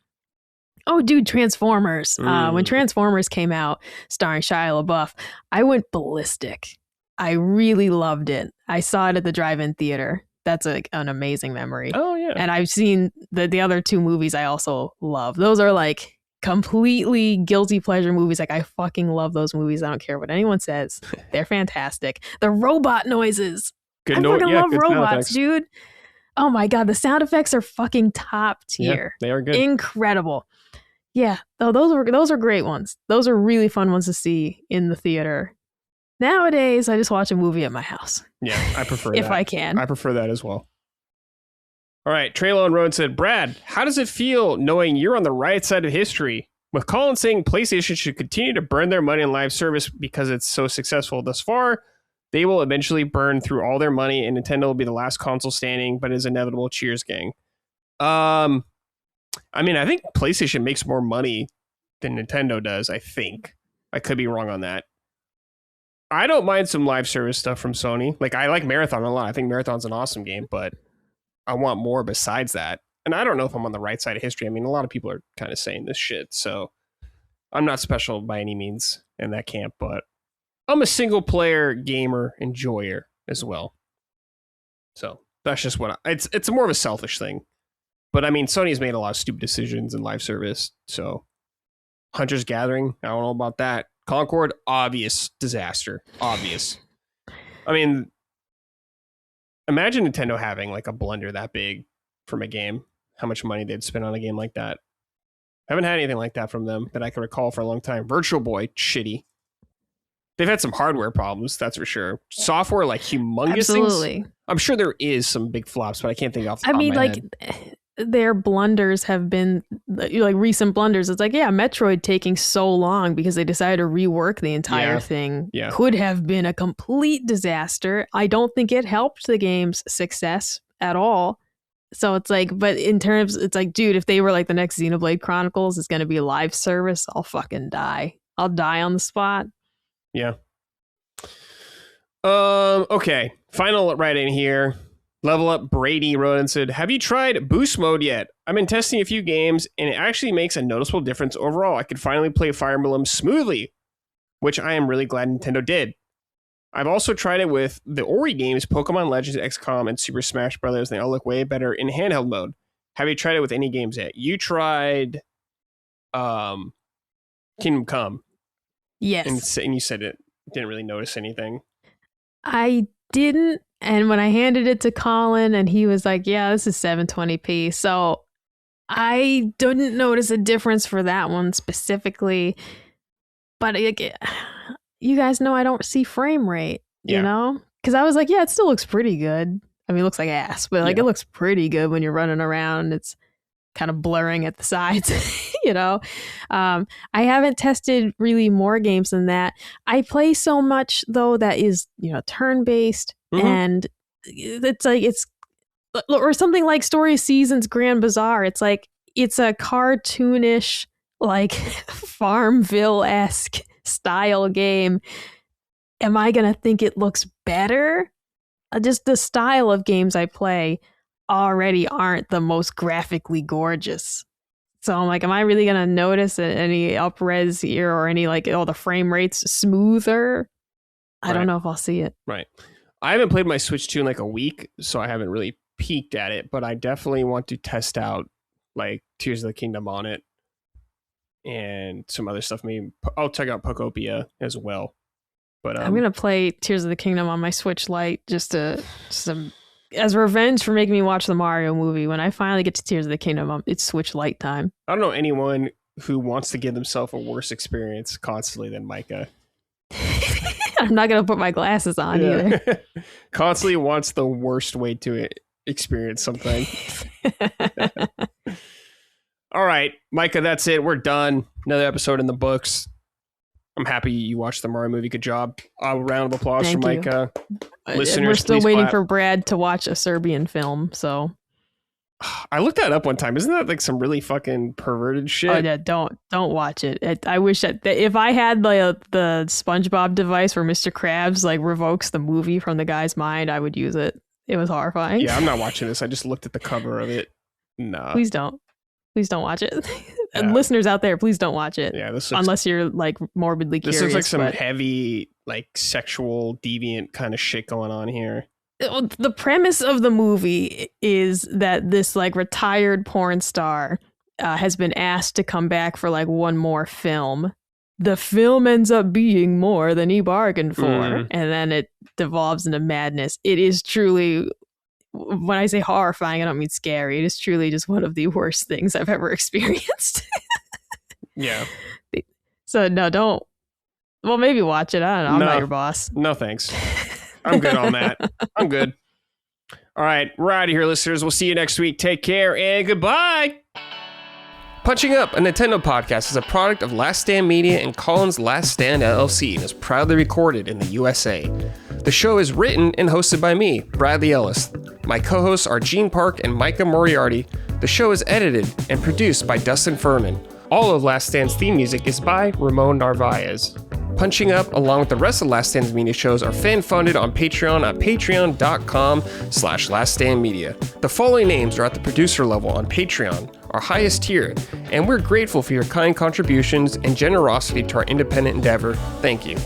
Oh, dude, Transformers. When Transformers came out, starring Shia LaBeouf, I went ballistic. I really loved it. I saw it at the drive-in theater. That's an amazing memory. Oh, yeah. And I've seen the other two movies I also love. Those are like completely guilty pleasure movies. Like I fucking love those movies. I don't care what anyone says. They're fantastic. The robot noises. I fucking love robots, dude. Oh my God. The sound effects are fucking top tier. Yeah, they are good. Incredible. Yeah. Oh, those are great ones. Those are really fun ones to see in the theater. Nowadays, I just watch a movie at my house. Yeah, I prefer if that. I can. I prefer that as well. All right, Traylon Road said, Brad, how does it feel knowing you're on the right side of history? With Colin saying PlayStation should continue to burn their money in live service because it's so successful thus far, they will eventually burn through all their money and Nintendo will be the last console standing, but is inevitable. Cheers, gang. I think PlayStation makes more money than Nintendo does, I think. I could be wrong on that. I don't mind some live service stuff from Sony. Like, I like Marathon a lot. I think Marathon's an awesome game, but I want more besides that. And I don't know if I'm on the right side of history. I mean, a lot of people are kind of saying this shit, so I'm not special by any means in that camp, but I'm a single player gamer enjoyer as well. So that's just what it's more of a selfish thing. But I mean, Sony's made a lot of stupid decisions in live service. So Hunter's Gathering, I don't know about that. Concord, obvious disaster. Obvious. I mean, imagine Nintendo having like a blunder that big from a game. How much money they'd spend on a game like that. I haven't had anything like that from them that I can recall for a long time. Virtual Boy, shitty. They've had some hardware problems, that's for sure. Software, like humongous Absolutely. things. I'm sure there is some big flops, but I can't think off the top of my head. Their blunders have been like recent blunders. It's like, yeah, Metroid taking so long because they decided to rework the entire thing could have been a complete disaster. I don't think it helped the game's success at all. So it's like, but in terms, it's like, dude, if they were like the next Xenoblade Chronicles, it's going to be live service, I'll fucking die. I'll die on the spot. Yeah. Okay. Final right in here. Level Up Brady wrote and said, have you tried boost mode yet? I've been testing a few games and it actually makes a noticeable difference overall. I could finally play Fire Emblem smoothly, which I am really glad Nintendo did. I've also tried it with the Ori games, Pokemon Legends, XCOM, and Super Smash Brothers. They all look way better in handheld mode. Have you tried it with any games yet? You tried Kingdom Come. Yes. And you said it didn't really notice anything. I didn't. And when I handed it to Colin and he was like, yeah, this is 720p. So I didn't notice a difference for that one specifically. But you guys know I don't see frame rate, you know? Because I was like, yeah, it still looks pretty good. I mean, it looks like ass, but like it looks pretty good when you're running around. It's kind of blurring at the sides, you know? I haven't tested really more games than that. I play so much, though, that is, you know, turn-based. And it's or something like Story Seasons Grand Bazaar. It's like, it's a cartoonish, like Farmville-esque style game. Am I going to think it looks better? Just the style of games I play already aren't the most graphically gorgeous. So I'm like, am I really going to notice any up-res here or any like, the frame rate's smoother? I don't know if I'll see it. Right. I haven't played my Switch 2 in like a week, so I haven't really peeked at it, but I definitely want to test out like Tears of the Kingdom on it and some other stuff. Maybe I'll check out Pokopia as well. But I'm gonna play Tears of the Kingdom on my Switch Lite just as revenge for making me watch the Mario movie. When I finally get to Tears of the Kingdom, it's Switch Lite time. I don't know anyone who wants to give themselves a worse experience constantly than Micah. I'm not gonna put my glasses on either. Constantly wants the worst way to experience something. All right, Micah, that's it. We're done. Another episode in the books. I'm happy you watched the Mario movie. Good job. A round of applause for Micah. Listeners, we're still waiting for Brad to watch a Serbian film, so I looked that up one time. Isn't that like some really fucking perverted shit? Oh yeah, don't watch it. I wish that if I had the SpongeBob device where Mr. Krabs like revokes the movie from the guy's mind, I would use it. It was horrifying. Yeah, I'm not watching this. I just looked at the cover of it. Nah. Please don't watch it. And listeners out there, please don't watch it. Yeah, unless you're like morbidly curious. This looks like some heavy, like sexual deviant kind of shit going on here. The premise of the movie is that this like retired porn star has been asked to come back for like one more film. The film ends up being more than he bargained for, and then it devolves into madness. It is truly, when I say horrifying, I don't mean scary. It is truly just one of the worst things I've ever experienced. Yeah. So no, don't. Well, maybe watch it. I don't know. I'm not your boss. No, thanks. I'm good on that. I'm good. All right, we're out of here, listeners. We'll see you next week. Take care and goodbye. Punching Up, a Nintendo podcast, is a product of Last Stand Media and Colin's Last Stand LLC and is proudly recorded in the USA. The show is written and hosted by me, Bradley Ellis. My co-hosts are Gene Park and Micah Moriarty. The show is edited and produced by Dustin Furman. All of Last Stand's theme music is by Ramon Narvaez. Punching Up, along with the rest of Last Stand's media shows, are fan-funded on Patreon at patreon.com/laststandmedia. The following names are at the producer level on Patreon, our highest tier, and we're grateful for your kind contributions and generosity to our independent endeavor. Thank you.